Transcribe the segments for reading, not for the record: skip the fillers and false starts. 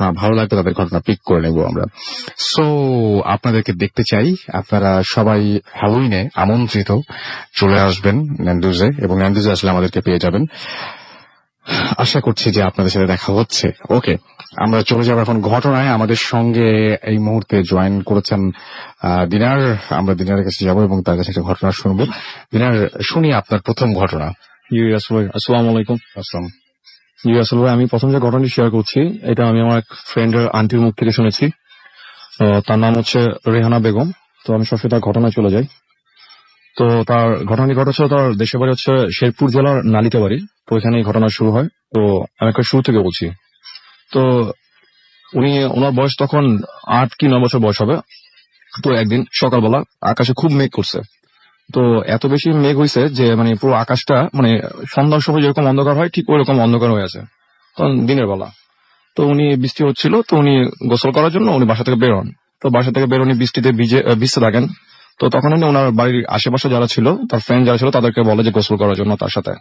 ঘটনা ভালো লাগবে তাদের ঘটনা পিক করে নেব আমরা। সো আপনাদেরকে দেখতে চাই, আপনারা সবাই হ্যালোইনে আমন্ত্রিত, চলে আসবেন ন্যান্ডুজে, এবং ন্যান্ডুজে আসলে আমাদেরকে পেয়ে যাবেন। আশা করছি যে আপনাদের সাথে দেখা হচ্ছে। ওকে, আমরা চলে যাবো এখন ঘটনায়। আমাদের সঙ্গে এই মুহূর্তে জয়েন করেছেন দিনার। আমরা দিনারের কাছে যাবো এবং তার কাছে একটা ঘটনা শুনবো। দিনার, শুনি আপনার প্রথম ঘটনা। আসসালামু আলাইকুম। আসসালাম। আসলে ভাই, আমি প্রথম যে ঘটনাটি শেয়ার করছি, এটা আমি আমার এক ফ্রেন্ডের আন্টির মুখ থেকে শুনেছি। তার নাম হচ্ছে রেহানা বেগম। তো আমি সবসময় তার ঘটনায় চলে যাই। তো তার ঘটনাটি ঘটেছিল, তার দেশের বাড়ি হচ্ছে শেরপুর জেলার নালিতে বাড়ি। তো এখানে এই ঘটনা শুরু হয়। তো আমি একটা শুরু থেকে বলছি। তো ওনার বয়স তখন 8 কি 9 বছর বয়স হবে। তো একদিন সকালবেলা আকাশে খুব মেঘ করছে। তো এত বেশি মেঘ হয়েছে যে মানে পুরো আকাশটা মানে সন্ধ্যার সময় যেরকম অন্ধকার হয় ঠিক ওইরকম অন্ধকার হয়ে আছে, তখন দিনের বেলা। তো উনি বৃষ্টি হচ্ছিল, তো উনি গোসল করার জন্য উনি বাসা থেকে বেরোন। তো বাসা থেকে বেরোনি বৃষ্টিতে ভিজতে থাকেন। তো তখন উনি ওনার বাড়ির আশেপাশে যারা ছিল, তার ফ্রেন্ড যারা ছিল, তাদেরকে বলে যে গোসল করার জন্য তার সাথে।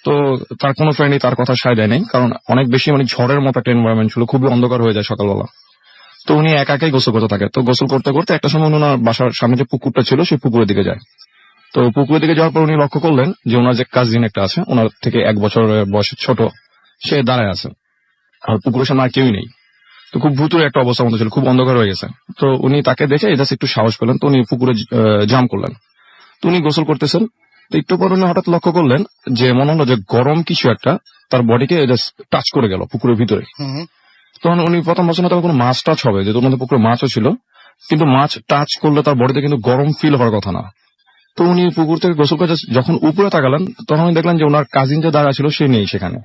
তো তার কোনো ফ্রেন্ডই তার কথা সায় দেয় নাই, কারণ অনেক বেশি মানে ঝড়ের মতো একটা এনভায়রনমেন্ট ছিল, খুবই অন্ধকার হয়ে যায় সকালবেলা। তো উনি একা একাই গোসল করতে থাকে। তো গোসল করতে করতে একটা সময় ওনার বাসার সামনে যে পুকুরটা ছিল সেই পুকুরের দিকে যায়। তো পুকুরের দিকে যাওয়ার পর উনি লক্ষ্য করলেন যে ওনার যে কাজিন একটা আছে, ওনার থেকে 1 বছর বয়সের ছোট, সে দাঁড়ায় আছে, আর পুকুরের সামনে আর কেউই নেই। তো খুব ভুতুরে একটা অবস্থার মধ্যে ছিল, খুব অন্ধকার হয়ে গেছে। তো উনি তাকে দেখে জাস্ট একটু সাহস পেলেন, তো উনি পুকুরে জাম্প করলেন। তো উনি গোসল করতেছেন। তো একটু পর উনি হঠাৎ লক্ষ্য করলেন যে মনে হলো যে গরম কিছু একটা তার বডিকে টাচ করে গেল পুকুরের ভিতরে। তখন উনি প্রথম বছর তখন কোনো মাছ টাচ হবে, যেহেতু ওনাদের পুকুরে মাছও ছিল, কিন্তু মাছ টাচ করলে তার বডিতে কিন্তু গরম ফিল হওয়ার কথা না। তো উনি পুকুর থেকে গোসল করে যখন উপরে তাকালেন, তখন উনি দেখলেন যে ওনার কাজিন যে দাঁড়া ছিল সে নেই সেখানে।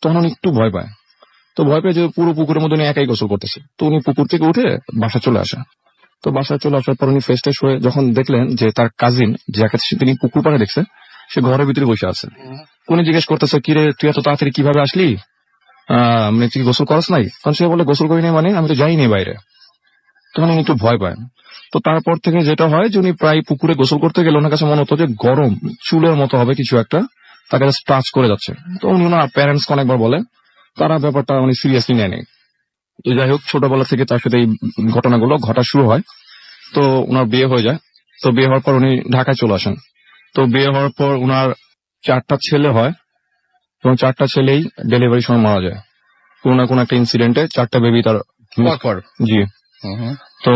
তখন উনি একটু ভয় পায়। তো ভয় পেয়ে যে পুরো পুকুরের মধ্যে উনি একাই গোসল করতেছে। তো উনি পুকুর থেকে উঠে বাসা চলে আসে। তো বাসায় চলে আসার পর উনি ফ্রেশ ট্রেশ হয়ে যখন দেখলেন যে তার কাজিন যাকে তিনি পুকুর পাড়ে দেখছে, সে ঘরের ভিতরে বসে আছে। উনি জিজ্ঞেস করতেছে, কিরে তুই এত তাড়াতাড়ি কিভাবে আসলি, মানে তুই গোসল করাস নাই? কারণ সে বলে গোসল করি নাই, মানে আমি তো যাইনি বাইরে। তখন উনি একটু ভয় পায়। তো তারপর থেকে যেটা হয় যে উনি প্রায় পুকুরে গোসল করতে গেলে ওনার কাছে মনে হতো যে গরম চুলের মতো হবে কিছু একটা তাকে টাচ করে যাচ্ছে। তো উনি ওনার প্যারেন্টস অনেকবার বলে, তারা ব্যাপারটা উনি সিরিয়াসলি নেয় নেই। তো যাই হোক, ছোটবেলা থেকে তার সাথে এই ঘটনাগুলো ঘটা শুরু হয়। তো ওনার বিয়ে হয়ে যায়। তো বিয়ে হওয়ার পর উনি ঢাকায় চলে আসেন। তো বিয়ে হওয়ার পর ওনার 4টা ছেলে হয়, এবং 4টা ছেলেই ডেলিভারির সময় মারা যায়। কোনো না কোনো একটা ইনসিডেন্টে 4টা বেবি তার জি। তো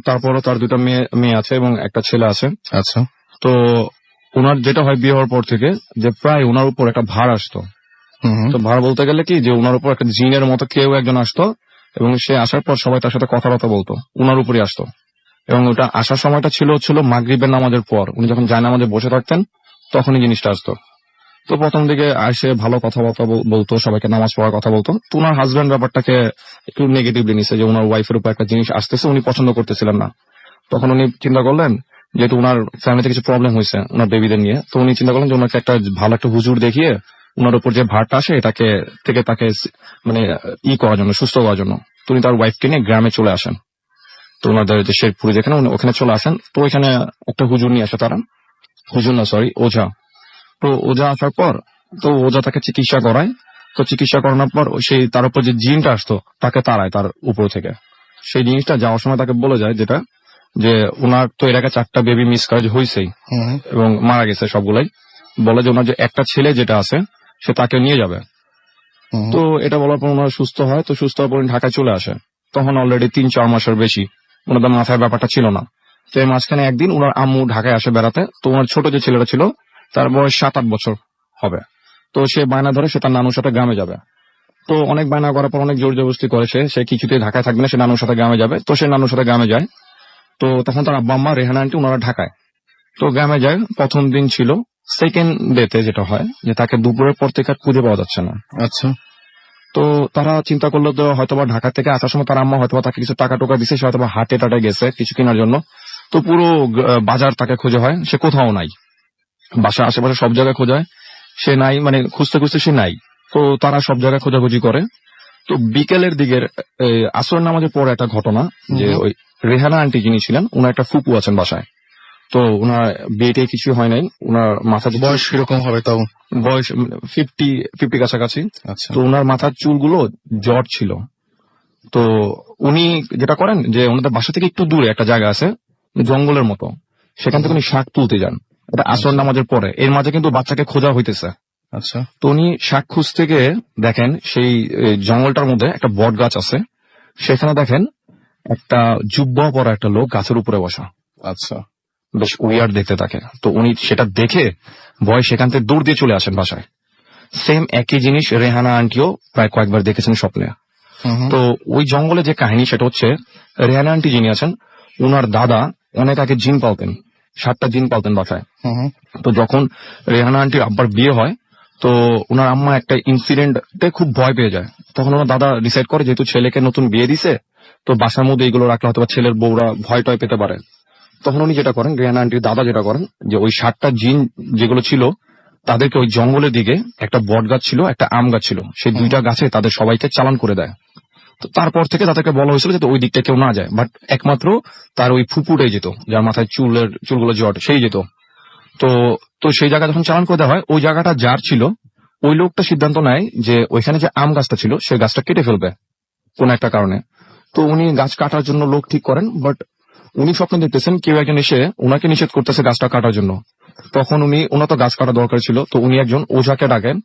তারপরও তার 2টা মেয়ে আছে এবং একটা ছেলে আছে। আচ্ছা। তো ওনার যেটা হয় বিয়ে হওয়ার পর থেকে, যে প্রায় ওনার উপর একটা ভার আসতো। তো ভার বলতে গেলে কি, যে ওনার উপর একটা জিনের মতো কেউ একজন আসতো, এবং সে আসার পর সবাই তার সাথে কথাবার্তা বলতো, ওনার উপরই আসতো। এবং ওটা আসার সময়টা ছিল মাগরিবের নামাজের পর, উনি যখন জায়নামাজে বসে থাকতেন তখনই জিনিসটা আসতো। তো প্রথম দিকে আসে ভালো কথাবার্তা বলতো, সবাইকে নামাজ পড়ার কথা বলতো। তো ওনার হাজবেন্ড ব্যাপারটাকে একটু নেগেটিভলি নিছে, যে ওনার ওয়াইফের উপর একটা জিনিস আসতেছে, উনি পছন্দ করতেছিলেন না। তখন উনি চিন্তা করলেন, যেহেতু ওনার ফ্যামিলিতে কিছু প্রবলেম হয়েছে ওনার বেবিদের নিয়ে, তো উনি চিন্তা করলেন যে ওনাকে একটা ভালো একটা হুজুর দেখিয়ে ওনার উপর যে ভারটা আসে এটাকে তাকে মানে করার জন্য, সুস্থ করার জন্য। তো উনি তার ওয়াইফকে নিয়ে গ্রামে চলে আসেন। তো ওনাদের যে শেরপুরে যেখানে, ওখানে চলে আসেন। তো ওইখানে একটা হুজুর নিয়ে আসে তারা, ওঝা। তো ওঝা আসার পর তো ওঝা তাকে চিকিৎসা করায়। তো চিকিৎসা করানোর পর সেই তার উপর যে জিনটা আসতো তাকে তাড়ায় তার উপর থেকে। সেই জিনিসটা যাওয়ার সময় তাকে বলে যায় যেটা, যে ওনার তো এর আগে 4টা বেবি মিসক্যারেজ হয়েছেই এবং মারা গেছে সবগুলাই। বলে যে ওনার যে একটা ছেলে যেটা আছে সে তাকে নিয়ে যাবে। তো এটা বলার পর ওনার সুস্থ হয়। তো সুস্থ হওয়ার পর ঢাকায় চলে আসে। তখন অলরেডি 3-4 মাসের বেশি ওনাদের মাথায় ব্যাপারটা ছিল না। তো এই মাঝখানে একদিন ওনার আম্মু ঢাকায় আসে বেড়াতে। তো ওনার ছোট যে ছেলেটা ছিল তার বয়স 7-8 বছর হবে। তো সে বায়না ধরে সে তার নানুর সাথে গ্রামে যাবে। তো অনেক বায়না করার পর অনেক জোর জবরদস্তি করে, সে কিছুতেই ঢাকায় থাকবে না, সে নানুর সাথে গ্রামে যাবে। তো সে নানুর সাথে গ্রামে যায়। তো তখন তার আব্বা আম্মা রেহানা আন্টি ওনারা ঢাকায়। তো গ্রামে যায়, প্রথম দিন ছিল। সেকেন্ড ডেতে যেটা হয় যে তাকে দুপুরের পর থেকে খুঁজে পাওয়া যাচ্ছে না। আচ্ছা। তো তারা চিন্তা করলো যে হয়তোবা ঢাকা থেকে আসার সময় তার আম্মা হয়তোবা তাকে কিছু টাকা টোকা দিছে, সে হয়তোবা হাটে টাটে গেছে কিছু কেনার জন্য। তো পুরো বাজার তাকে খোঁজা হয়, সে কোথাও নাই। বাসা আশেপাশে সব জায়গায় খোঁজায়, সে নাই, মানে খুঁজতে খুঁজতে সে নাই। তো তারা সব জায়গায় খোঁজাখুঁজি করে। তো বিকেলের দিকের আসর নামাজের পরে একটা ঘটনা, যে ওই রেহানা আন্টি যিনি ছিলেন, ওনার একটা ফুপু আছেন বাসায়। তো ওনার বিয়েতে কিছু হয় নাই, ওনার মাথা বয়স কিরকম হবে তাও? বয়স 50 কাছাকাছি। আচ্ছা। তো ওনার মাথার চুলগুলো জট ছিল। তো উনি যেটা করেন যে ওনাদের বাসা থেকে একটু দূরে একটা জায়গা আছে জঙ্গলের মতো, সেখান থেকে উনি শাক তুলতে যান। এটা আসর নামাজের পরে, এর মাঝে কিন্তু বাচ্চাকে খোঁজা হইতেছে। আচ্ছা। তো উনি শাক খুঁজতে গিয়ে দেখেন সেই জঙ্গলটার মধ্যে একটা বট গাছ আছে, সেখানে দেখেন একটা জুব্বা পরা একটা লোক গাছের উপরে বসা। আচ্ছা। বেশ উইয়ার্ড দেখতে থাকে। তো উনি সেটা দেখে ভয় সেখান থেকে দৌড় দিয়ে চলে আসেন বাসায়। সেম একই জিনিস রেহানা আন্টিও প্রায় কয়েকবার দেখেছেন স্বপ্নে। তো ওই জঙ্গলে যে কাহিনী সেটা হচ্ছে, রেহানা আন্টি যিনি আছেন উনার দাদা অনেক আগে জিন পালতেন, 7টা জিন পালতেন বাসায়। তো যখন রেহানা আন্টির আব্বার বিয়ে হয়, তো ওনার আম্মা একটা ইনসিডেন্টে খুব ভয় পেয়ে যায়। তখন ওনার দাদা ডিসাইড করে যেহেতু ছেলেকে নতুন বিয়ে দিছে, তো বাসার মধ্যে এগুলো রাখলে হয়তো ছেলের বউরা ভয় টয় পেতে পারে। তখন উনি যেটা করেন, রেহানা আন্টির দাদা যেটা করেন, যে ওই 7টা জিন যেগুলো ছিল তাদেরকে ওই জঙ্গলের দিকে, একটা বট গাছ ছিল একটা আম গাছ ছিল, সেই দুইটা গাছে তাদের সবাইকে চালান করে দেয়। তো তারপর থেকে তাদেরকে বলা হয়েছিল যাতে ওই দিকটা কেউ না যায়, বাট একমাত্র তার ওই ফুপুটাই যেত, যার মাথায় চুলগুলো জট, সেই যেত। তো তো সেই জায়গা যখন চালান করে দেওয়া হয়, ওই জায়গাটা যার ছিল ওই লোকটা সিদ্ধান্ত নেয় যে ওইখানে যে আম গাছটা ছিল সেই গাছটা কেটে ফেলবে কোন একটা কারণে। তো উনি গাছ কাটার জন্য লোক ঠিক করেন, বাট উনি স্বপ্নে দেখতেছেন কেউ একজন এসে ওনাকে নিষেধ করতেছে গাছটা কাটার জন্য। তখন ওনার তো গাছ কাটা দরকার ছিল, তো উনি একজন ওঝাকে ডাকেন।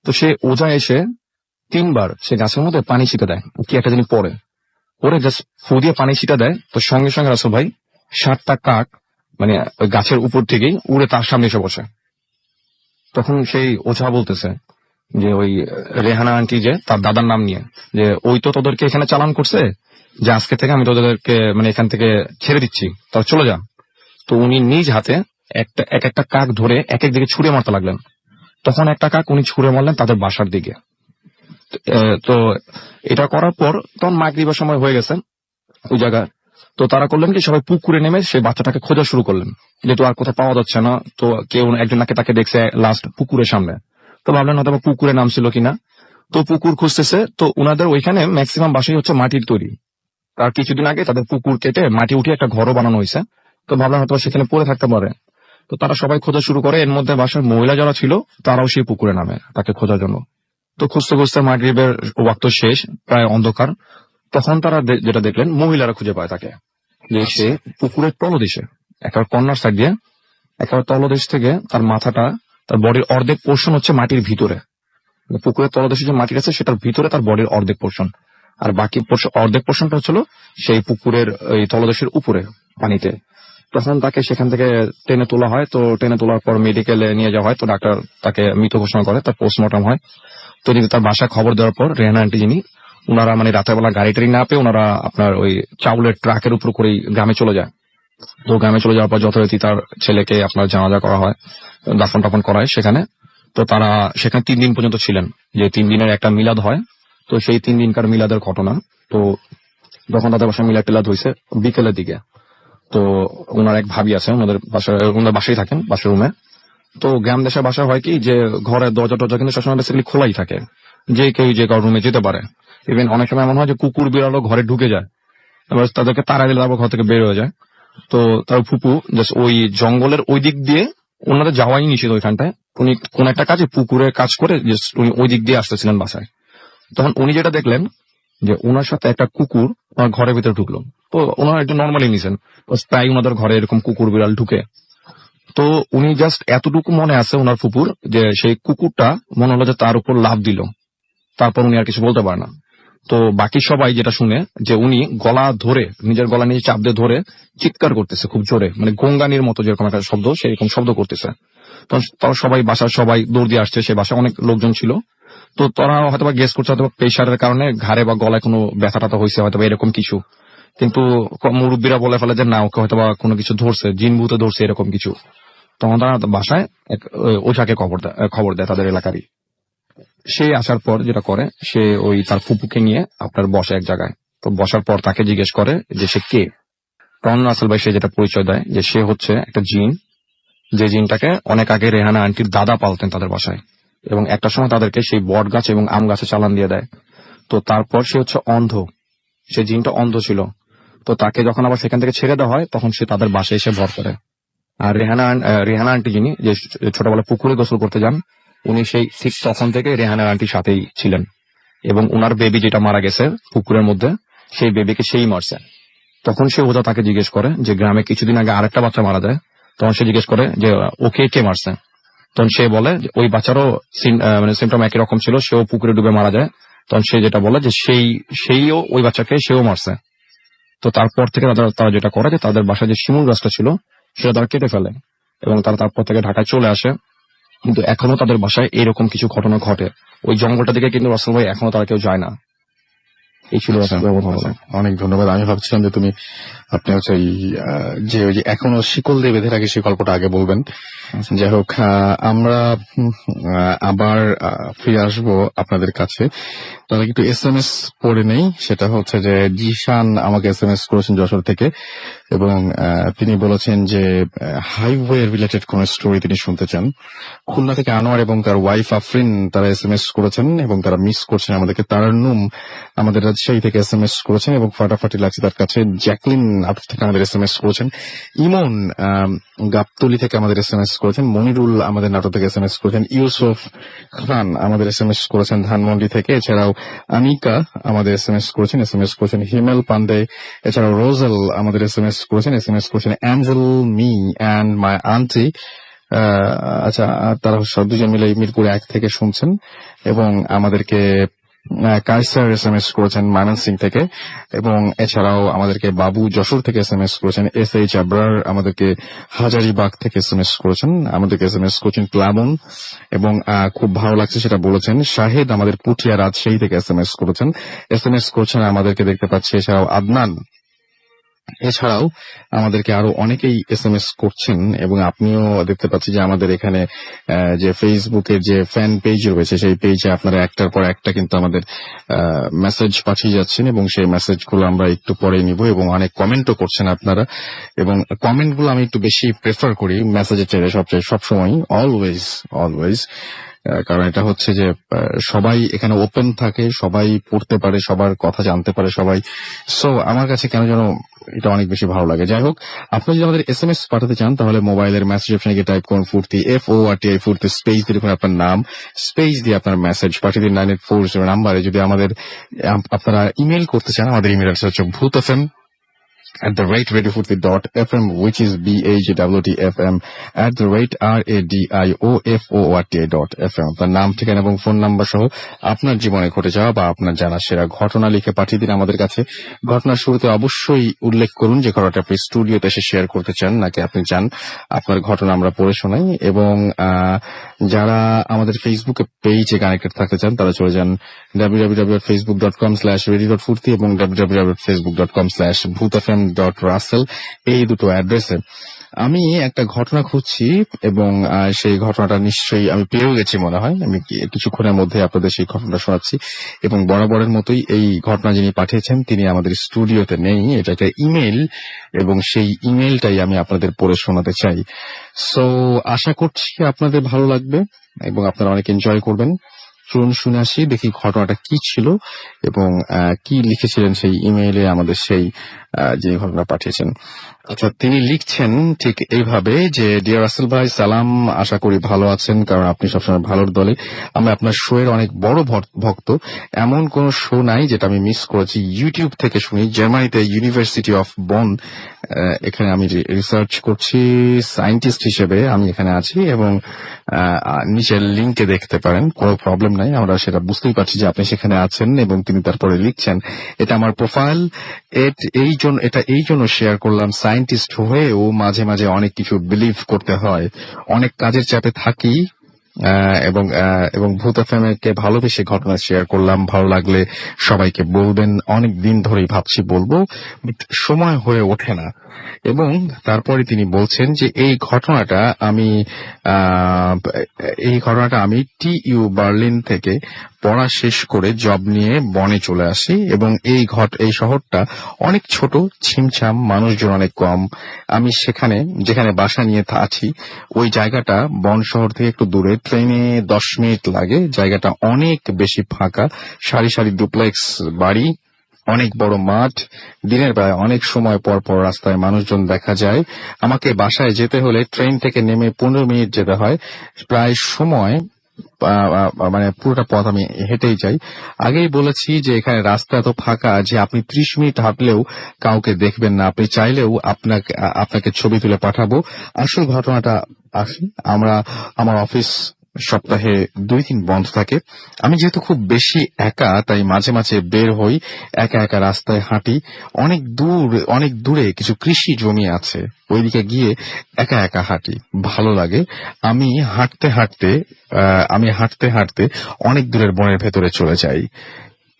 তো সে ওঝা এসে 3বার সে গাছের মধ্যে পানি ছিটে দেয়, কি একটা জিনিস পরে জাস্ট ফু দিয়ে পানি ছিটা দেয়। তো সঙ্গে সঙ্গে রাসেল ভাই 7টা কাক মানে ওই গাছের উপর থেকেই উড়ে তার সামনে এসে বসে। তখন সেই ওঝা বলতেছে যে ওই রেহানা আন্টি যে তার দাদার নাম নিয়ে, যে ওই তো তোদেরকে এখানে চালান করছে, যে আজকে থেকে আমি তোদেরকে মানে এখান থেকে ছেড়ে দিচ্ছি, তারা চলে যা। তো উনি নিজ হাতে এক একটা কাক ধরে এক এক দিকে ছুঁড়ে মারতে লাগলেন। তখন একটা কাক উনি ছুঁড়ে মারলেন তাদের বাসার দিকে। তো এটা করার পর তখন মাগরিবের সময় হয়ে গেছে ওই জায়গায়। তো তারা করলেন কি, সবাই পুকুরে নেমে সেই বাচ্চাটাকে খোঁজা শুরু করলেন, যেহেতু আর কোথাও পাওয়া যাচ্ছে না। তো কেউ একজন নাকি তাকে দেখছে লাস্ট পুকুরের সামনে। তো ভাবলেন হয়তো পুকুরে নামছিল কিনা। তো পুকুর খুঁজতেছে, তো ওনাদের ওইখানে ম্যাক্সিমাম বাসাই হচ্ছে মাটির তৈরি। তার কিছুদিন আগে তাদের পুকুর কেটে মাটি উঠিয়ে একটা ঘরও বানানো হয়েছে। তো ভাবলাম হয়তো সেখানে পড়ে থাকতে পারে। তো তারা সবাই খোঁজা শুরু করে, এর মধ্যে বাসার মহিলা যারা ছিল তারাও সেই পুকুরে নামে তাকে খোঁজার জন্য। তো খুঁজতে খুঁজতে মাগরিবের ওয়াক্ত শেষ, প্রায় অন্ধকার। তখন তারা যেটা দেখলেন, মহিলারা খুঁজে পায় তাকে, যে সে পুকুরের তলদেশে একেবারে কর্নার সাইড দিয়ে একেবারে তলদেশ থেকে তার মাথাটা, তার বডির অর্ধেক পোর্শন হচ্ছে মাটির ভিতরে। পুকুরের তলদেশে যে মাটি আছে সেটার ভিতরে তার বডির অর্ধেক পোর্শন, আর বাকি অর্ধেক পোর্শনটা হচ্ছিল সেই পুকুরের এই তলদেশের উপরে পানিতে। তখন তাকে সেখান থেকে টেনে তোলা হয়। তো টেনে তোলার পর মেডিকেলে নিয়ে যাওয়া হয়। তো ডাক্তার তাকে মৃত ঘোষণা করে, তার পোস্টমর্টম হয়। তো যদি তার বাসায় খবর দেওয়ার পর রেহানা আন্টি যিনি, ওনারা মানে রাতের বেলা গাড়ি টাড়ি না পেয়ে ওনারা আপনার ওই চাউলের ট্রাকের উপর করেই গ্রামে চলে যায়। তো গ্রামে চলে যাওয়ার পর যথারীতি তার ছেলেকে আপনার জানাজা করা হয়, দাফন টাফন করা হয় সেখানে। তো তারা সেখানে 3 দিন পর্যন্ত ছিলেন, যে 3 দিনের একটা মিলাদ হয়। তো সেই 3 দিনকার মিলাদের ঘটনা। তো যখন তাদের বাসায় মিলাদ টিলাদ হয়েছে বিকেলের দিকে, তো ওনার এক ভাবি আছে, ওনার বাসায় থাকেন, বাসার রুমে। তো গ্রাম দেশের বাসা হয় কি, যে ঘরের দরজা টরজা কিন্তু সবসময় বেসিক্যালি খোলাই থাকে, যে কেউ যে কারোর রুমে যেতে পারে। ইভেন অনেক সময় এমন হয় যে কুকুর বিড়ালও ঘরে ঢুকে যায়, এবার তাদেরকে তাড়া দিলে তারপর ঘর থেকে বের হয়ে যায়। তো তার ফুপু জাস্ট ওই জঙ্গলের ওই দিক দিয়ে, ওনাদের যাওয়াই নিষেধ ওইখানটায়। উনি কোন একটা কাজে পুকুরে কাজ করে জাস্ট উনি ওই দিক দিয়ে আসতেছিলেন বাসায়। তখন উনি যেটা দেখলেন, যে ওনার সাথে একটা কুকুর ওনার ঘরের ভিতরে ঢুকলো। তো ওনারা একটু নর্মালি নিছেন, প্রায় ওনাদের ঘরে এরকম কুকুর বিড়াল ঢুকে। তো উনি জাস্ট এতটুকু মনে আছে ওনার ফুপুর, যে সেই কুকুরটা মনে হলো যে তার উপর লাফ দিল, তারপর উনি আর কিছু বলতে পারে না। তো বাকি সবাই যেটা শুনে, যে উনি গলা ধরে, নিজের গলা নিয়ে চাপ দিয়ে ধরে চিৎকার করতেছে খুব জোরে, মানে গঙ্গানির মতো যেরকম একটা শব্দ, সেরকম শব্দ করতেছে। তারা সবাই বাসার সবাই দৌড় দিয়ে আসছে, সে বাসায় অনেক লোকজন ছিল। তো তারা হয়তো বা গেস করছে হয়তো প্রেশারের কারণে ঘাড়ে বা গলায় কোনো ব্যথা টাথা হয়েছে হয়তো এরকম কিছু। কিন্তু মুরব্বীরা বলে ফেলে যে না, ওকে হয়তো বা কোনো কিছু ধরছে, জিন ভূতে ধরছে, এরকম কিছু। তখন তারা বাসায় ওঝাকে খবর দেয় তাদের এলাকারই। সে আসার পর যেটা করে, সে ওই তার ফুপুকে নিয়ে আপনার বসে এক জায়গায়। তো বসার পর তাকে জিজ্ঞেস করে যে সে কে। তখন রাসেল ভাই সে যেটা পরিচয় দেয়, যে সে হচ্ছে একটা জিন, যে জিনটাকে অনেক আগে রেহানা আন্টির দাদা পালতেন তাদের বাসায়, এবং একটা সময় তাদেরকে সেই বট গাছ এবং আম গাছে চালান দিয়ে দেয়। তো তারপর সে হচ্ছে অন্ধ, সে জিনটা অন্ধ ছিল। তো তাকে যখন আবার সেখান থেকে ছেড়ে দেওয়া হয়, তখন সে তাদের বাসায় এসে ভর করে। আর রেহানা আন্টি যিনি, যে ছোটবেলায় পুকুরে গোসল করতে যান, উনি সেই ঠিক তখন থেকে রেহানা আন্টির সাথেই ছিলেন। এবং উনার বেবি যেটা মারা গেছে পুকুরের মধ্যে, সেই বেবিকে সেই মারছে। তখন সে ওজা তাকে জিজ্ঞেস করে যে গ্রামে কিছুদিন আগে আরেকটা বাচ্চা মারা যায়, তখন সে জিজ্ঞেস করে যে ওকে কে মারছে। তখন সে বলে যে ওই বাচ্চারও মানে সিমটম একই রকম ছিল, সেও পুকুরে ডুবে মারা যায়। তখন সে যেটা বলে যে সেইও ওই বাচ্চাকে সেও মারছে। তো তারপর থেকে তারা যেটা করে যে তাদের বাসায় যে শিমুল গাছটা ছিল সেটা তারা কেটে ফেলে এবং তারা তারপর থেকে ঢাকায় চলে আসে। কিন্তু এখনো তাদের বাসায় এরকম কিছু ঘটনা ঘটে। ওই জঙ্গলটা দিকে কিন্তু রাসেল ভাই এখনো তারা কেউ যায় না। এই ছিল রাসেল ভাইয়ের কথা বলা। অনেক ধন্যবাদ। আমি ভাবছিলাম যে আপনি হচ্ছে ওই যে এখনো শিকল দিয়ে বেঁধে রাখে সেই গল্পটা আগে বলবেন। যাই হোক, আমরা আবার ফিরে আসবো আপনাদের কাছে। তাহলে একটু SMS পড়ে নেই। সেটা হচ্ছে যে জিশান আমাকে SMS করেছেন যশোর থেকে, এবং তিনি বলেছেন যে হাইওয়ে রিলেটেড কোন স্টোরি তিনি শুনতে চান। খুলনা থেকে আনোয়ার এবং তার ওয়াইফ আফরিন তারা SMS করেছেন এবং তারা মিস করছেন আমাদেরকে। তারান্নুম আমাদের রাজশাহী থেকে SMS করেছেন এবং ফাটাফাটি লাগছে তার কাছে। জ্যাকলিন থেকে আমাদের SMS করেছেন। ইমন গাবতলী থেকে আমাদের SMS করেছেন। মনিরুল আমাদের নাটক থেকে SMS করেছেন। ইউসুফ খান আমাদের SMS করেছেন ধানমন্ডি থেকে। এছাড়াও আনিকা আমাদের SMS করেছেন। হিমেল পান্ডে, এছাড়াও রোজেল আমাদের SMS করেছেন Angel, me and my aunty. আচ্ছা, তারা দুজন মিলে মিরপুর 1 থেকে শুনছেন এবং আমাদেরকে কায়সার SMS করেছেন ময়মনসিং থেকে, এবং এছাড়াও আমাদেরকে বাবু যশোর থেকে SMS করেছেন। SH আবরার আমাদেরকে হাজারিবাগ থেকে SMS করেছেন। আমাদেরকে SMS করেছেন প্লাবন, এবং খুব ভালো লাগছে সেটা বলেছেন। শাহেদ আমাদের পুঠিয়া রাজশাহী থেকে SMS করেছেন আমাদেরকে দেখতে পাচ্ছি। এছাড়াও আদনান, এছাড়াও আমাদেরকে আরো অনেকেই SMS করছেন, এবং আপনিও দেখতে পাচ্ছি যে আমাদের এখানে যে ফেসবুকের যে ফ্যান পেজ রয়েছে সেই পেজে আপনারা একটার পর একটা কিন্তু আমাদের মেসেজ পাঠিয়ে যাচ্ছেন, এবং সেই মেসেজগুলো আমরা একটু পরে নিব, এবং অনেক কমেন্টও করছেন আপনারা। এবং কমেন্টগুলো আমি একটু বেশি প্রেফার করি মেসেজের চেয়ে, সবসময় অলওয়েজ, কারণ এটা হচ্ছে যে সবাই এখানে ওপেন থাকে, সবাই পড়তে পারে, সবার কথা জানতে পারে সবাই। সো আমার কাছে কেন যেন এটা অনেক বেশি ভালো লাগে। যাই হোক, আপনি যদি আমাদের SMS পাঠাতে চান তাহলে মোবাইলের মেসেজ অপশনে গিয়ে টাইপ করুন ফুর্তি, FORTI ফুর্তি, স্পেস দিয়ে লিখুন আপনার নাম, স্পেস দিয়ে আপনার মেসেজ পাঠিয়ে দিন 9840 নাম্বারে। যদি আপনারা ইমেল করতে চান, আমাদের ইমেল অ্যাড্রেস হচ্ছে bhutfm@radiofurti.fm, which is BHWTFM@radiofurti.fm। আপনার নাম, ঠিকানা এবং ফোন নাম্বার সহ আপনার জীবনে ঘটে যাওয়া বা আপনার জানা সেরা ঘটনা লিখে পাঠিয়ে দিন আমাদের কাছে। ঘটনার শুরুতে অবশ্যই উল্লেখ করুন যে ঘটনাটা আপনি স্টুডিওতে এসে শেয়ার করতে চান, নাকি আপনি চান আপনার ঘটনা আমরা পড়ে শোনাই। এবং যারা আমাদের ফেসবুকে পেজে কানেক্টেড থাকতে চান তারা চলে যান www.facebook.com/radio.furti এবং www.facebook.com/bhutfm.russell, এই দুটো অ্যাড্রেসে। আমি একটা ঘটনা খুঁজছি এবং সেই ঘটনাটা নিশ্চয়ই আমি পেয়েও গেছি মনে হয়। আমি কিছুক্ষণের মধ্যে আপনাদের সেই ঘটনাটা শোনাচ্ছি, এবং বরাবরের মতোই এই ঘটনা যিনি পাঠিয়েছেন তিনি আমাদের স্টুডিওতে নেই। এটা একটা ইমেল, এবং সেই ইমেলটাই আমি আপনাদের পড়ে শোনাতে চাই। সো আশা করছি আপনাদের ভালো লাগবে এবং আপনারা অনেক এনজয় করবেন। চলুন শুনে আসি, দেখি ঘটনাটা কি ছিল এবং কি লিখেছিলেন সেই ইমেইলে আমাদের সেই যে ঘটনা পাঠিয়েছেন। আচ্ছা, তিনি লিখছেন ঠিক এইভাবে যে, ডিয়ার রাসেল ভাই, সালাম, আশা করি ভালো আছেন, কারণ আপনি সবসময় ভালোর দলে। আমি আপনার শো এর অনেক বড় ভক্ত। এমন কোন শো নাই যেটা আমি মিস করেছি। ইউটিউব থেকে শুনি। জার্মানিতে ইউনিভার্সিটি অফ বন, এখানে আমি রিসার্চ করছি, সায়েন্টিস্ট হিসেবে আমি এখানে আছি, এবং নিচের লিঙ্কে দেখতে পারেন, কোনো প্রবলেম নাই। আমরা সেটা বুঝতেই পারছি যে আপনি সেখানে আছেন, এবং তিনি তারপরে লিখছেন, এটা আমার প্রোফাইল, এটা এই জন্য শেয়ার করলাম, সায়েন্টিস্ট হয়েও মাঝে মাঝে অনেক কিছু বিলিভ করতে হয়, অনেক কাজের চাপে থাকি, এবং ভূত এফএম কে ভালোবেসে ঘটনা শেয়ার করলাম। ভালো লাগলে সবাইকে বলবেন। অনেক দিন ধরেই ভাবছি বলবো, সময় হয়ে ওঠে না। এবং তারপরে তিনি বলছেন যে এই ঘটনাটা আমি TU বার্লিন থেকে পড়া শেষ করে জব নিয়ে বনে চলে আসি, এবং এই শহরটা অনেক ছোট, ছিমছাম, মানুষজন অনেক কম। আমি যেখানে বাসা নিয়ে আছি ওই জায়গাটা বন শহর থেকে একটু দূরে, ট্রেনে 10 মিনিট লাগে। জায়গাটা অনেক বেশি ফাঁকা, সারি সারি ডুপ্লেক্স বাড়ি, অনেক বড় মাঠ। দিনের বেলায় অনেক সময় পর পর রাস্তায় মানুষজন দেখা যায়। আমাকে বাসায় যেতে হলে ট্রেন থেকে নেমে 15 মিনিট যেতে হয়। প্রায় সময় মানে পুরোটা পথ আমি হেঁটেই যাই। আগেই বলেছি যে এখানে রাস্তা এত ফাঁকা যে আপনি 30 মিনিট হাঁটলেও কাউকে দেখবেন না। আপনি চাইলেও আপনাকে ছবি তুলে পাঠাবো। আসল ঘটনাটা আসি, আমার অফিস সপ্তাহে 2 দিন বন্ধ থাকে। আমি যেহেতু খুব বেশি একা, তাই মাঝে মাঝে বের হই, একা একা রাস্তায় হাঁটি। অনেক দূরে কিছু কৃষি জমি আছে, ওইদিকে গিয়ে একা একা হাঁটি, ভালো লাগে। আমি হাঁটতে হাঁটতে অনেক দূরের বনের ভেতরে চলে যাই।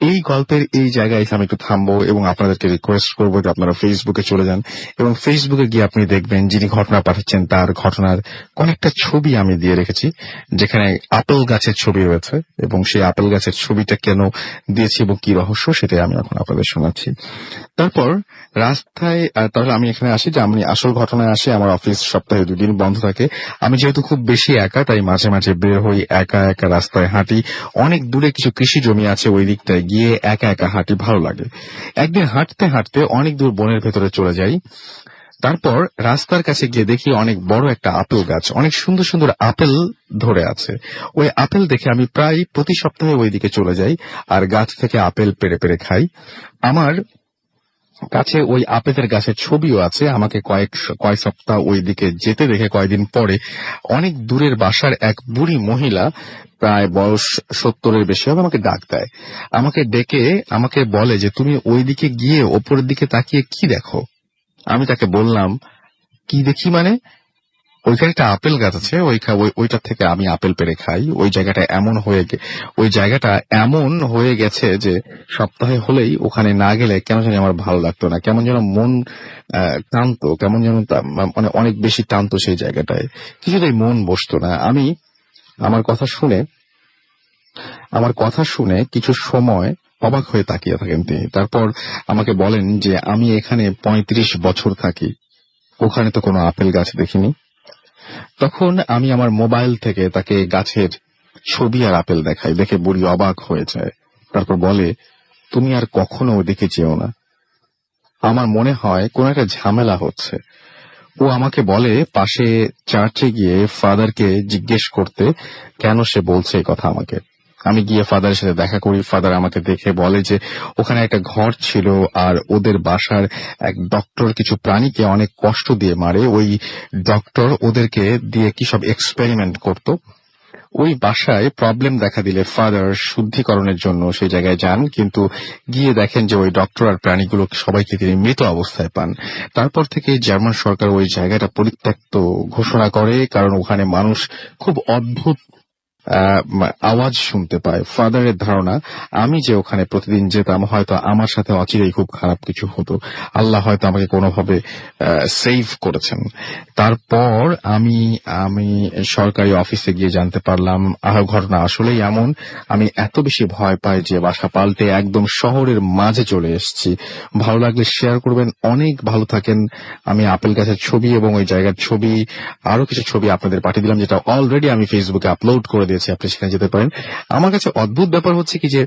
এই গল্পের এই জায়গায় এসে আমি একটু থামবো এবং আপনাদেরকে রিকোয়েস্ট করবো যে আপনারা ফেসবুকে চলে যান এবং ফেসবুকে গিয়ে আপনি দেখবেন যিনি ঘটনা পাঠাচ্ছেন তার ঘটনার কয়েকটা ছবি আমি দিয়ে রেখেছি, যেখানে আপেল গাছের ছবি রয়েছে এবং সেই আপেল গাছের ছবিটা কেন দিয়েছি এবং কি রহস্য সেটাই আমি এখন আপনাদের শোনাচ্ছি। তারপর রাস্তায় তাহলে আমি এখানে আসি যে আমি আসল ঘটনায় আসি। আমার অফিস সপ্তাহে 2 দিন বন্ধ থাকে। আমি যেহেতু খুব বেশি একা, তাই মাঝে মাঝে বের হই, একা একা রাস্তায় হাঁটি। অনেক দূরে কিছু কৃষি জমি আছে, ওই দিকটায় গিয়ে একা একা হাঁটি, ভালো লাগে। একদিন হাঁটতে হাঁটতে অনেক দূর বনের ভেতরে চলে যাই। তারপর রাস্তার কাছে গিয়ে দেখি অনেক বড় একটা আপেল গাছ, অনেক সুন্দর সুন্দর আপেল ধরে আছে। ওই আপেল দেখে আমি প্রায় প্রতি সপ্তাহে ওই দিকে চলে যাই আর গাছ থেকে আপেল পেড়ে পেড়ে খাই। আমার কাছে ওই আপেলের গাছের ছবিও আছে। আমাকে কয়েক সপ্তাহ ওই দিকে যেতে দেখে কয়েকদিন পরে অনেক দূরের বাসার এক বুড়ি মহিলা, প্রায় বয়স 70-এর বেশি হবে, আমাকে ডাক দেয়। আমাকে ডেকে আমাকে বলে যে তুমি ওই দিকে গিয়ে ওপরের দিকে তাকিয়ে কি দেখো। আমি তাকে বললাম, কি দেখি মানে? ওইখানে একটা আপেল গাছ আছে, ওইটার থেকে আমি আপেল পেড়ে খাই। ওই জায়গাটা এমন হয়ে গেছে যে সপ্তাহে হলেই ওখানে না গেলে কেন জানি আমার ভালো লাগতো না, কেমন যেন মন টানতো, কেমন যেন মানে অনেক বেশি টানতো সেই জায়গাটায়, কিছুতেই মন বসতো না। আমার কথা শুনে আমার কথা শুনে কিছু সময় অবাক হয়ে তাকিয়ে থাকেন তিনি। তারপর আমাকে বলেন যে আমি এখানে 35 বছর থাকি, ওখানে তো কোনো আপেল গাছ দেখিনি। তখন আমি আমার মোবাইল থেকে তাকে গাছের ছবি আর আপেল দেখাই, দেখে বুড়ি অবাক হয়ে যায়। তারপর বলে, তুমি আর কখনো ওদিকে যেও না। আমার মনে হয় কোন একটা ঝামেলা হচ্ছে। ও আমাকে বলে পাশে চার্চে গিয়ে ফাদারকে জিজ্ঞেস করতে, কেন সে বলছে এই কথা আমাকে। আমি গিয়ে ফাদারের সাথে দেখা করি। ফাদার আমাকে দেখে বলে যে ওখানে একটা ঘর ছিল আর ওদের বাসার এক ডক্টর কিছু প্রাণীকে অনেক কষ্ট দিয়ে মারে। ওই ডক্টর ওদেরকে দিয়ে কি সব এক্সপেরিমেন্ট করত। ওই বাসায় প্রবলেম দেখা দিলে ফাদার শুদ্ধিকরণের জন্য সেই জায়গায় যান, কিন্তু গিয়ে দেখেন যে ওই ডক্টর আর প্রাণীগুলো সবাইকে তিনি মৃত অবস্থায় পান। তারপর থেকে জার্মান সরকার ওই জায়গাটা পরিত্যক্ত ঘোষণা করে, কারণ ওখানে মানুষ খুব অদ্ভুত আওয়াজ শুনতে পায়। ফাদারের ধারণা আমি যে ওখানে প্রতিদিন যেতাম হয়তো আমার সাথে অচিরেই খুব খারাপ কিছু হতো। আল্লাহ হয়তো আমাকে কোনোভাবে সেভ করেছেন। তারপর আমি আমি সরকারি অফিসে গিয়ে জানতে পারলাম ঘটনা আসলেই এমন। আমি এত বেশি ভয় পাই যে বাসা পাল্টে একদম শহরের মাঝে চলে এসেছি। ভালো লাগলে শেয়ার করবেন। অনেক ভালো থাকেন। আমি আপেল গাছের ছবি এবং ওই জায়গার ছবি, আরো কিছু ছবি আপনাদের পাঠিয়ে দিলাম, যেটা অলরেডি আমি ফেসবুকে আপলোড করে দিয়েছি, আপনি সেখানে যেতে পারেন। আমার কাছে অদ্ভুত ব্যাপার হচ্ছে কি যে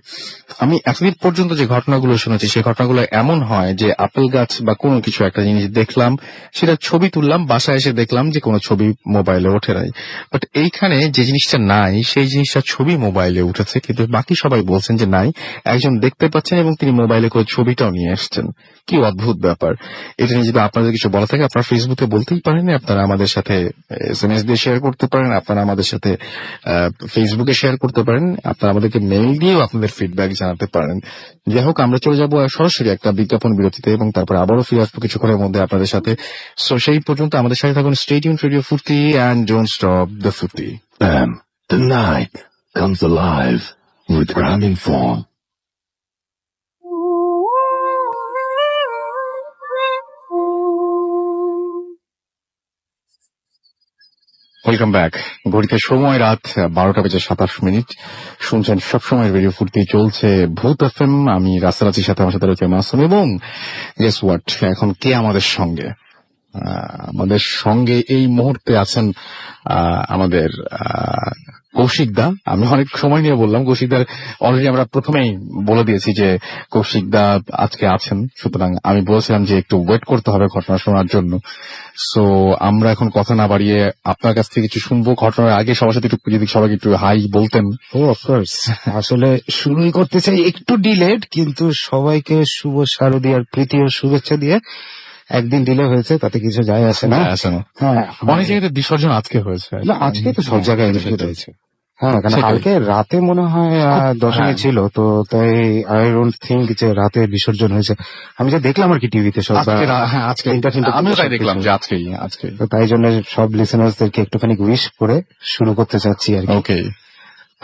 আমি এতদিন পর্যন্ত যে ঘটনাগুলো শুনেছি সেই ঘটনাগুলো এমন হয় যে আপেল গাছ বা কোনো কিছু একটা জিনিস দেখলাম, সেটা ছবি তুললাম, বাসায় এসে দেখলাম যে কোনো ছবি মোবাইলে ওঠে নাই। বাট এইখানে যে জিনিসটা নাই সেই জিনিসটা ছবি মোবাইলে উঠেছে, কিন্তু বাকি সবাই বলছেন যে নাই। একজন দেখতে পাচ্ছেন এবং তিনি মোবাইলে করে ছবিটাও নিয়ে এসছেন। কি অদ্ভুত ব্যাপার। এটা নিয়ে যদি আপনাদের কিছু বলা থাকে আপনারা ফেসবুকে বলতেই পারেন, আপনারা আমাদের সাথে SMS দিয়ে শেয়ার করতে পারেন, আপনারা আমাদের সাথে ফেসবুকে শেয়ার করতে পারেন, আপনারা আমাদেরকে মেইল দিয়েও আপনাদের ফিডব্যাক জানাতে পারেন। যাই হোক, আমরা চলে যাবো সরাসরি একটা বিজ্ঞাপন বিরতিতে এবং তারপর আবারও ফিরে আসবো কিছুক্ষণের মধ্যে আপনাদের সাথে। সো সেই পর্যন্ত আমাদের সাথে থাকুন। স্টে টিউনড রেডিও ফুর্তি অ্যান্ড ডোন্ট স্টপ দ্য ফুর্তি। The night comes alive with Graminphone. Welcome back. ঘড়িতে সময় রাত 12:27 শুনছেন সবসময় রেডিও ফুর্তি, চলছে ভূত FM। আমি রাস্তারাচির সাথে, আমার সাথে রয়েছে মাসুম এবং গেস হোয়াট, এখন কে আমাদের সঙ্গে? আমাদের সঙ্গে এই মুহূর্তে আছেন আমাদের কৌশিক দা। আমি অনেক সময় নিয়ে বললাম কৌশিকদার, অলরেডি আমরা প্রথমেই বলে দিয়েছি যে কৌশিক দা আজকে আছেন, সুতরাং আমি বলেছিলাম যে একটু ওয়েট করতে হবে ঘটনা শোনার জন্য। সো আমরা এখন কথা না বাড়িয়ে আপনার কাছ থেকে কিছু শুনবো। ঘটনার আগে সবার সাথে একটু যদি সবাইকে একটু হাই বলতেন। ও অফকোর্স, আসলে শুরুই করতে চাই একটু ডিলেড, কিন্তু সবাইকে শুভ শারদীয়ার প্রীতি ও শুভেচ্ছা দিয়ে। একদিন ডিলে হয়েছে তাতে কিছু যায় আসে না। হ্যাঁ, অনেক জায়গায় বিসর্জন আজকে হয়েছে। না, আজকে তো সব জায়গায় ডিলে হয়েছে। হ্যাঁ, কারণ সেটাই। কালকে রাতে মনে হয় দশমী হ্যাঁ। ছিল, তো তাই আই ডোন্ট থিঙ্ক যে রাতে বিসর্জন হয়েছে। আমি যা দেখলাম আর কি টিভিতে সব, হ্যাঁ আজকে তিনটা আমিও তাই সব দেখলাম কিছু। যে আজকেই। তো তাই জন্য সব লিসেনার্সদেরকে একটুখানি উইশ করে শুরু করতে চাচ্ছি আর কি। ওকে।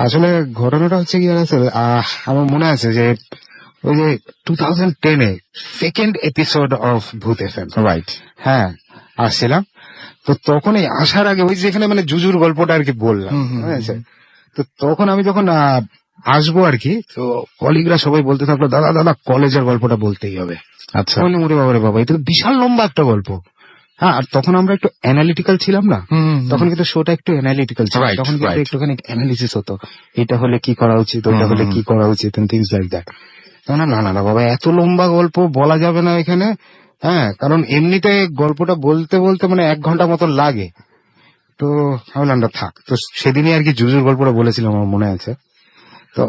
আসলে ঘটনাটা হচ্ছে কি জানেন, আমার মনে আছে যে ওই যে 2010-এ সেকেন্ড এপিসোড অফ ভূত এফএম, রাইট। হ্যাঁ, আসছিলাম। তো তখন এই আসার আগে ওই যেখানে মানে জুজুর গল্পটা আর কি বললাম, ঠিক আছে? তো তখন আমি যখন আসবো আর কি, তো কলিগরা সবাই বলতে থাকলো, দাদা দাদা কলেজের গল্পটা বলতেই হবে। আচ্ছা। আমি বলি, ওরে বাবা রে বাবা, এটা তো বিশাল লম্বা একটা গল্প। হ্যাঁ, আর তখন আমরা একটু অ্যানালিটিক্যাল ছিলাম না, তখন কিন্তু শোটা একটু অ্যানালিটিক্যাল ছিল, Right, তখন কিন্তু right. একটুখানি অ্যানালিসিস হতো, এটা হলে কি করা উচিত, ওটা হলে কি করা উচিত, থিংস লাইক দ্যাট। না না না বাবা, এত লম্বা গল্প বলা যাবে না এখানে। হ্যাঁ, কারণ এমনিতে গল্পটা বলতে বলতে মানে 1 ঘন্টা মতো লাগে। তো ভাবলাম না, থাক। তো সেদিনই আর কি জুজুর গল্পটা বলেছিলাম, আমার মনে আছে। তো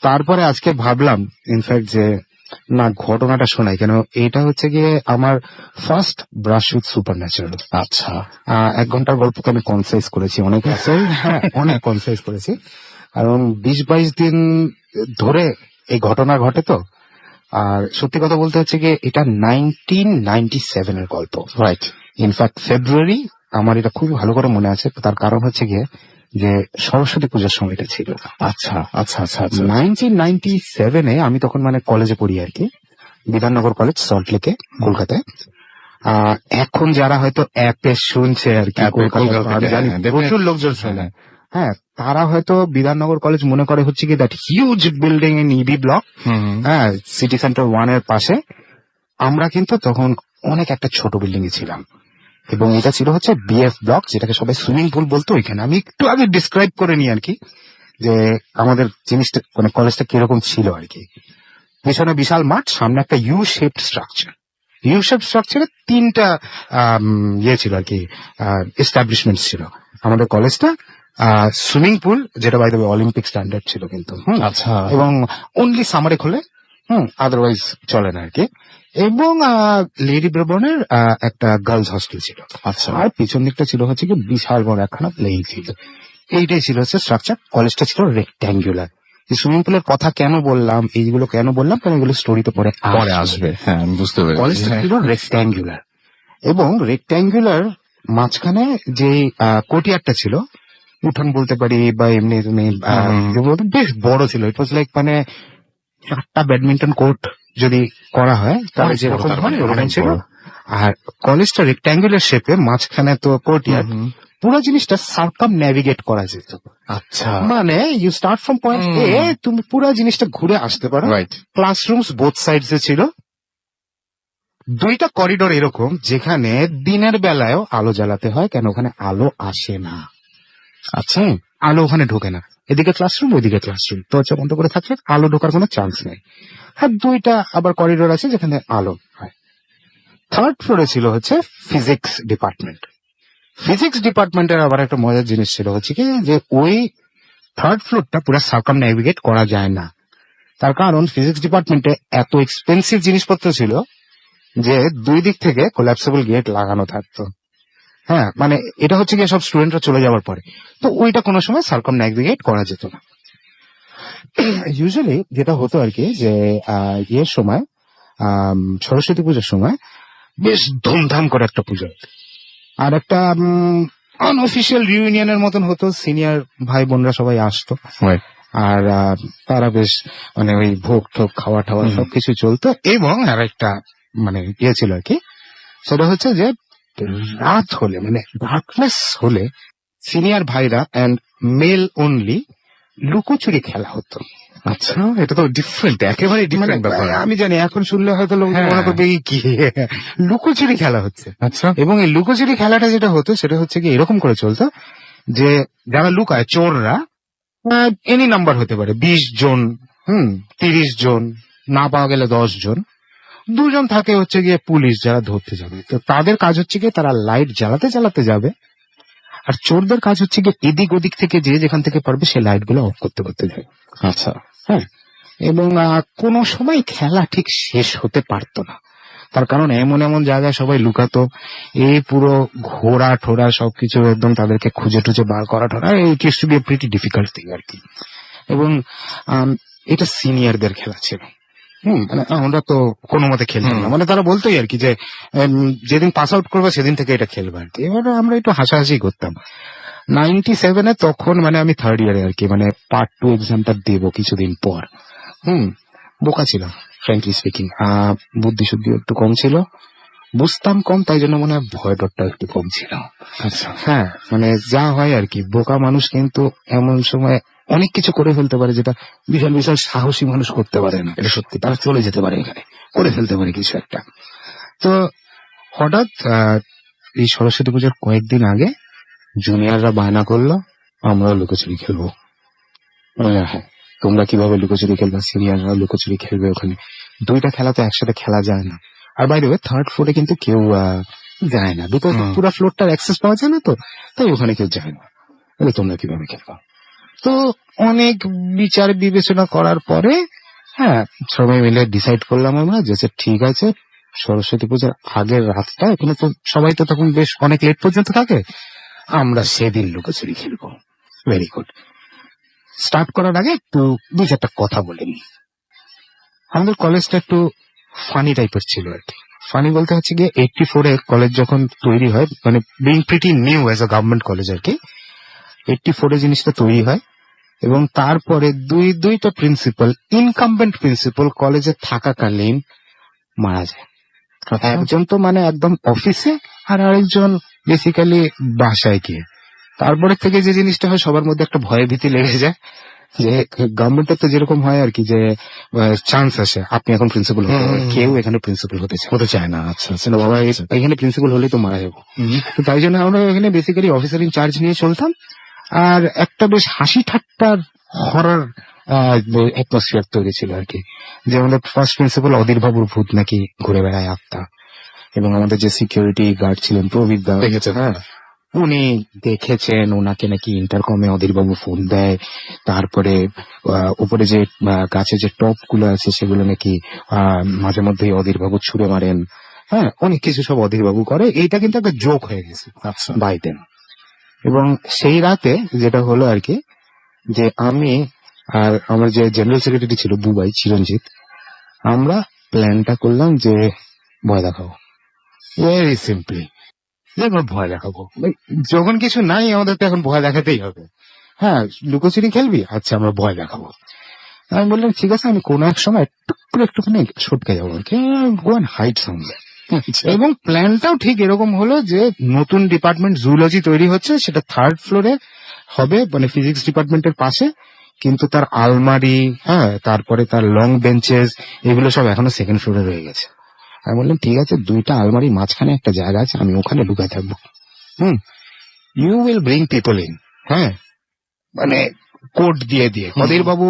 তারপরে আজকে ভাবলাম ইনফ্যাক্ট যে না, ঘটনাটা শোনাই কেন। এটা হচ্ছে গিয়ে আমার first brush with super natural. আচ্ছা। 1 ঘন্টার গল্পকে আমি কনসাইজ করেছি, অনেক হ্যাঁ, অনেক কনসাইজ করেছি, কারণ 20-22 দিন ধরে এই ঘটনা ঘটে তো। আর সত্যি কথা বলতে হচ্ছে গিয়ে এটা 1997-এর গল্প। রাইট। ইনফ্যাক্ট ফেব্রুয়ারি, আমার এটা খুব ভালো করে মনে আছে। তার কারণ হচ্ছে গিয়ে যে সরস্বতী পূজার সময় এটা ছিল। আচ্ছা আচ্ছা আচ্ছা আচ্ছা। 1997-এ আমি তখন মানে কলেজে পড়ি আর কি, বিধাননগর কলেজ, সল্টলেকে, কলকাতায়। এখন যারা হয়তো অ্যাপে শুনছে আর কি, কলকাতা কলকাতা, আমি জানি হ্যাঁ, প্রচুর লোকজন শোনে, হ্যাঁ, তারা হয়তো বিধাননগর কলেজ মনে করে হচ্ছে কি that huge building in EB block, হ্যাঁ, সিটি সেন্টার 1-এর পাশে। আমরা কিন্তু তখন অনেক একটা ছোট বিল্ডিং এ ছিলাম, এবং এটা ছিল হচ্ছে বিএফ ব্লক, যেটাকে সবাই সুইমিং পুল বলতো ওইখানে। আমি একটু আগে ডিসক্রাইব করে নিই আর কি, যে আমাদের জিনিসটা মানে কলেজটা কিরকম ছিল আর কি। পেছনে বিশাল মাঠ, সামনে একটা U shaped structure. U shaped স্ট্রাকচারে 3টা ইয়ে ছিল আর কি, এস্টাবলিশমেন্ট ছিল। আমাদের কলেজটা সুইমিং পুল, যেটা by the way Olympic standard ছিল কিন্তু, আচ্ছা। এবং অনলি সামারে খোলে, আদারওয়াইজ চলে না আর কি। এবং লেডি ব্রেবনের একটা গার্লস হস্টেল ছিল। আচ্ছা। আর পিছন দিকটা ছিল হচ্ছে কি বিশাল বড় একখানা প্লেইং ফিল্ড। এইটাই ছিল হচ্ছে স্ট্রাকচার। কলেজটা ছিল রেক্ট্যাঙ্গুলার। সুইমিং পুলের কথা কেন বললাম, এইগুলো কেন বললাম, কারণ এগুলো স্টোরিতে পরে আসবে। হ্যাঁ, আমি বুঝতে পেরেছি। কলেজটা ছিল রেক্ট্যাঙ্গুলার, এবং রেক্ট্যাঙ্গুলার মাঝখানে যে কোর্টইয়ার্ডটা ছিল, উঠোন বলতে পারি বা এমনি তুমি বেশ বড় ছিল। ইট ওয়াজ লাইক মানে 4টা ব্যাডমিন্টন কোর্ট যদি করা হয় তাহলে অনেক বড়, যেরকম তার হয় মানে ওরকম অনেক ছিল। বড়। আর কলেজটা রেক্ট্যাঙ্গুলার শেপে, মাঝখানে তো কোর্টইয়ার্ড, পুরো জিনিসটা সার্কাম ন্যাভিগেট করা যেত। আচ্ছা। মানে ইউ স্টার্ট ফ্রম পয়েন্ট এ, তুমি পুরো জিনিসটা ঘুরে আসতে পারো। রাইট। ক্লাসরুমস বোথ সাইডস এ ছিল, 2টা করিডোর এরকম, যেখানে দিনের বেলায়ও আলো জ্বালাতে হয়, কেন ওখানে আলো আসে না। আচ্ছা। আলো ওখানে ঢোকে না। এদিকে ক্লাসরুম, ওইদিকে ক্লাসরুম, দরজা বন্ধ করে থাকলে আলো ঢোকার কোনো চান্স নেই। আর 2টা আবার করিডোর আছে যেখানে আলো হয়। 3rd ফ্লোরে ছিল হচ্ছে ফিজিক্স ডিপার্টমেন্ট। ফিজিক্স ডিপার্টমেন্টের আবার একটা মজার জিনিস ছিল হচ্ছে কি, যে ওই 3rd ফ্লোরটা পুরো সার্কাম নেভিগেট করা যায় না। তার কারণ ফিজিক্স ডিপার্টমেন্টে এত এক্সপেন্সিভ জিনিসপত্র ছিল যে 2 দিক থেকে কোল্যাপসেবল গেট লাগানো থাকতো। হ্যাঁ, মানে এটা হচ্ছে গিয়ে সব স্টুডেন্টরা চলে যাওয়ার পরে, তো ওইটা কোনো সময় সার্কাম নেভিগেট করা যেত না। ইউজুয়ালি যেটা হতো আর কি, যে ইয়ের সময়, সরস্বতী পুজোর সময় বেশ ধুমধাম করে একটা পুজো, আর একটা আনঅফিসিয়াল রিউনিয়নের মতন হতো। সিনিয়র ভাই বোনরা সবাই আসতো, আর তারা বেশ মানে ওই ভোগ টোগ খাওয়া টাওয়া সবকিছু চলতো। এবং আর একটা মানে ইয়ে ছিল আর কি, সেটা হচ্ছে যে রাত হলে মানে ডার্কনেস হলে সিনিয়র ভাইরা অ্যান্ড মেল অনলি লুকোচুরি খেলা হতো। আচ্ছা, এটা তো ডিফারেন্ট, একেবারে ডিফারেন্ট ব্যাপার। আমি জানি এখন শুনলে হয়তো লোক হ্যাঁ। মনে করবে এই কি লুকোচুরি খেলা হচ্ছে। আচ্ছা, এবং এই লুকোচুরি খেলাটা যেটা হতো সেটা হচ্ছে কি এরকম করে চলতো যে যারা লুকায় চোররা এনি নাম্বার হতে পারে, 20 জন, 30 জন, না পাওয়া গেলে 10 জন, 2 জন থাকে হচ্ছে গিয়ে পুলিশ যারা ধরতে যাবে। তো তাদের কাজ হচ্ছে গিয়ে তারা লাইট জ্বালাতে জ্বালাতে যাবে, আর চোরদের কাজ হচ্ছে গিয়ে এদিক ওদিক থেকে যে যেখান থেকে পারবে সে লাইট গুলো অফ করতে করতে যাবে। আচ্ছা, হ্যাঁ, এবং কোনো সময় খেলা ঠিক শেষ হতে পারতো না, তার কারণ এমন এমন জায়গায় সবাই লুকাতো, এই পুরো ঘোরা ঠোরা সবকিছু একদম তাদেরকে খুঁজে টুজে বার করা ঠোরা, it use to be a pretty difficult thing আর কি। এবং এটা সিনিয়রদের খেলা ছিল। মানে আমরা তো কোনো মতে খেলতাম না, মানে তারা বলতোই আর কি যে যেদিন পাস আউট করবো সেদিন থেকে এটা খেলবো আর কি। এবারে আমরা একটু হাসাহাসি করতাম। 97-এ তখন মানে আমি 3rd ইয়ারে আর কি, মানে পার্ট 2 এক্সামটা দেবো কিছুদিন পর। বোকা ছিলাম ফ্র্যাঙ্কলি স্পিকিং, বুদ্ধি শুদ্ধি একটু কম ছিল, বুঝতাম কম, তাই জন্য মনে হয় ভয় ডরটা একটু কম ছিল। আচ্ছা, হ্যাঁ, মানে যা হয় আর কি, বোকা মানুষ কিন্তু এমন সময় অনেক কিছু করে ফেলতে পারে যেটা বিশাল বিশাল সাহসী মানুষ করতে পারে না। এটা সত্যি, তারা চলে যেতে পারে এখানে, করে ফেলতে পারে কিছু একটা। তো হঠাৎ এই সরস্বতী পুজোর কয়েকদিন আগে জুনিয়ররা বায়না করলো আমরা লুকোচুরি খেলবো। হ্যাঁ, তোমরা কিভাবে লুকোচুরি খেলবে, সিনিয়ররা লুকোচুরি খেলবে ওখানে। 2টা খেলা তো একসাথে খেলা যায় না। আর বাইরে 3rd ফ্লোরে কিন্তু কেউ যায় না, বিকজ পুরো ফ্লোরটার অ্যাক্সেস পাওয়া যায় না, তো তাই ওখানে কেউ যায় না। তাহলে তোমরা কিভাবে খেলবা? তো অনেক বিচার বিবেচনা করার পরে হ্যাঁ সবাই মিলে ডিসাইড করলাম আমরা যে ঠিক আছে, সরস্বতী পূজার আগের রাতটা এখানে তো সবাই তো তখন বেশ অনেক লেট পর্যন্ত থাকে, আমরা সেদিন লুকোচুরি খেলবো। Very good. স্টার্ট করার আগে একটু 2-4টা কথা বলে নি। আমাদের কলেজটা একটু ফানি টাইপের ছিল আর কি। ফানি বলতে হচ্ছে গিয়ে 84-এ কলেজ যখন তৈরি হয়, মানে being pretty new as a government college আর কি, 84-এ জিনিসটা তৈরি হয়। এবং তারপরে দুইটা প্রিন্সিপাল, ইনকামবেন্ট প্রিন্সিপাল কলেজে থাকাকালীন মারা যায়। একজন তো মানে একদম অফিসে, আর আরেকজন বেসিক্যালি বাসায় গিয়ে। তারপরে থেকে যে জিনিসটা হয় সবার মধ্যে একটা ভয় ভীতি লেগে যায় যে গভর্নমেন্টের তো যেরকম হয় আর কি, যে চান্স আসে আপনি এখন প্রিন্সিপাল হতে হবে, কেউ এখানে প্রিন্সিপাল হতে চায় না। আচ্ছা আচ্ছা, বাবা এখানে প্রিন্সিপাল হলেই তো মারা যাবো। তো তাই জন্য আমরা এখানে বেসিক্যালি অফিসার ইন চার্জ নিয়ে চলতাম, আর একটা বেশ হাসি ঠাট্টার হরর অ্যাটমসফিয়ার তৈরি ছিল আর কি। যে আমাদের ফার্স্ট প্রিন্সিপাল অধীর বাবুর ভূত নাকি ঘুরে বেড়ায় আত্মা, এবং আমাদের যে সিকিউরিটি গার্ড ছিলেন প্রবীর দা, হ্যাঁ উনি দেখেছেন, ওনাকে নাকি ইন্টারকমে অধীরবাবু ফোন দেয়। তারপরে উপরে যে গাছে যে টপ গুলো আছে সেগুলো নাকি মাঝে মধ্যেই অধীরবাবু ছুঁড়ে মারেন। হ্যাঁ, অনেক কিছু সব অধীরবাবু করে। এইটা কিন্তু একটা জোক হয়ে গেছে বাই দেন। এবং সেই রাতে যেটা হলো আর কি, যে আমি আর আমার যে জেনারেল সেক্রেটারি ছিল বুবাই চিরঞ্জিত, আমরা প্ল্যানটা করলাম যে ভয় দেখাবো, ভেরি সিম্পলি আমরা ভয় দেখাবো। যখন কিছু নাই আমাদের তো এখন ভয় দেখাতেই হবে। হ্যাঁ, লুকোচুরি খেলবি, আচ্ছা আমরা ভয় দেখাবো। আমি বললাম ঠিক আছে, আমি কোনো এক সময় একটুখানি সটকে যাবো, গো অ্যান্ড হাইড সামওয়্যার। এবং প্ল্যানটাও ঠিক এরকম হলো যে নতুন ডিপার্টমেন্ট জুলজি তৈরি হচ্ছে, সেটা 3rd ফ্লোরে হবে, মানে ফিজিক্স ডিপার্টমেন্টের পাশে, কিন্তু তার আলমারি, হ্যাঁ তারপরে তার লং বেঞ্চেস, এগুলো সব এখনো 2nd ফ্লোরে রয়ে গেছে। আমি বললাম ঠিক আছে, 2টা আলমারি মাঝখানে একটা জায়গা আছে, আমি ওখানে লুকায় থাকবো। You will bring people in, হ্যাঁ মানে কোড দিয়ে দিয়ে অধীর বাবু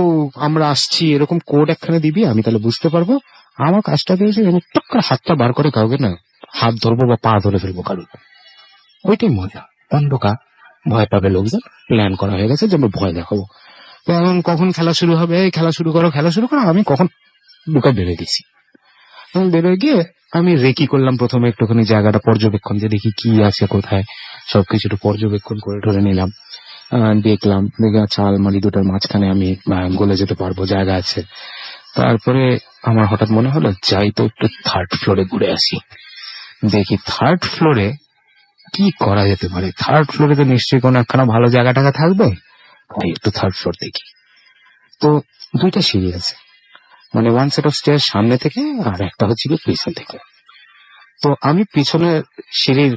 আমরা আসছি এরকম কোড একখানে দিবি, আমি তাহলে বুঝতে পারবো। আমার কাজটা দিয়েছে টুক করে হাতটা বার করে কাউকে না হাত ধরবো বা পা ধরে ফেলবো কারো, ওইটাই মজা। অন্ধকার, ভয় পাবে লোকজন, প্ল্যান করা হয়ে গেছে যে আমরা ভয় দেখাবো। তো এখন কখন খেলা শুরু হবে, এই খেলা শুরু করো খেলা শুরু করো, আমি কখন লুকা বেরোয় গেছি। বেরোয় গিয়ে আমি রেকি করলাম প্রথমে একটুখানি জায়গাটা পর্যবেক্ষণ, যে দেখি কি আছে কোথায়, সবকিছু একটু পর্যবেক্ষণ করে ধরে নিলাম। দেখলাম, দেখে আচ্ছা আলমারি 2টার মাঝখানে আমি গলে যেতে পারবো, জায়গা আছে। তারপরে আমার হঠাৎ মনে হলো যাই তো একটু 3rd ফ্লোরে ঘুরে আসি, দেখি 3rd ফ্লোরে কি করা যেতে পারে। 3rd ফ্লোরে তো নিশ্চয়ই কোনো একখানা ভালো জায়গা টাকা থাকবে, তাই একটু 3rd ফ্লোর দেখি। তো 2টা সিঁড়ি আছে, মানে 1 সেট অফ স্টেয়ার সামনে থেকে আর একটা হচ্ছে কি পিছন থেকে। তো আমি পিছনের সিঁড়ির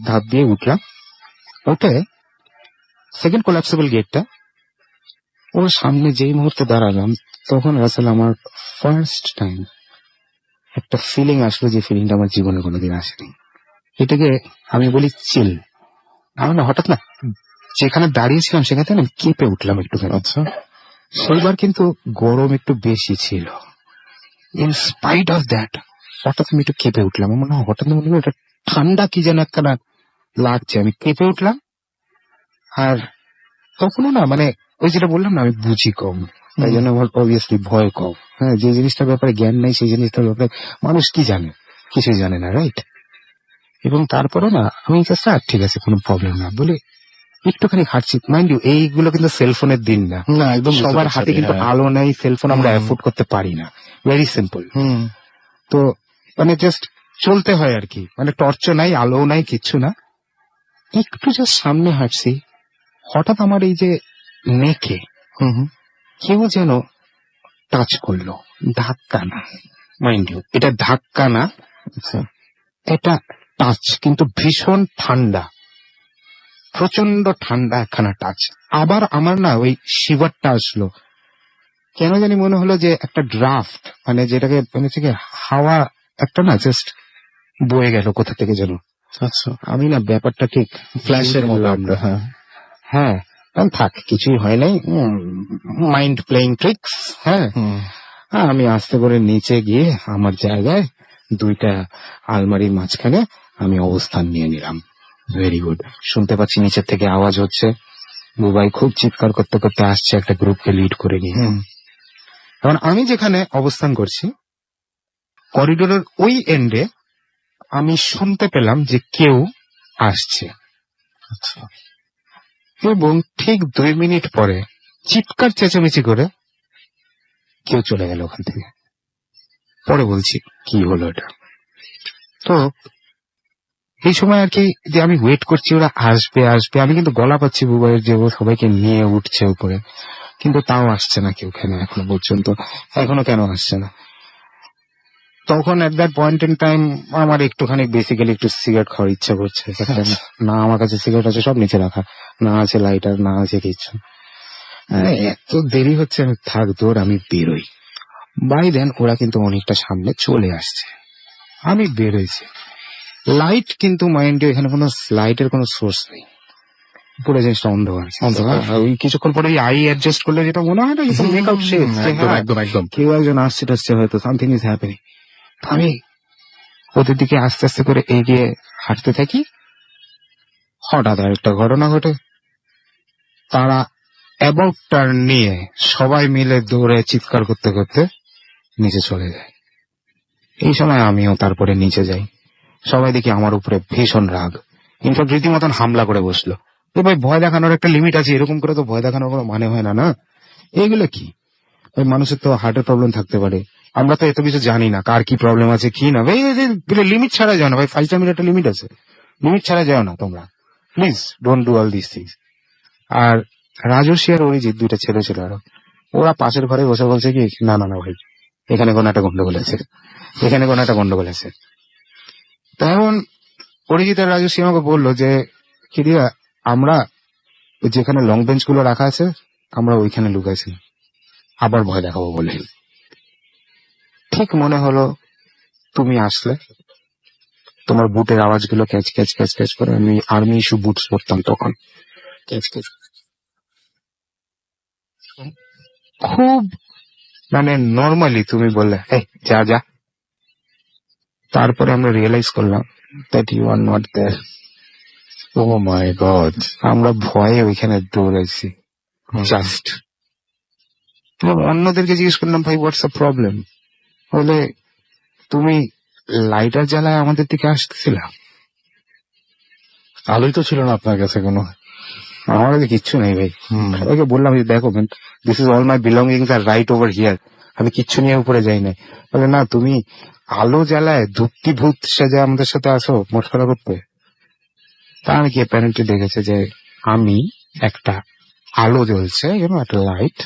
ধাপ দিয়ে উঠলাম, উঠে 2nd কোলাপসেবল গেটটা ওর সামনে যেই মুহূর্তে দাঁড়ালাম তখন আসলে আমার ফার্স্ট টাইম একটা ফিলিং আসলো, যে ফিলিংটা আমার জীবনে কোনোদিন আসেনি। এটাকে আমি বলি চিল। আমার না হঠাৎ না যেখানে দাঁড়িয়েছিলাম সেখানে না কেঁপে উঠলাম একটুখানি। আচ্ছা, সেইবার কিন্তু গরম একটু বেশি ছিল। ইন স্পাইট অফ দ্যাট হঠাৎ আমি একটু কেঁপে উঠলাম। আমার মনে হয় হঠাৎ মনে হলো এটা ঠান্ডা কি যেন একটা না লাগছে, আমি কেঁপে উঠলাম। আর তখনও না মানে ওই যেটা বললাম না, আমি বুঝি কম, তাই জন্য আমার অবভিয়াসলি ভয় কম। হ্যাঁ, যে জিনিসটার ব্যাপারে জ্ঞান নাই সেই জিনিসটার ব্যাপারে মানুষ কি জানে, কিছুই জানে না, রাইট? এবং তারপরে না আমি জাস্ট ঠিক আছে কোনো প্রবলেম না বলে একটুখানি হাঁটছি। মাইন্ড ইউ, এইগুলো কিন্তু সেলফোনের দিন না, না একদম বুঝতে সবার পারছি হাতে আমি, কিন্তু হ্যাঁ। আলো নাই, সেলফোন আমরা হুম। অ্যাফোর্ড করতে পারি না, ভেরি সিম্পল। হুম, তো মানে জাস্ট চলতে হয় আর কি, মানে টর্চ নাই, আলো নাই, কিচ্ছু না। একটু জাস্ট সামনে হাঁটছি, হঠাৎ আমার এই যে নেকে হুম, হুম। কেউ যেন টাচ করলো। ধাক্কা না, মাইন্ড ইউ, এটা ধাক্কা না, আচ্ছা, এটা টাচ, কিন্তু ভীষণ ঠান্ডা, প্রচন্ড ঠান্ডা একখানা টাচ। আবার আমার না ওই শিভারটা আসলো, কেন জানি মনে হলো যে একটা ড্রাফট, মানে যেটাকে মানে হচ্ছে কি হাওয়া একটা না জাস্ট বয়ে গেল কোথা থেকে যেন। আচ্ছা, আমি না ব্যাপারটা ঠিক ফ্ল্যাশের মতো বুঝলাম একটা, না। হ্যাঁ। হ্যাঁ, থাক, কিছুই হয় নাই, মাইন্ড প্লেইং ট্রিক্স। হ্যাঁ, হুম, হ্যাঁ, আমি আস্তে করে নিচে গিয়ে আমার জায়গায় দুইটা আলমারির মাঝখানে আমি অবস্থান নিয়ে নিলাম। Very good. শুনতে পাচ্ছি নিচের থেকে আওয়াজ হচ্ছে, বুবাই খুব চিৎকার করতে করতে আসছে একটা গ্রুপকে লিড করে নিয়ে। হুম। কারণ আমি যেখানে অবস্থান করছি করিডোরের ওই এন্ডে আমি শুনতে পেলাম যে কেউ আসছে, আচ্ছা, এবং ঠিক 2 মিনিট পরে চিৎকার চেঁচামেচি করে কেউ চলে গেল ওখান থেকে। পরে বলছি কি হলো এটা। তো এই সময় আর কি যে আমি ওয়েট করছি ওরা আসবে আসবে, আমি কিন্তু গলা পাচ্ছি বুবাইয়ের যে ও সবাইকে নিয়ে উঠছে উপরে, কিন্তু তাও আসছে না কেউ, কেন এখনো পর্যন্ত, এখনো কেন আসছে না। তখন at that point in time আমার একটুখানি বেসিক্যালি একটু সিগারেট খাওয়ার ইচ্ছা করছে। না আমার কাছে সিগারেট আছে সব নিচে রাখা, না আছে লাইটার, না আছে কিছু। এত দেরি হচ্ছে, আমি থাক দৌড়, আমি বেরোই। বাই দেন ওরা কিন্তু অনেকটা সামনে চলে আসছে, আমি বেরোইছি। লাইট কিন্তু মাইন্ড, এখানে কোনো লাইটের কোনো সোর্স নেই, পুরো জিনিসটা অন্ধকার। অন্ধকার। ওই কিছুক্ষণ পরে আই অ্যাডজাস্ট করলে যেটা মনে হয় না, মেক আউট শেপ, একদম একদম একদম। কেউ একজন আসছে টাসছে, হয়তো সামথিং ইজ হ্যাপেনিং। আমি ওদের দিকে আস্তে আস্তে করে এগিয়ে হাঁটতে থাকি। হঠাৎ একটা ঘটনা ঘটে, তারা অ্যাবাউট টার্ন নিয়ে সবাই মিলে দৌড়ে চিৎকার করতে করতে নিচে চলে যায়। এই সময় আমিও তারপরে নিচে যাই। সবাই দেখি আমার উপরে ভীষণ রাগ, ইনফ্যাক্ট রীতিমতন হামলা করে বসলো। তো ভাই, ভয় দেখানোর একটা লিমিট আছে, এরকম করে তো ভয় দেখানোর কোনো মানে হয় না। না, এইগুলো কি, ওই মানুষের তো হার্টের প্রবলেম থাকতে পারে, আমরা তো এত কিছু জানি না কার কি প্রবলেম আছে কি না। ভাই লিমিট ছাড়া যাও না ভাই, ফাইজলামের একটা লিমিট আছে, লিমিট ছাড়া যাও না তোমরা, please don't do all this things. আর রাজস্বী আর অরিজিৎ দুইটা ছেলে ছিল আরো, ওরা পাশের ঘরে বসে বলছে কি, না না না ভাই, এখানে কোনো একটা গন্ডগোল আছে, এখানে কোনো একটা গন্ডগোল আছে। তখন অরিজিৎ আর রাজস্বী আমাকে বললো যে কিরিয়া, আমরা যেখানে লং বেঞ্চ গুলো রাখা আছে আমরা ওইখানে লুকাইছি, আবার ভয় দেখাবো বলে। ঠিক মনে হলো তুমি আসলে, তোমার বুটের আওয়াজগুলো ক্যাচ ক্যাচ ক্যাচ ক্যাচ করে, আমি আর্মি ইস্যু বুটস পরতাম তখন, ক্যাচ ক্যাচ, খুব মানে নর্মালি তুমি বললে এই যা যা। তারপরে আমরা রিয়েলাইজ করলাম that you are not there. Oh my God. আমরা ভয়ে ওইখানে দৌড়াইছি জাস্ট। অন্যদেরকে জিজ্ঞেস করলাম, ভাই হোয়াটস দ্য প্রবলেম, বলে তুমি লাইটার জ্বালায় আমাদের দিকে আসতেছিল। আলোই তো ছিল না আপনার কাছে কোনো। আমার কাছে কিচ্ছু নেই ভাই। হুম। সবাইকে বললাম যে দেখো this is all my belongings are right over here, আমি কিচ্ছু নিয়ে উপরে যাই নাই। বলে না, তুমি আলো জ্বালায় ধূপটি ভূত সেজে আমাদের সাথে আসো মস্করা করতে। তা আমি কি প্যারেন্টে দেখেছে যে আমি একটা আলো জ্বলছে, একটা লাইট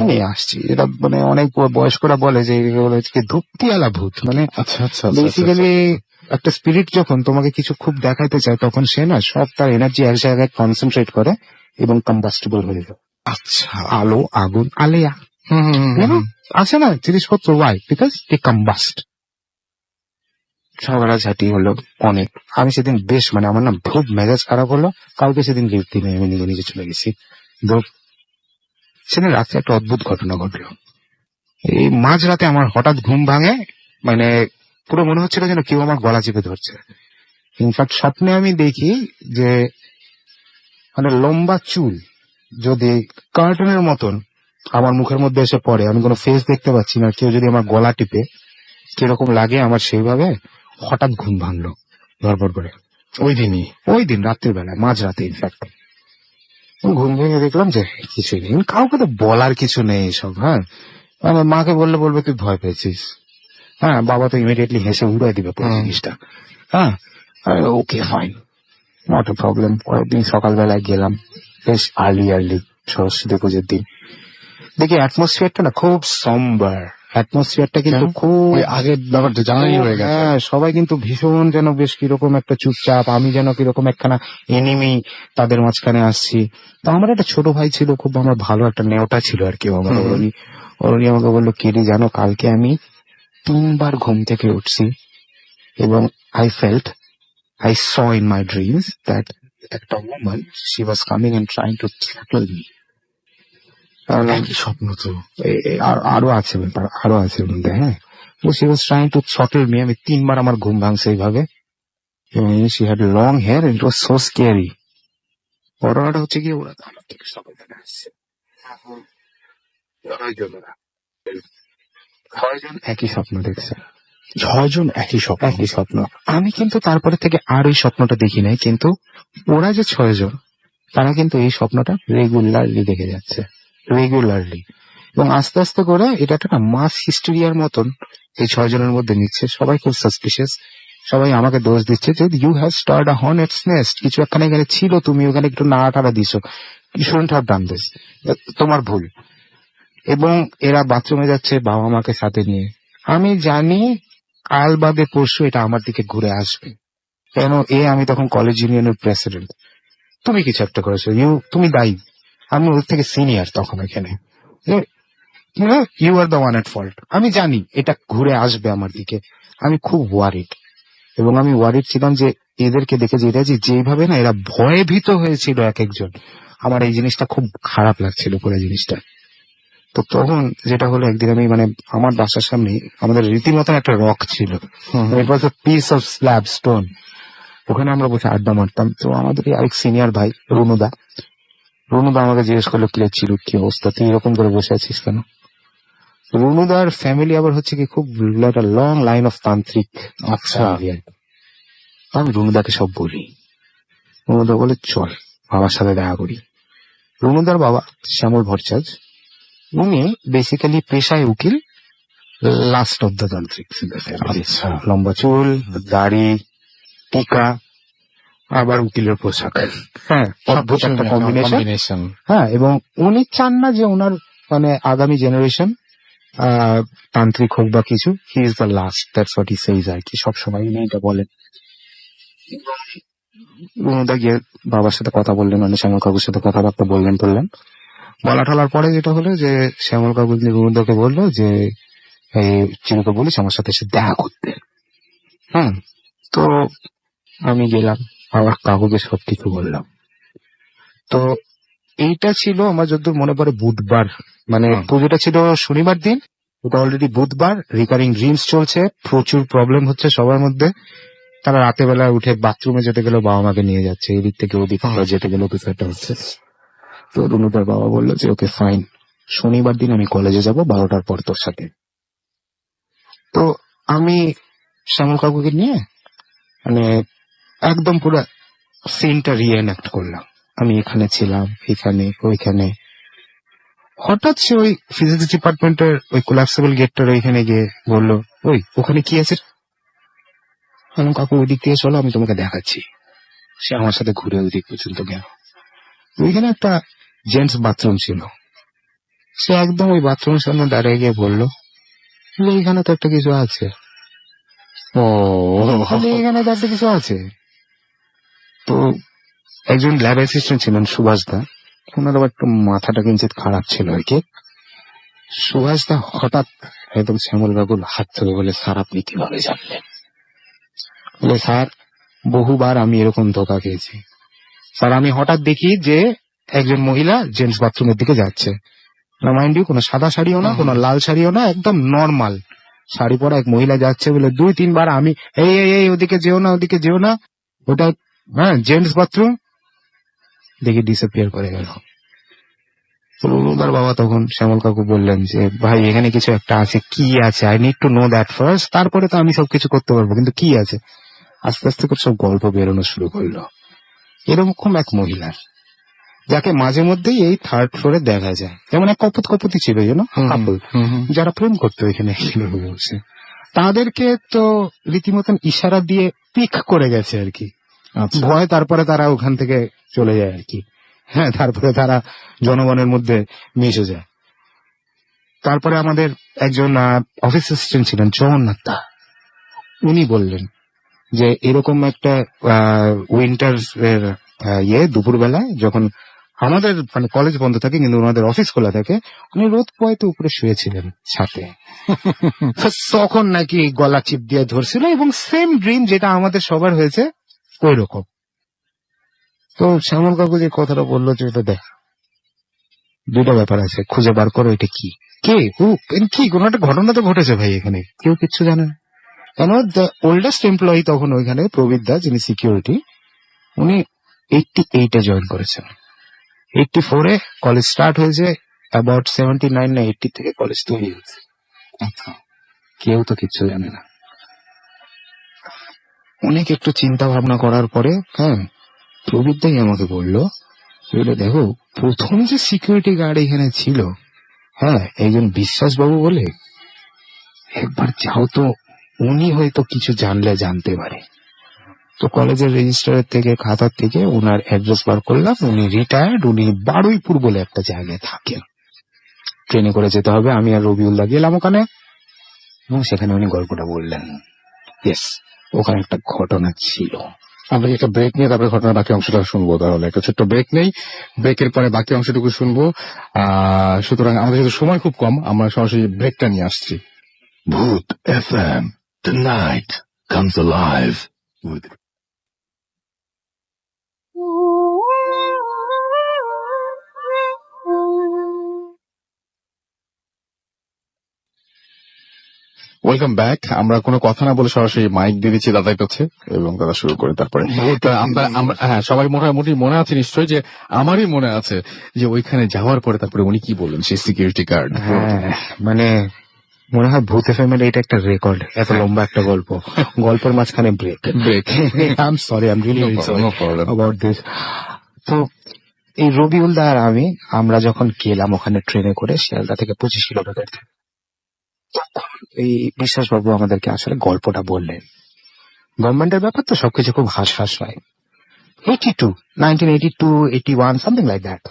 নিয়ে আসছি, এটা মানে অনেক বয়স্করা বলে যে ধূপটি আলা ভূত, মানে আচ্ছা আচ্ছা বেসিক্যালি একটা স্পিরিট যখন তোমাকে কিছু খুব দেখাইতে চায় তখন সে না সব তার এনার্জি এক জায়গায় কনসেন্ট্রেট করে এবং কম্বাস্টেবল হয়ে যায়। আচ্ছা আলো, আগুন, আলেয়া, আছে না জিনিসপত্র। ওয়াই? Because they combust. ঝগড়াঝাটি হলো অনেক। আমি সেদিন বেশ মানে আমার না খুব মেজাজ খারাপ হলো। কাউকে সেদিন লিফট দিনে আমি নিজে নিজে চলে গেছি। সেদিন রাত্রে একটা অদ্ভুত ঘটনা ঘটলো। এই মাঝরাতে আমার হঠাৎ ঘুম ভাঙে, মানে পুরো মনে হচ্ছিল যেন কেউ আমার গলা চেপে ধরছে। ইনফ্যাক্ট স্বপ্নে আমি দেখি যে মানে লম্বা চুল যদি কার্টুনের মতন আমার মুখের মধ্যে এসে পড়ে, আমি কোনো ফেস দেখতে পাচ্ছি না, কেউ যদি আমার গলা টিপে কিরকম লাগে আমার সেইভাবে হঠাৎ ঘুম ভাঙলো ধরপড় করে। ওই দিন রাত্রির বেলায়, মাঝরাতে ইনফ্যাক্ট ঘুম ভেঙে দেখলাম যে কিছু নেই। কাউকে তো বলার কিছু নেই সব। হ্যাঁ, আমার মাকে বলবে তুই ভয় পেয়েছিস। হ্যাঁ, বাবা তো ইমিডিয়েটলি হেসে উড়াই দিবে পুরো জিনিসটা। হ্যাঁ, okay fine, not a problem. পরের দিন সকালবেলায় গেলাম, বেশ আর্লি সরস্বতী পুজোর দিন। দেখি অ্যাটমসফিয়ারটা না খুব সম্বার। অ্যাটমসফিয়ারটা কিন্তু খুব আগের ব্যাপারটা জানাই হয়ে গেছে। হ্যাঁ, সবাই কিন্তু ভীষণ যেন বেশ কিরকম একটা চুপচাপ, আমি যেন কিরকম একখানা এনিমি তাদের মাঝখানে আসছি। তো আমার একটা ছোট ভাই ছিল, খুব আমার ভালো একটা নেওটা ছিল আর কি। আমার উনি আমাকে বললো, কেডি জানো কালকে আমি 3 বার ঘুম থেকে উঠছি এবং I saw in my dreams that একটা woman, she was coming and trying to tackle me. একই স্বপ্ন তো। আরো আছে ব্যাপার, আরো আছে বলতে। হ্যাঁ, she was trying to throttle me. আমি 3 বার আমার ঘুম ভাঙছে এইভাবে। এবং she had long hair and it was so scary. ঘটনাটা হচ্ছে কি, ওরা তো আমার থেকে সকালবেলা আসছে। 6 জন একই স্বপ্ন দেখছে। 6 জন একই স্বপ্ন। একই স্বপ্ন। আমি কিন্তু তারপরে থেকে আর এই স্বপ্নটা দেখি নাই, কিন্তু ওরা যে 6 জন তারা কিন্তু এই স্বপ্নটা রেগুলারলি দেখে যাচ্ছে, রেগুলারলি। এবং আস্তে আস্তে করে এটা একটা মাস হিস্টেরিয়ার মতন এই 6 জনের মধ্যে নিচ্ছে। সবাই খুব সাসপিশিয়াস, সবাই আমাকে দোষ দিচ্ছে যে you have start a hornets nest, কিছু একখানে এখানে ছিল, তুমি ওখানে একটু নাড়াটাড়া দিছো, you shouldn't have done this, তোমার ভুল। এবং এরা বাথরুমে যাচ্ছে বাবা মাকে সাথে নিয়ে। আমি জানি কাল বাদে পরশু এটা আমার দিকে ঘুরে আসবে, কেন আমি তখন কলেজ ইউনিয়নের প্রেসিডেন্ট। তুমি কিছু একটা করেছো, তুমি দায়ী, আমি ওর থেকে সিনিয়র তখন এখানে। You are the one at fault. আমি জানি এটা ঘুরে আসবে আমার দিকে, আমি খুব ওয়ারিড। এবং আমি ওয়ারিড ছিলাম যে এদেরকে দেখে যে এরা যেভাবে না এরা ভয়ে ভীত হয়েছিল এক একজন, আমার এই জিনিসটা খুব খারাপ লাগছিল পুরো জিনিসটা। তো তখন যেটা হলো, একদিন আমি মানে আমার বাসার সামনে আমাদের রীতিমতন একটা রক ছিল, it was a piece of slab stone. ওখানে আমরা বসে আড্ডা মারতাম। তো আমাদের আরেক সিনিয়র ভাই রুনুদা আমাকে জিজ্ঞেস করলো, কি অবস্থা, তুই এরকম করে বসে আছিস কেন? রুনুদার ফ্যামিলি আবার হচ্ছে কি খুব একটা লং লাইন অফ তান্ত্রিক। আচ্ছা। আমি রুনুদাকে সব বলি, রুনুদা বলে চল বাবার সাথে দেখা করি। রুনুদার বাবা শ্যামল ভট্টাচার্য, উনি বেসিক্যালি পেশায় উকিল, লাস্ট অফ দ্য তান্ত্রিক। আচ্ছা। লম্বা চুল, দাড়ি, টিকা, আবার উকিলের পোশাক। হ্যাঁ, অদ্ভুত একটা কম্বিনেশন। হ্যাঁ, এবং উনি চান না যে ওনার মানে আগামী জেনারেশন তান্ত্রিক হোক বা কিছু। He is the last, that's what he says আর কি, সবসময় উনি এটা বলেন। রুনুদা গিয়ে বাবার সাথে কথা বললেন, মানে শ্যামল কাকুর সাথে কথাবার্তা বললেন বলা টলার পরে যেটা হলো যে শ্যামল কাকু রুনুদাকে বললো যে চিরুকে বলিস আমার সাথে এসে দেখা করতে। তো আমি গেলাম, আমার কাকুকে সবকিছু বললাম। তো এইটা ছিল আমার যতদূর মনে পড়ে বুধবার, মানে পুজোটা ছিল শনিবার দিন, ওটা অলরেডি বুধবার। রিকারিং ড্রিমস চলছে, প্রচুর প্রবলেম হচ্ছে সবার মধ্যে। তারা রাতে বেলা উঠে বাথরুমে যেতে গেলেও বাবা মাকে নিয়ে যাচ্ছে, এদিক থেকে ওদিক যেতে গেলেও কিছু একটা হচ্ছে। তো রুনুদার বাবা বললো যে ওকে ফাইন, শনিবার দিন আমি কলেজে যাব 12টার পর তোর সাথে। তো আমি শ্যামল কাকুকে নিয়ে মানে একদম পুরো সিনটা রিএনঅ্যাক্ট করলাম। আমি এখানে ছিলাম, এখানে ওইখানে। হঠাৎ সে ওই ফিজিক্স ডিপার্টমেন্টের ওই কোলাপসেবল গেটটার ওইখানে গিয়ে বললো, ওই ওখানে কি আছে? আমি কাকু ওই দিক থেকে চলো, আমি তোমাকে দেখাচ্ছি। সে আমার সাথে ঘুরে ওই দিক পর্যন্ত গেল। ওইখানে একটা জেন্টস বাথরুম ছিল, সে একদম ওই বাথরুমের সামনে দাঁড়িয়ে গিয়ে বললো, এইখানে তো একটা কিছু আছে। এখানে তো একটা কিছু আছে। তো একজন ল্যাব অ্যাসিস্ট্যান্ট ছিলেন সুভাষ দা, ওনার আবার একটু মাথাটা কিঞ্চিত খারাপ ছিল আর কি। সুভাষ দা হঠাৎ একদম শ্যামল বাবুর হাত ধরে বলে, স্যার আপনি কিভাবে জানলেন? বলে, স্যার বহুবার আমি এরকম ধোকা খেয়েছি স্যার। আমি হঠাৎ দেখি যে একজন মহিলা জেন্টস বাথরুমের দিকে যাচ্ছে, মাইন্ড ইউ কোনো সাদা শাড়িও না, কোনো লাল শাড়িও না, একদম নর্মাল শাড়ি পরা এক মহিলা যাচ্ছে। বলে 2-3 বার আমি এই এই এই ওদিকে যেও না, ওদিকে যেও না, ওটা হ্যাঁ জেন্টস বাথরুম, দেখি ডিসঅ্যাপিয়ার করে গেল। ওনার বাবা তখন শ্যামল কাকু বললেন যে, ভাই এখানে কিছু একটা আছে, কি আছে, I need to know that first, তারপরে তো আমি সবকিছু করতে পারবো, কিন্তু কি আছে। আস্তে আস্তে করে সব গল্প বেরোনো শুরু করলো। এরকম এক মহিলা যাকে মাঝে মধ্যেই এই 3rd ফ্লোরে দেখা যায়, যেমন এক কপতি ছিল কাপল যারা প্রেম করতো এখানে বসে, তাদেরকে তো রীতিমতন ইশারা দিয়ে পিক করে গেছে আর কি। ভয় তারপরে তারা ওখান থেকে চলে যায় আর কি। হ্যাঁ, তারপরে তারা জনগণের মধ্যে মিশে যায়। তারপরে আমাদের একজন অফিস অ্যাসিস্ট্যান্ট ছিলেন জগন্নাথ দা, উনি বললেন যে এরকম একটা উইন্টার দুপুর বেলায় যখন আমাদের মানে কলেজ বন্ধ থাকে কিন্তু ওনাদের অফিস খোলা থাকে, উনি রোদ পোয়াতে উপরে শুয়েছিলেন ছাতে। তখন নাকি গলা চিপ দিয়ে ধরছিল, এবং সেম ড্রিম যেটা আমাদের সবার হয়েছে ওই রকম। তো শ্যামল কাকু যে কথাটা বললো যে এটা দেখ, দুটো ব্যাপার আছে, খুঁজে বার করো এটা কি, কে কি কোনো একটা ঘটনা তো ঘটেছে ভাই, এখানে কেউ কিচ্ছু জানে না। কেন দ্য ওল্ডেস্ট এমপ্লয়ি তখন ওইখানে প্রবীর দা, যিনি সিকিউরিটি, উনি 88-এ জয়েন করেছেন। 84-এ কলেজ স্টার্ট হয়েছে, অ্যাবাউট 79 না 80 থেকে কলেজ তৈরি হয়েছে। কেউ তো কিচ্ছু জানে না। অনেক একটু চিন্তা ভাবনা করার পরে হ্যাঁ প্রবীর দাই আমাকে বললো, দেখো প্রথম যে সিকিউরিটি গার্ড এখানে ছিল, হ্যাঁ একজন বিশ্বাস বাবু বলে, একবার যাও তো, উনি হয়তো কিছু জানলে জানতে পারে। তো কলেজের রেজিস্টারের থেকে খাতার থেকে ওনার অ্যাড্রেস বার করলাম, উনি রিটায়ার্ড, উনি বারুইপুর বলে একটা জায়গায় থাকেন, ট্রেনে করে যেতে হবে। আমি আর রবিউল্লাহ গেলাম ওখানে, এবং সেখানে উনি গল্পটা বললেন। ইয়েস, ওখানে একটা ঘটনা ছিল। আমরা একটা ব্রেক নিয়ে তারপরে ঘটনার বাকি অংশটা শুনবো। তাহলে একটা ছোট্ট ব্রেক নেই, ব্রেকের পরে বাকি অংশটুকু শুনবো। সুতরাং আমাদের যেহেতু সময় খুব কম, আমরা সরাসরি ব্রেকটা নিয়ে আসছি। Bhoot FM. Tonight comes alive with welcome back. আমরা কোনো কথা না বলে সরাসরি মাইক দিয়ে দিচ্ছি দাদার কাছে, এবং দাদা শুরু করে তারপরে হ্যাঁ সবাই মোটামুটি মনে আছে নিশ্চয়ই, যে আমারই মনে আছে যে ওইখানে যাওয়ার পরে তারপরে উনি কি বললেন সেই সিকিউরিটি গার্ড। হ্যাঁ মানে মনে হয় ভূত এফএম এর এটা একটা রেকর্ড, এত লম্বা একটা গল্প, গল্পের মাঝখানে break. I am sorry, I am really sorry about this. তো এই রবিউল দা আর আমরা যখন গেলাম ওখানে ট্রেনে করে শিয়ালদা থেকে 25 কিলোমিটার, তখন এই বিশ্বাসবাবু আমাদেরকে আসলে গল্পটা বললেন। গভর্নমেন্টের ব্যাপার তো সবকিছু খুব হাস হাস হয়। 1982, 81 সামথিং লাইক দ্যাট।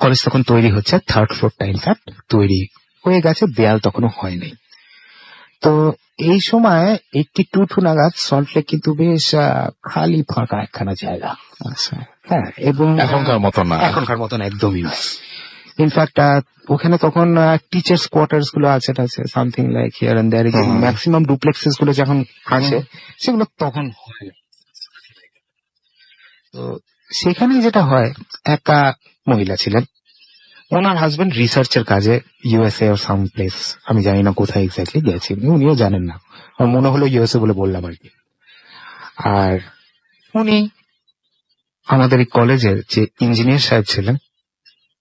কলেজ তখন তৈরি হচ্ছে, 3rd ফ্লোরটা ইনফ্যাক্ট তৈরি হয়ে গেছে, দেয়াল তখনও হয়নি। তো এই সময় 82 নাগাদ সল্টলেক কিন্তু বেশ খালি ফাঁকা একখানা জায়গা। আচ্ছা, হ্যাঁ, এবং এখনকার মতো না, এখনকার মতন একদমই নয়। ইনফ্যাক্ট ওখানে তখন টিচার্স কোয়ার্টার্স গুলো আছে something like here and there, maximum duplexes গুলো যখন আছে সেগুলো তখন হয়। তো সেখানে যেটা হয়, একটা মহিলা ছিলেন, ওনার হাজবেন্ড রিসার্চের কাজে ইউএসএ আর সাম প্লেস, আমি জানি না কোথায় এক্স্যাক্টলি গেছি, উনিও জানেন না, আমার মনে হলো ইউএসএ বলে বললাম আর কি। আর উনি আমাদের এই কলেজের যে ইঞ্জিনিয়ার সাহেব ছিলেন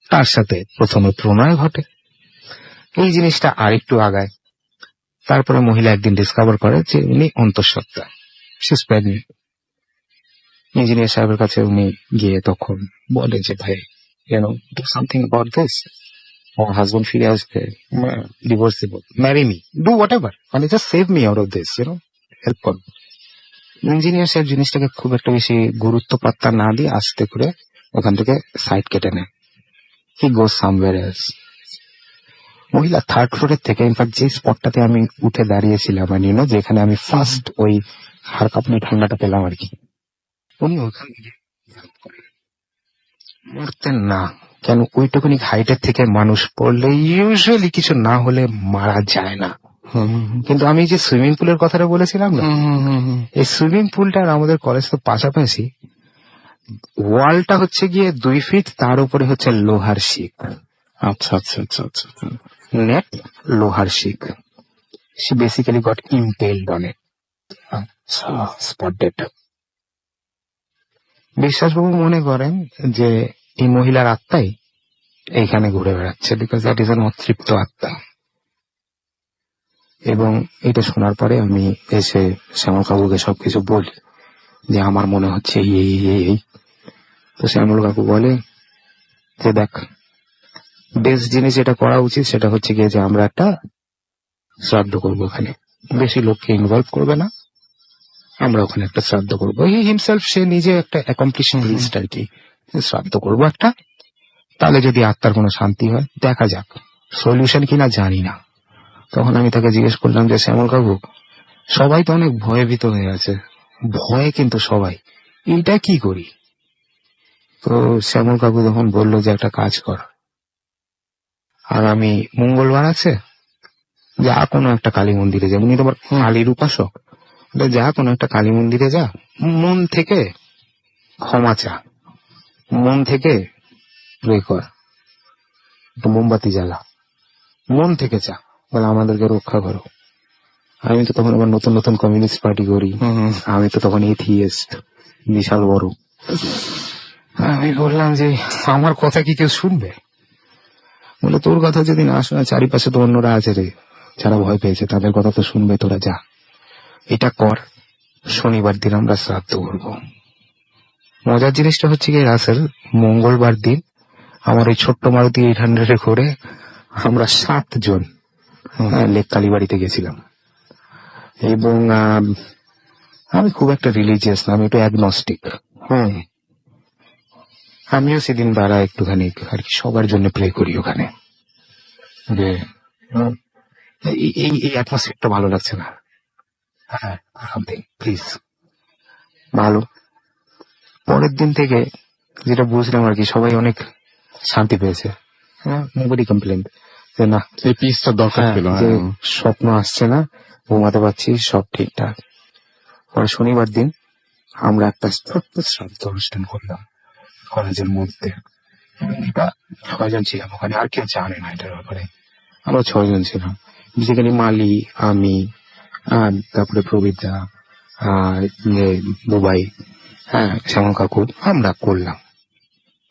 তার সাথে প্রথমে প্রণয় ঘটে। এই জিনিসটা আরেকটু আগায়, তারপরে মহিলা একদিন ডিসকভার করে যে উনি অন্তঃসত্ত্বা, সে প্রেগনেন্ট। ইঞ্জিনিয়ার সাহেবের কাছে উনি গিয়ে তখন বলে যে ভাই ডু সামথিং অ্যাবাউট দিস, আমার হাজবেন্ড ফিরে আসবে, divorceable, marry me, do what ever, মানে just save me out of this, help করো। ইঞ্জিনিয়ার সাহেব জিনিসটাকে খুব একটা বেশি গুরুত্ব পাত্তা না দিয়ে আস্তে করে ওখান থেকে সাইড কেটে নেয়। হি গোজ সামওয়্যার এলস। মহিলা 3rd ফ্লোরের থেকে, ইনফ্যাক্ট যে স্পটটাতে আমি উঠে দাঁড়িয়েছিলাম, যেখানে আমি ফার্স্ট ওই হাড় কাঁপানো ঠান্ডাটা পেলাম আর কি, উনি ওখান থেকে মরতেন না কেন, ওইটুকুনি হাইটের থেকে মানুষ পড়লে ইউজুয়ালি কিছু না হলে মারা যায় না। কিন্তু আমি যে সুইমিং পুলের কথাটা বলেছিলাম না, এই সুইমিং পুলটা আর আমাদের কলেজ তো পাশাপাশি, ওয়ালটা হচ্ছে গিয়ে 2 ফিট, তার উপরে হচ্ছে লোহার শিক, আচ্ছা আচ্ছা আচ্ছা আচ্ছা নেট লোহার শিক। She basically got impaled on it. Spot dead. বিশ্বাসবাবু মনে করেন যে এই মহিলার আত্মাই এইখানে ঘুরে বেড়াচ্ছে, বিকজ দ্যাট ইজ অ্যান অতৃপ্ত আত্মা। এবং এটা শোনার পরে আমি এসে শ্যামল কাকুকে সবকিছু বলি যে আমার মনে হচ্ছে এই এই এই এই। তো শ্যামল কাকু বলে যে দেখ, বেস্ট জিনিস যেটা করা উচিত সেটা হচ্ছে গিয়ে যে আমরা একটা শ্রাদ্ধ করবো, ওখানে বেশি লোককে ইনভলভ করবে না, আমরা ওখানে একটা শ্রাদ্ধ করবো। হি হিমসেলফ, সে নিজে একটা অ্যাকমপ্লিশ লিস্ট আর কি, শ্রাদ্ধ করবো একটা, তাহলে যদি আত্মার কোনো শান্তি হয় দেখা যাক, সলিউশন কিনা জানি না। তখন আমি তাকে জিজ্ঞেস করলাম যে শ্যামল কাকু, সবাই তো অনেক ভয়ভীত হয়ে আছে, ভয়ে কিন্তু সবাই, এইটা কি করি? তো শ্যামল কাকু তখন বললো যে একটা কাজ কর, আগামী মঙ্গলবার আছে, যা কোনো একটা কালী মন্দিরে যা, উনি তোমার কালীর উপাসক, যা কোনো একটা কালী মন্দিরে যা, মন থেকে ক্ষমা চা, মন থেকে প্রে কর, একটু মোমবাতি জ্বালা, মন থেকে চা, বলে আমাদেরকে রক্ষা করো। আমি তো তখন আবার নতুন নতুন কমিউনিস্ট পার্টি করি, আমি তো তখন এথিয়েস্ট বিশাল বড়। আমি বললাম যে আমার কথা কি কেউ শুনবে? বলে তোর কথা যদি না শোনা, চারিপাশে তো অন্যরা আছে রে, যারা ভয় পেয়েছে, তাদের কথা তো শুনবে, তোরা যা, এটা কর, শনিবার দিন আমরা শ্রাদ্ধ করবো। মজার জিনিসটা হচ্ছে কি রাসেল, মঙ্গলবার দিন আমার এই ছোট্ট মারুতি 800 করে আমরা 7 জন লেক কালীবাড়িতে গেছিলাম। এবং আমি খুব একটা রিলিজিয়াস না, আমি একটু অ্যাগনস্টিক। আমিও সেদিন বেড়া একটুখানি আর কি সবার জন্য প্রে করি ওখানে, যে এই অ্যাটমসফিয়ারটা ভালো লাগছে না, হ্যাঁ সামথিং প্লিজ ভালো। পরের দিন থেকে যেটা বুঝলাম আর কি, সবাই অনেক শান্তি পেয়েছে, নোবডি কমপ্লেন যে না, এই পিসটা দরকার ছিল, যে স্বপ্ন আসছে না, ঘুমাতে পারছি, সব ঠিকঠাক। পরে শনিবার দিন আমরা একটা ছোট্ট শ্রাদ্ধ অনুষ্ঠান করলাম কলেজের মধ্যে। এটা 6 জন ছিলাম ওখানে, আর কেউ জানে না এটার ব্যাপারে। আমরা 6 জন ছিলাম, যেখানে মালি, আমি, তারপরে প্রবীরদা, বুবাই, শ্যামল কাকু, আমরা করলাম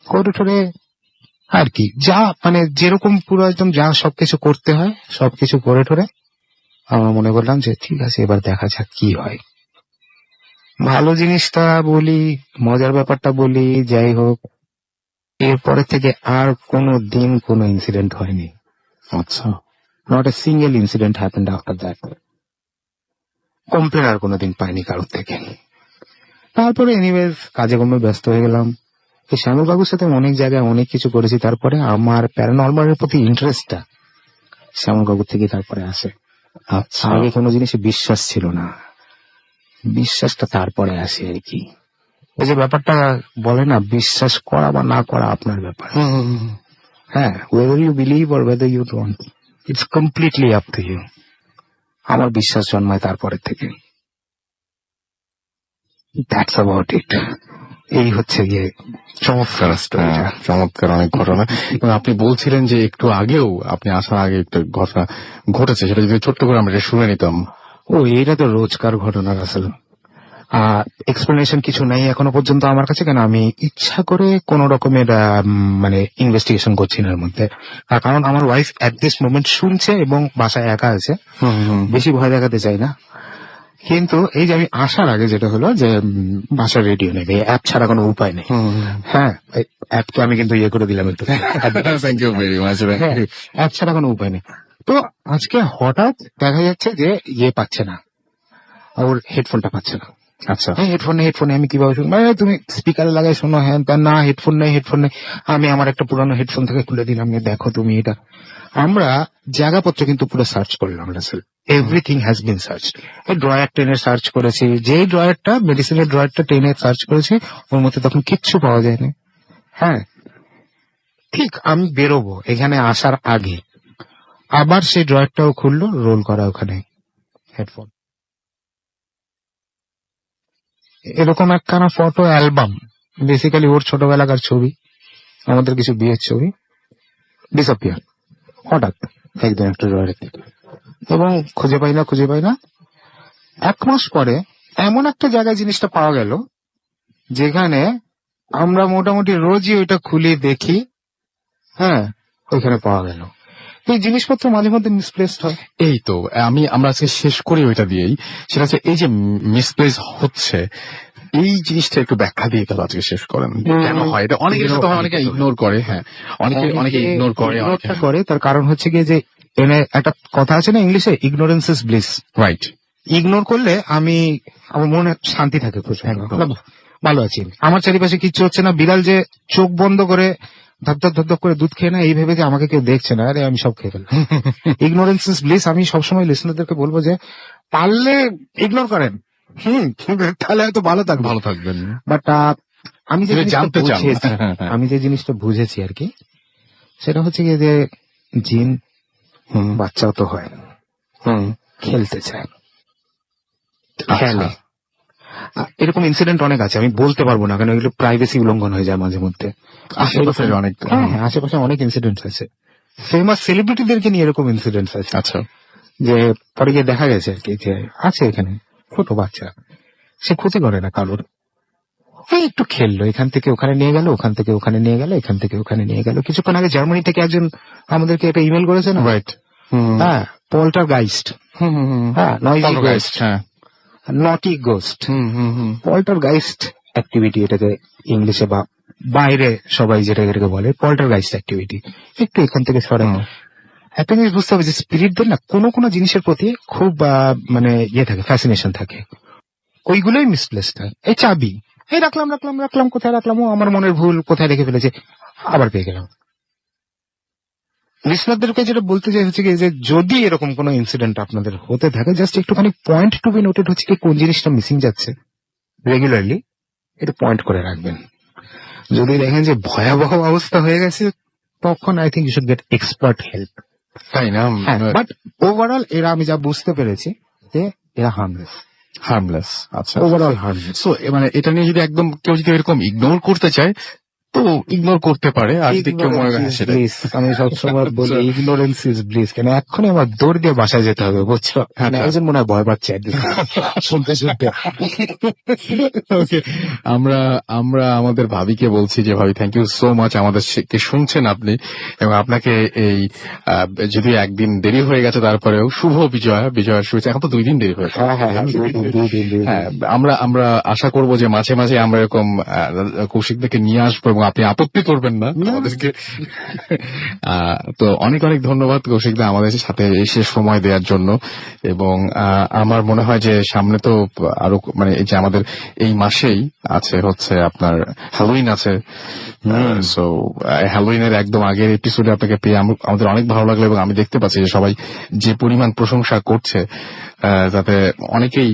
করে টোরে আর কি, যা মানে যেরকম পুরো একদম যা সবকিছু করতে হয় সবকিছু করে টোরে আমরা মনে করলাম যে ঠিক আছে, এবার দেখা যাক কি হয়। ভালো জিনিসটা বলি, মজার ব্যাপারটা বলি, যাই হোক, এরপরে থেকে আর কোনো দিন কোনো ইনসিডেন্ট হয়নি। আচ্ছা, not a single incident happened after that. Complain আর কোনোদিন পাইনি কারোর থেকে। তারপরে এনিওয়েজ কাজে কর্মে ব্যস্ত হয়ে গেলাম। এই শ্যামল বাবুর সাথে অনেক জায়গায় অনেক কিছু করেছি। তারপরে আমার প্যারানর্মালের প্রতি ইন্টারেস্টটা শ্যামল বাবুর থেকে তারপরে আসে। আচ্ছা, আগে কোনো জিনিসে বিশ্বাস ছিল না, বিশ্বাসটা তারপরে আসে আর কি। ওই যে ব্যাপারটা বলে না, বিশ্বাস করা বা না করা আপনার ব্যাপার। হ্যাঁ, whether you believe or whether you don't, it's completely up to you. আমার বিশ্বাস জন্মায় তারপরের থেকে। That's about it. এই হচ্ছে গিয়ে চমৎকার স্টোরিটা, চমৎকার অনেক ঘটনা। এবং আপনি বলছিলেন যে একটু আগেও, আপনি আসার আগে একটা ঘটনা ঘটেছে, সেটা যদি ছোট্ট করে আমরা শুনে নিতাম। ও, এটা তো রোজকার ঘটনা আসলে। এক্সপ্লেনেশন কিছু নেই এখনো পর্যন্ত আমার কাছে, কেন আমি ইচ্ছা করে কোন রকমের মানে ইনভেস্টিগেশন করছি না এর মধ্যে। কারণ আমার ওয়াইফ এট দিস মোমেন্ট শুনছে এবং বাসায় একা আছে, বেশি ভয় দেখাতে চাই না। কিন্তু এই যে আমি আসার আগে যেটা হলো যে বাসার রেডিও নেই, অ্যাপ ছাড়া কোনো উপায় নেই। হ্যাঁ, অ্যাপকে আমি কিন্তু ইয়ে করে দিলাম একটু, thank you very much. App ছাড়া কোনো উপায় নেই। তো আজকে হঠাৎ দেখা যাচ্ছে যে ইয়ে পাচ্ছে না, ওর হেডফোনটা পাচ্ছে না। আচ্ছা, হেডফোনে আমি কিভাবে শুনবো? তুমি স্পিকারে লাগাই শোনো, হ্যাঁ না, হেডফোন নেই। আমি আমার একটা পুরানো হেডফোন থেকে খুলে দিলাম, দেখো তুমি এটা। আমরা জায়গাপত্র কিন্তু পুরো সার্চ করলাম Russell, everything has been search. এই ড্রয়ার টেনে সার্চ করেছি, যেই ড্রয়ারটা মেডিসিনের ড্রয়ারটা টেনে সার্চ করেছি, ওর মধ্যে তখন কিচ্ছু পাওয়া যায়নি। হ্যাঁ, ঠিক আমি বেরোবো এখানে আসার আগে আবার সেই ড্রয়ারটাও খুললো, রোল করা ওখানে হেডফোন, এরকম একখানা ফটো অ্যালবাম, বেসিক্যালি ওর ছোটবেলাকার ছবি, আমাদের কিছু বিয়ের ছবি, ডিসঅ্যাপিয়ার হঠাৎ একদিন একটা ড্রয়ারের থেকে, এবং খুঁজে পাই না। 1 মাস পরে এমন একটা জায়গায় জিনিসটা পাওয়া গেল যেখানে আমরা মোটামুটি রোজই ওইটা খুলে দেখি। হ্যাঁ, ওইখানে পাওয়া গেল। এই জিনিসপত্র মাঝে মধ্যে মিসপ্লেসড হয়। এই তো আমরা আজকে শেষ করি ওইটা দিয়েই, সেটা হচ্ছে এই যে মিসপ্লেস হচ্ছে, এই জিনিসটা একটু ব্যাখ্যা দিয়ে তাহলে আজকে শেষ করেন, কেন হয় এটা? অনেকের সাথে হয়, অনেকে ইগনোর করে। হ্যাঁ, অনেকে ইগনোর করে। ইগনোরটা করে তার কারণ হচ্ছে গিয়ে যে এনে একটা কথা আছে না ইংলিশে, ignorance is bliss. Right. Ignore করলে আমার মনে শান্তি থাকে, একদম। ভালো আছি, আমার চারিপাশে কিচ্ছু হচ্ছে না। বিড়াল যে চোখ বন্ধ করে ধপ করে দুধ খেয়ে না, এই ভেবে যে আমাকে কেউ দেখছে না, আরে আমি সব খেয়ে ফেললাম। Ignorance is bliss. আমি সবসময় লিসনারদেরকে বলবো যে পারলে ইগনোর করেন, তাহলে হয়তো ভালো থাকবেন। বাট আমি যে জিনিসটা জানতে চান। বুঝেছি, আমি যে জিনিসটা বুঝেছি আর কি, সেটা হচ্ছে গিয়ে যে জিন বাচ্চাও তো হয়, খেলতে চায়, খেলে। এরকম ইনসিডেন্ট অনেক আছে, আমি বলতে পারবো না কারণ এগুলো প্রাইভেসি উল্লঙ্ঘন হয়ে যায় মাঝে মধ্যে। আশেপাশে অনেক। হ্যাঁ, আশেপাশে অনেক ইনসিডেন্টস আছে, ফেমাস সেলিব্রিটিদেরকে নিয়ে এরকম ইনসিডেন্টস আছে। আচ্ছা। যে পরে গিয়ে দেখা গেছে আর কি যে আছে এখানে ছোট বাচ্চা, সে ক্ষতি করে না কারোর, এই একটু খেললো, এখান থেকে ওখানে নিয়ে গেল, ওখান থেকে ওখানে নিয়ে গেল, এখান থেকে ওখানে নিয়ে গেল। কিছুক্ষণ আগে জার্মানি থেকে একজন আমাদেরকে একটা ইমেল করেছে না, রাইট। হ্যাঁ, পল্টারগাইস্ট, হ্যাঁ, নয়জি গোস্ট, হ্যাঁ, নটি গোস্ট, পল্টারগাইস্ট অ্যাক্টিভিটি এটাকে ইংলিশে, বা বাইরে সবাই যেটাকে বলে পল্টারগাইস্ট অ্যাক্টিভিটি। একটু এখান থেকে সরে। একটা জিনিস বুঝতে হবে যে স্পিরিটদের না কোনো জিনিসের প্রতি খুব মানে থাকে, ফ্যাসিনেশন থাকে, ওইগুলোই মিসপ্লেসড হয়। এই চাবি, এই রাখলাম, কোথায় রাখলাম, ও আমার মনের ভুল, কোথায় রেখে ফেলেছে, আবার পেয়ে গেলাম। লিসনারদেরকে যেটা বলতে চাই হচ্ছে কি যে যদি এরকম কোনো ইনসিডেন্ট আপনাদের হতে থাকে, জাস্ট একটুখানি পয়েন্ট টু বি নোটেড হচ্ছে কি কোন জিনিসটা মিসিং যাচ্ছে, রেগুলারলি এটা পয়েন্ট করে রাখবেন। যদি দেখেন যে ভয়াবহ অবস্থা হয়ে গেছে, তখন I think you should get expert help. তাই না? বাট ওভারঅল এরা, আমি যা বুঝতে পেরেছি যে এরা হার্মলেস। আচ্ছা, ওভারঅল হার্মলেস। সো মানে এটা নিয়ে যদি একদম কেউ যদি এরকম ইগনোর করতে চায় তো ইগনোর করতে পারে, আর যদি কেউ মনে করে সেটা, আমি সবসময় বলি ইগনোরেন্স ইজ ব্লিস। কেন এক্ষুনি আমার দৌড় দিয়ে বাসায় যেতে হবে, বুঝছো? একজন মনে হয় ভয় পাচ্ছে শুনতে। ওকে, আমরা আমাদের ভাবিকে বলছি যে ভাবি, থ্যাংক ইউ সো মাচ, আমাদের কে শুনছেন আপনি, এবং আপনাকে এই যদি একদিন দেরি হয়ে গেছে তারপরেও শুভ বিজয়ের শুভেচ্ছা। এখন তো 2 দিন দেরি হয়েছে। হ্যাঁ, আমরা আশা করব যে মাঝে মাঝে আমরা এরকম কৌশিকদেরকে নিয়ে আসবো এবং আপনি আপত্তি করবেন না আমাদেরকে। তো অনেক ধন্যবাদ কৌশিকদা আমাদের সাথে এসে সময় দেওয়ার জন্য। এবং আমার মনে হয় যে সামনে তো আরো মানে এই যে আমাদের এই মাসেই আছে হচ্ছে আপনার হ্যালোইন আছে। সো হ্যালোইনের একদম আগের এপিসোডে আপনাকে পেয়ে আমাদের অনেক ভালো লাগলো, এবং আমি দেখতে পাচ্ছি যে সবাই যে পরিমাণ প্রশংসা করছে, তাতে অনেকেই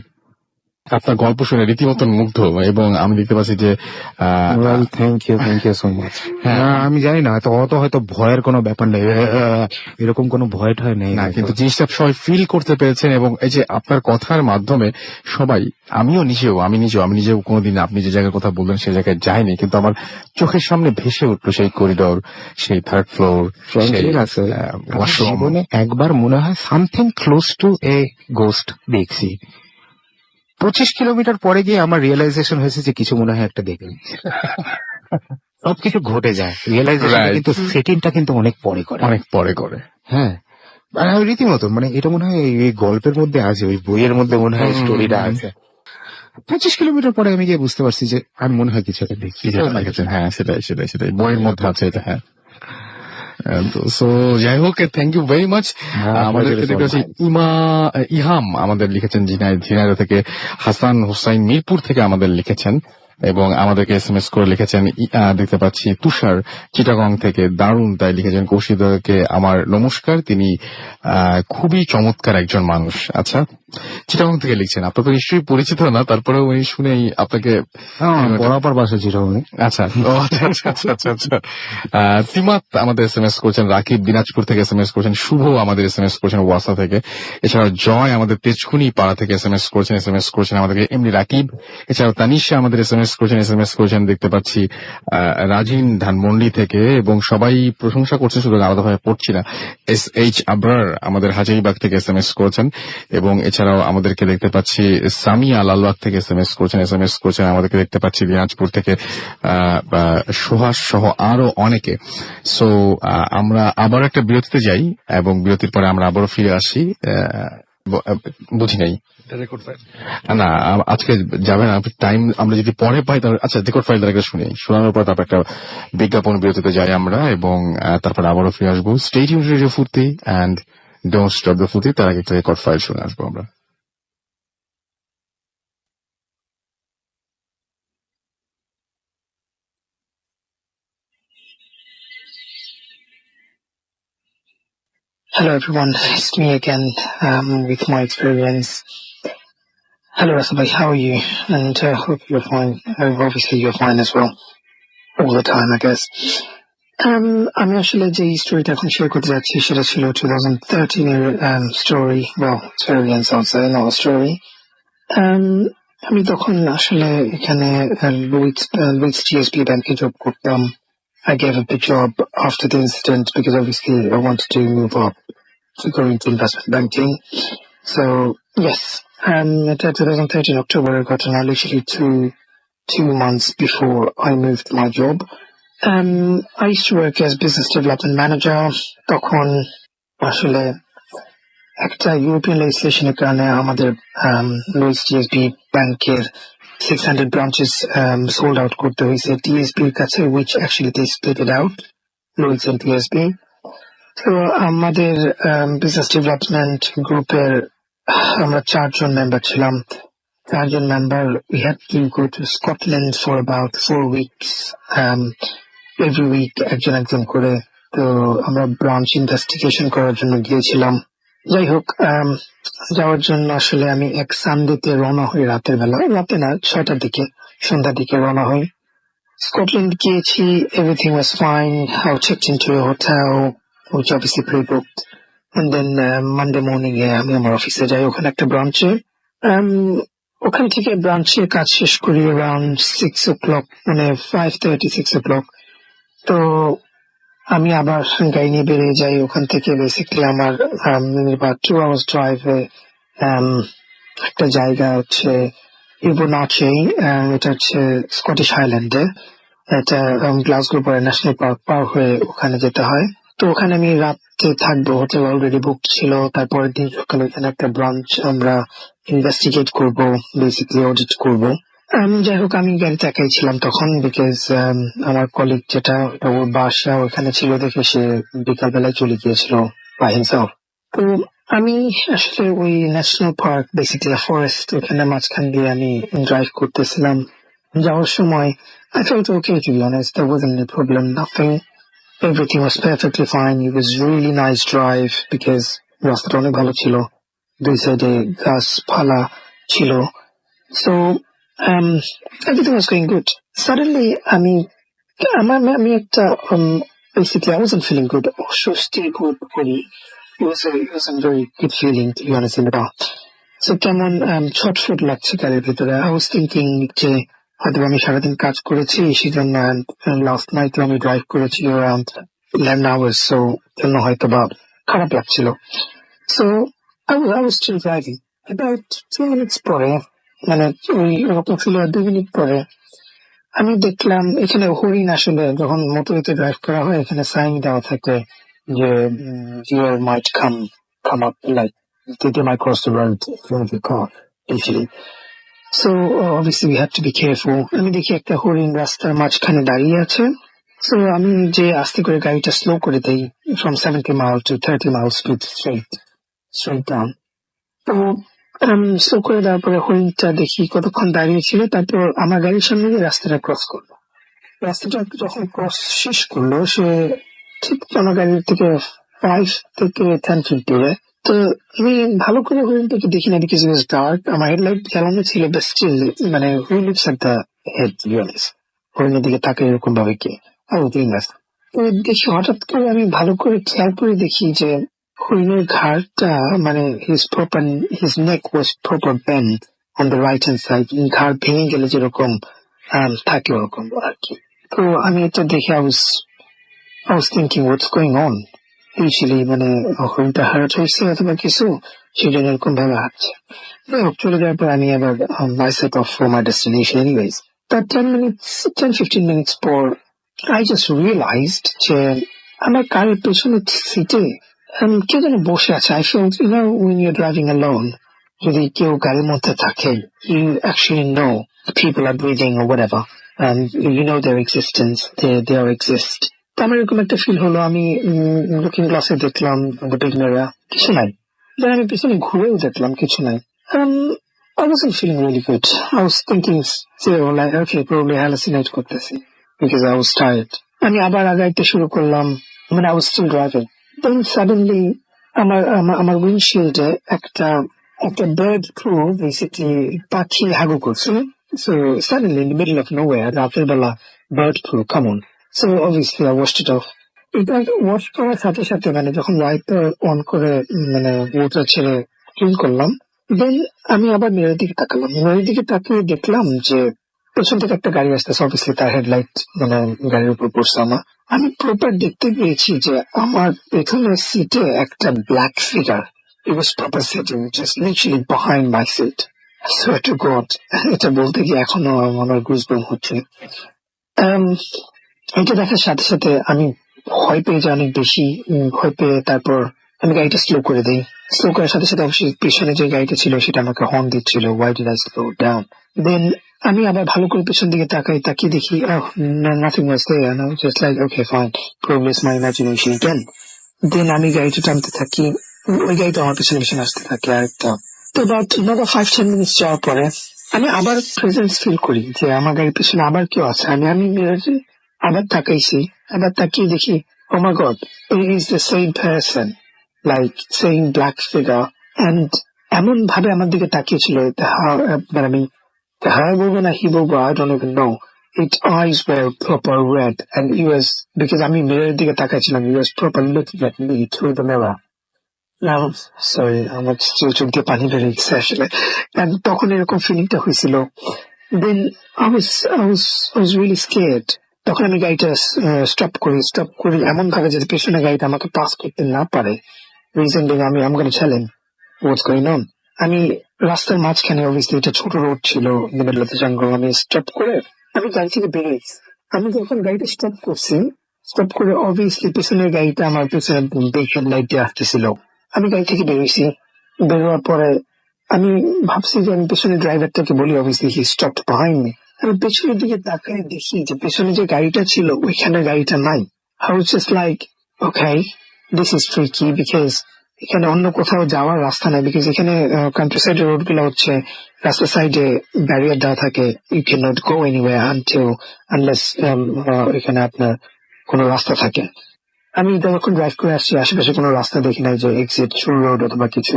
আপনার গল্প শুনে রীতিমতন মুগ্ধ, এবং আমি দেখতে পাচ্ছি যে থ্যাংক ইউ সো মাচ। আমি জানি না, অত হয়তো ভয়ের কোনো ব্যাপার নেই, এরকম কোনো ভয় টয় নেই না, কিন্তু জিনিসটা সবাই ফিল করতে পেরেছেন, এবং এই যে আপনার কথার মাধ্যমে সবাই, আমি নিজেও কোনোদিন আপনি যে জায়গার কথা বললেন সেই জায়গায় যাইনি, কিন্তু আমার চোখের সামনে ভেসে উঠলো সেই করিডোর, সেই 3rd ফ্লোর, জীবনে একবার মনে হয় সামথিং ক্লোজ টু এ গোস্ট দেখছি। 25 কিলোমিটার পরে গিয়ে আমার রিয়েলাইজেশন হয়েছে যে কিছু মনে হয় একটা দেখলাম। সবকিছু ঘটে যায়, রিয়েলাইজেশন, কিন্তু সেটিংটা কিন্তু অনেক পরে করে। হ্যাঁ, রীতিমতো মানে এটা মনে হয় এই গল্পের মধ্যে আছে, ওই বইয়ের মধ্যে মনে হয় স্টোরিটা আছে। 25 কিলোমিটার পরে আমি গিয়ে বুঝতে পারছি যে আমি মনে হয় কিছু একটা দেখছি। হ্যাঁ, সেটাই বইয়ের মধ্যে আছে এটা। হ্যাঁ, সো যাই হোক, থ্যাংক ইউ ভেরি মাচ। আমাদের ইহাম আমাদের লিখেছেন ঝিনাইদহ থেকে, হাসান হুসাইন মিরপুর থেকে আমাদের লিখেছেন, এবং আমাদেরকে SMS করে লিখেছেন দেখতে পাচ্ছি তুষার চিটাগং থেকে, দারুণ তাই লিখেছেন। কৌশিককে আমার নমস্কার, তিনি খুবই চমৎকার একজন মানুষ। আচ্ছা, চিটাগং থেকে লিখছেন, আপনার তো নিশ্চয়ই পরিচিত না, তারপরেও উনি শুনেই আপনাকে বরাবর বাসা ছিল উনি। আচ্ছা, ও আচ্ছা আচ্ছা আচ্ছা আচ্ছা আচ্ছা। সিমাত আমাদের SMS করছেন, রাকিব দিনাজপুর থেকে SMS করছেন, শুভ আমাদের SMS করছেন ওয়াসা থেকে, এছাড়াও জয় আমাদের তেজকুনি পাড়া থেকে SMS করছেন আমাদেরকে এমনি রাকিব, এছাড়াও তানিশা আমাদের SMS করছেন দেখতে পাচ্ছি রাজিন ধানমন্ডি থেকে, এবং সবাই প্রশংসা করছেন, শুধু আলাদাভাবে পড়ছি না। SH আবরার আমাদের হাজারিবাগ থেকে SMS করছেন, এবং এছাড়াও আমাদেরকে দেখতে পাচ্ছি সামিয়া লালবাগ থেকে SMS করছেন আমাদেরকে দেখতে পাচ্ছি দিনাজপুর থেকে সুহাস সহ আরো অনেকে। সো আমরা আবার একটা বিরতিতে যাই এবং বিরতির পরে আমরা আবারও ফিরে আসি। বুঝি নাই না আজকে যাবেন টাইম, আমরা যদি পরে পাই তাহলে আচ্ছা রেকর্ড ফাইল দ্বারা শুনি, শোনানোর পর তারপর একটা বিজ্ঞাপন বিরতিতে যাই আমরা, এবং তারপর আবারও ফিরে আসবো। স্টে টিউনড রেডিও ফুর্তি এন্ড ডোন্ট স্টপ দ্য ফুর্তি। তার আগে একটা রেকর্ড ফাইল শুনে আসবো আমরা। Hello everyone, it's me again with my experience. Hello Rasabai, how are you? And hope you're fine. Obviously you're fine as well. All the time I guess. আমি আসলে যে স্টোরিটা এখন শেয়ার করতে যাচ্ছি সেটা ছিল 2013 এর story, well experience also, not a story. আমি তখন আসলে এখানে Lloyds GSB ব্যাংকে জব করতাম. I gave up the job after the incident because obviously I wanted to move up to go into investment banking. So yes, at 2013 October I got an literally two months before I moved my job. I used to work as business development manager. তখন আসলে একটা European লেজিসলেশনের কারণে আমাদের Lloyds GSB ব্যাংকের 600 branches sold out করতে হয়েছে TSB এর কাছে, which actually they split it out, Lloyds and TSB. So আমাদের বিজনেস ডেভেলপমেন্ট গ্রুপের আমরা 4 জন মেম্বার ছিলাম। 4 জন member, we had to go to Scotland for about 4 weeks, every week একজন করে। তো আমরা ব্রাঞ্চ ইনভেস্টিগেশন করার জন্য গিয়েছিলাম। যাই হোক, যাওয়ার জন্য আসলে আমি এক সানডেতে রওনা হই, রাতের বেলা, রাতে না 6টার দিকে, সন্ধ্যার দিকে রওনা হই। স্কটল্যান্ড গিয়েছি, everything was fine. I checked into a hotel which obviously pre-booked, and then Monday morning আমি আমার অফিসে যাই, ওখানে একটা ব্রাঞ্চে। ওখান থেকে ব্রাঞ্চের কাজ শেষ করি around 6 o'clock, মানে 5:30 6 o'clock। তো আমি আবার গাড়ি নিয়ে বেরিয়ে যাই ওখান থেকে। বেসিক্যালি আমার about 2 hours ড্রাইভে একটা জায়গা হচ্ছে ইবোনাচে, এটা হচ্ছে স্কটিশ হাইল্যান্ডে, এটা গ্লাসগো পরে ন্যাশনাল পার্ক পার হয়ে ওখানে যেতে হয়। তো ওখানে আমি রাতে থাকবো, হোটেল অলরেডি বুক ছিল। তারপরের দিন সকালে ওখানে একটা ব্রাঞ্চ আমরা ইনভেস্টিগেট করবো, বেসিক্যালি অডিট করবো। যাই হোক, আমি গাড়িতে একাই ছিলাম তখন, বিকজ আমার কলিগ যেটা ওর বাসা ওখানে ছিল দেখে সে বিকাল বেলায় চলে গিয়েছিল বাই হিমসেলফ। তো আমি আসলে ওই ন্যাশনাল পার্ক, বেসিক্যালি ফরেস্ট, ওখানে মাঝখান দিয়ে আমি ড্রাইভ করতেছিলাম। যাওয়ার সময় I felt okay, to be honest. There wasn't any problem, nothing. Everything was perfectly fine. It was really nice drive because রাস্তাটা অনেক ভালো ছিল, দুই সাইডে গাছপালা ছিল। So everything was going good. Suddenly আমি একটা basically I wasn't feeling good. অস্বস্তি বোধ করি। It wasn't very good feeling, to be honest, in the car. So কেমন ছটফট লাগছে গাড়ির ভিতরে। I was thinking যে হয়তো আমি সারাদিন কাজ করেছি, সেজন্য লাস্ট নাইট আমি ড্রাইভ করেছি around 11 hours, so জন্য হয়তো বা খারাপ লাগছিল। So I was still driving. About 2 minutes পরে, মানে ওই রকম ছিল 2 মিনিট পরে, আমি দেখলাম এখানে হরিণ, আসলে যখন মোটরওয়েতে ড্রাইভ করা হয় এখানে সাইন দেওয়া থাকে যে deer might come up, like they might cross the road in front of the car usually. So obviously we had to be careful. আমি দেখি একটা হরিণ রাস্তার মাঝখানে দাঁড়িয়ে আছে। So আমি যে আস্তে করে গাড়িটা স্লো করে দেই from 70 miles to 30 miles speed straight down. তো স্লো করে তারপরে হরিণটা দেখি কতক্ষণ দাঁড়িয়ে ছিল, তারপর আমার গাড়ির সামনে দিয়ে রাস্তাটা ক্রস করলো। রাস্তাটা যখন ক্রস শেষ করলো, সে ঠিক আমার গাড়ির থেকে 5 থেকে 10 ফিট দূরে। তো আমি ভালো করে হরিণটাকে দেখি না, বিকজ ইট ওয়াজ ডার্ক। আমার হেডলাইট চালানো ছিল, বাট স্টিল মানে হুই লুকস এট দ্য হেড, হরিণের দিকে তাকে এরকম ভাবে কে তো দেখি হঠাৎ করে আমি ভালো করে খেয়াল করে দেখি যে হরিণের ঘাড়টা মানে his neck was proper bend on the right hand side. ঘাড় ভেঙে গেলে যেরকম থাকে ওরকম আর কি। তো আমি এটা দেখে I was thinking what's going on. Usually মানে হরিণটা হার্ট হয়েছে অথবা কিছু, সেই জন্য এরকম ভাবে হাঁটছে। যাই হোক, চলে যাওয়ার পর আমি আবার I set off for my destination anyways. তার 10-15 minutes পর I just realized যে আমার কারের পেছনের সিটে কেউ যেন বসে আছে। I felt, when you're driving alone, যদি কেউ গাড়ির মধ্যে থাকে, you actually know the people are breathing or whatever, and you know their existence, they all exist. তো আমার এরকম একটা ফিল হলো। আমি লুকিং গ্লাসে দেখলাম কিছু নাই। then আমি পেছনে ঘুরেও দেখলাম কিছু নাই। I wasn't feeling really good. I was thinking, like, okay, probably hallucinate করতেছি, because I was tired. আমি আবার আগাইতে শুরু করলাম, মানে I was still driving. Then suddenly আমার উইন্ডশিল্ডে একটা বার্ড ফ্লু, বেসিক্যালি পাখি হাগু করছে। So suddenly in the middle of nowhere, রাতের বেলা bird flu, come on. So obviously I washed it off. এটা ওয়াশ করার সাথে সাথে মানে যখন ওয়াইপার অন করে মানে ওয়াটার ছেড়ে ক্লিন করলাম, দেন আমি আবার মেয়ের দিকে তাকালাম। মেয়ের দিকে তাকিয়ে দেখলাম যে পেছন থেকে একটা গাড়ি আসতেছে। অবভিয়াসলি তার হেডলাইট মানে গাড়ির উপর পড়ছে আমার। আমি প্রপার দেখতে পেয়েছি যে আমার পেছনের সিটে একটা black figure, it was proper sitting just literally behind my seat. I swear to God, এটা বলতে গিয়ে এখনো আমার গুজবাম্প হচ্ছে। এটা দেখার সাথে সাথে আমি ভয় পেয়ে যাই অনেক বেশি। ভয় পেয়ে তারপর আমি গাড়িটা স্লো করে দিই। স্লো করার সাথে সাথে অবশ্যই পিছনে যে গাড়িটা ছিল সেটা আমাকে হর্ন দিচ্ছিল, why did I slow down? দেন আমি আবার ভালো করে পিছন দিকে তাকিয়ে দেখি nothing was there, and I was just like, okay fine, probably it's my imagination again. দেন আমি গাড়িটা টানতে থাকি, ওই গাড়িটা আমার পিছনে পিছনে আসতে থাকে আরেকটা। তো about another 5-10 minutes যাওয়ার পরে আমি আবার প্রেজেন্স ফিল করি যে আমার গাড়ির পিছনে আবার কেউ আছে। আমি মিররে আবার তাকাইছি, আবার তাকিয়ে দেখি, oh my God, it is the same person, like same black figure, and এমন ভাবে আমার দিকে তাকিয়েছিল, মানে আমি হ্যাঁ বলবো না হি বলবো, I don't even know. Its eyes were proper red, and he was, because আমি মিররের দিকে তাকাইছিলাম, he was proper looking at me through the mirror. Now, sorry, আমার চোখ দিয়ে পানি বেরিয়েছে আসলে। And তখন এরকম ফিলিংটা হয়েছিল। Then I was really scared. তখন আমি গাড়িটা স্টপ করি এমন ভাবে যাতে পেছনে গাড়িটা আমাকে পাস করতে না পারে। Reason being I'm gonna tell him what's going on. আমি রাস্তার মাঝখানে, অবভিয়াসলি এটা ছোট রোড ছিল, in the middle of the jungle, আমি স্টপ করে আমি গাড়ি থেকে বেরিয়েছি। আমি যখন গাড়িটা স্টপ করে অবভিয়াসলি পেছনের গাড়িটা আমার পেছনে হেডলাইট দিয়ে আসতেছিল। আমি গাড়ি থেকে বেরিয়েছি। বেরোয়ার পরে আমি ভাবছি যে আমি পেছনের ড্রাইভারটাকে বলি, obviously he stopped behind me. আমি পেছনের দিকে তাকায় দেখি যে পেছনে যে গাড়িটা ছিল ওইখানে গাড়িটা নাই। I was just like, okay, this is tricky, because এখানে অন্য কোথাও যাওয়ার রাস্তা নাই, বিকজ এখানে কান্ট্রি সাইডের রোড গুলো হচ্ছে রাস্তার সাইডে ব্যারিয়ার দেওয়া থাকে, you can not go anywhere unless এখানে আপনার কোনো রাস্তা থাকে। আমি যখন ড্রাইভ করে আসছি আশেপাশে কোনো রাস্তা দেখি নাই যে এক্সিট শুরু রোড অথবা কিছু।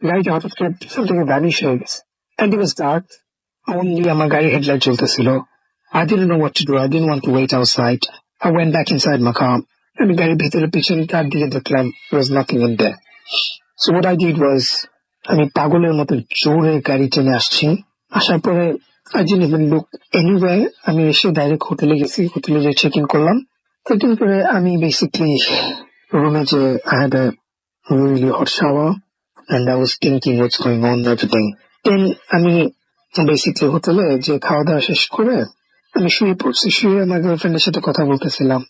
গাড়িটা হঠাৎ করে পিছন থেকে ভ্যানিশ হয়ে গেছে, and it was dark. Only আমার গাড়ির headlight জ্বলতেছিল। I didn't know what to do. I didn't want to wait outside. I went back inside my car. আমি গাড়ির ভিতরে পিছনে তার দিকে দেখলাম, there was nothing in there. So what I did was, আমি পাগলের মতো জোরে গাড়ি টেনে আসছি। আসার পরে I didn't even look anywhere. আমি এসে ডাইরেক্ট হোটেলে গেছি। হোটেলে যে চেক ইন করলাম। চেক ইন করে আমি বেসিক্যালি রুমে যে I had a really hot shower, and I was thinking what's going on, everything. Then আমি বেসিক্যালি হোটেলে যে খাওয়া দাওয়া শেষ করে আমি শুয়ে পড়ছি। শুয়ে আমার গার্লফ্রেন্ডের সাথে কথা বলতেছিলাম।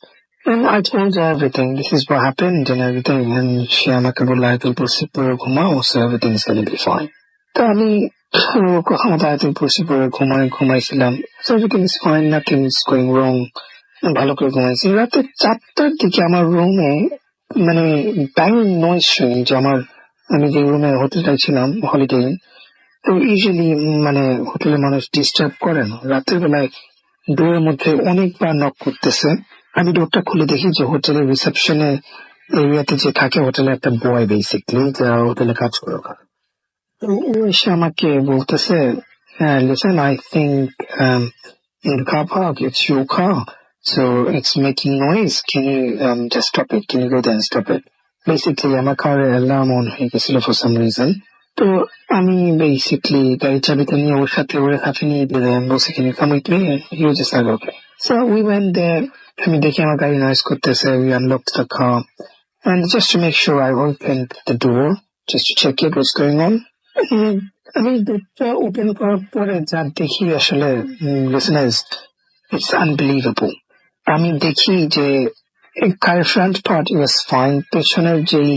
And I told her everything. This is what happened and everything. And she আমাকে বলল আয়াতুল কুরসি পড়ে ঘুমাও, so everything is gonna be fine. তো আমি আয়াতুল কুরসি পড়ে ঘুমাইছিলাম। So everything is fine, nothing is going wrong. ভালো করে ঘুমাইছি। রাতে 4টার দিকে আমার রুমে মানে ব্যাং নয়েজ শুনি, যে আমি যে রুমে হোটেলটায় ছিলাম হলিডে, তো ইউজুয়ালি মানে হোটেলে মানুষ ডিস্টার্ব করে না, রাতের বেলায় ডোরের মধ্যে অনেকবার নক করতেছে। আমি ডোরটা খুলে দেখি যে হোটেলের রিসেপশনে এরিয়াতে যে থাকে হোটেলের একটা বয় বেসিকলি, যারা হোটেলে কাজ করে ওখানে। তো ও এসে আমাকে বলতেছে, listen, I think in the car park it's your car, so it's making noise, can you just stop it, can you go there and stop it? Basically আমার কারের অ্যালার্ম অন হয়ে গেছিল for some reason। তো আমি basically গাড়ির চাবিটা নিয়ে ওর সাথে ওর কাছে নিয়ে দিলাম, বলছি can you come with me? And he was just like okay, so we went there। আমি দেখি আমার গাড়ি নয়েজ করতেছে, we unlocked the car and just to make sure I opened the door just to check it what's going on। আমি ডোরটা open করার পরে যা দেখি আসলে লিসেনার্স, ইটস আনবিলিভেবল। আমি দেখি যে কারের ফ্রন্ট পার্ট ওয়াজ ফাইন, পেছনের যেই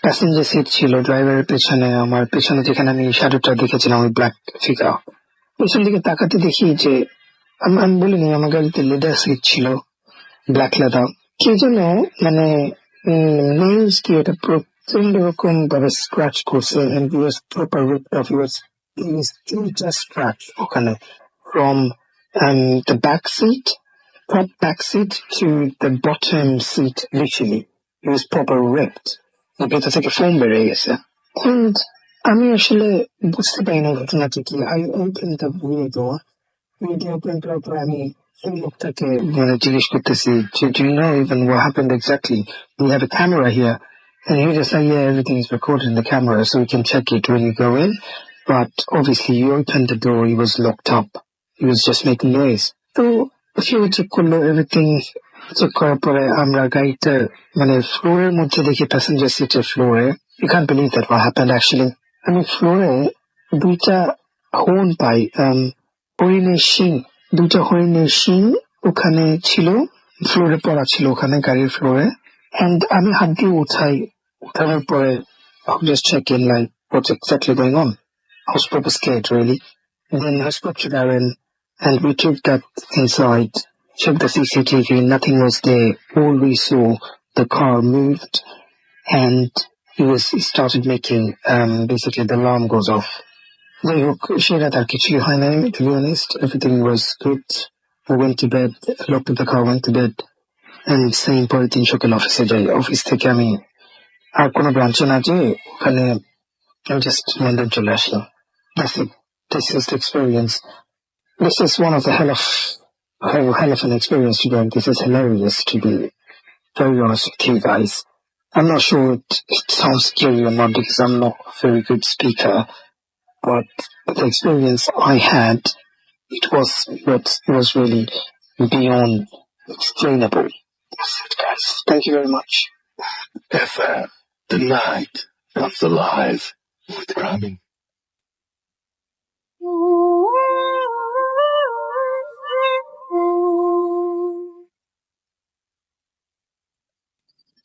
প্যাসেঞ্জার সিট ছিল ড্রাইভারের পেছনে, আমার পেছনে যেখানে আমি শ্যাডোটা দেখেছিলাম ওই ব্ল্যাক ফিগার, পেছন দিকে তাকাতে দেখি যে আমি বলিনি আমার গাড়িতে লেদার সিট ছিল, ব্ল্যাক লেদার, কি জন্য মানে নেলস কি এটা প্রচন্ড রকম ভাবে স্ক্র্যাচ করছে, and he was proper ripped off, he was just scratch ওখানে from the back seat, top back seat to the bottom seat, literally it was proper ripped, ভেতর থেকে ফোম বেরিয়ে গেছে। And আমি আসলে বুঝতে পারি না ঘটনাটা কি। I opened the rear door, video open করার পর আমি এই লোকটাকে মানে জিজ্ঞেস করতেছি, do you know even what happened exactly? We have a camera here. And he was just like, yeah, everything is recorded in the camera, so we can check it when you go in. But obviously, you opened the door, he was locked up. He was just making noise. So, if you check everything, check করার পরে আমরা গাড়িতে মানে ফ্লোরের মধ্যে দেখি passenger সিটের ফ্লোরে, you can't believe that what happened actually. আমি ফ্লোরে দুইটা হর্ন পাই, হরিণের শিং, দুইটা হরিণের শিং ওখানে ছিল, ফ্লোরে পড়া ছিল ওখানে গাড়ির ফ্লোরে। And আমি হাত দিয়ে উঠানোর পরে I'll just check in like what's exactly going on. I was proper scared really. And then I spoke to Darren and we took that inside, checked the CCTV, nothing was there. All we saw, the car moved and he started making basically the alarm goes off. যাই হোক সেটা তার কিছুই হয় নাই, to be honest, everything was good. We went to bed, locked up the car, went to bed. And সেই পরের দিন সকাল অফিসে যাই, অফিস থেকে আমি আর কোনো ব্রাঞ্চে না যেয়ে ওখানে আমি জাস্ট লন্ডন চলে আসলাম। This is the experience. This is one of the hell of an experience to go. This is hilarious, to be very honest with you guys. I'm not sure it sounds scary or not because I'm not a very good speaker, but the experience I had, it was really beyond explainable. That's it, guys. Thank you very much. FM, the night comes alive with Ramin.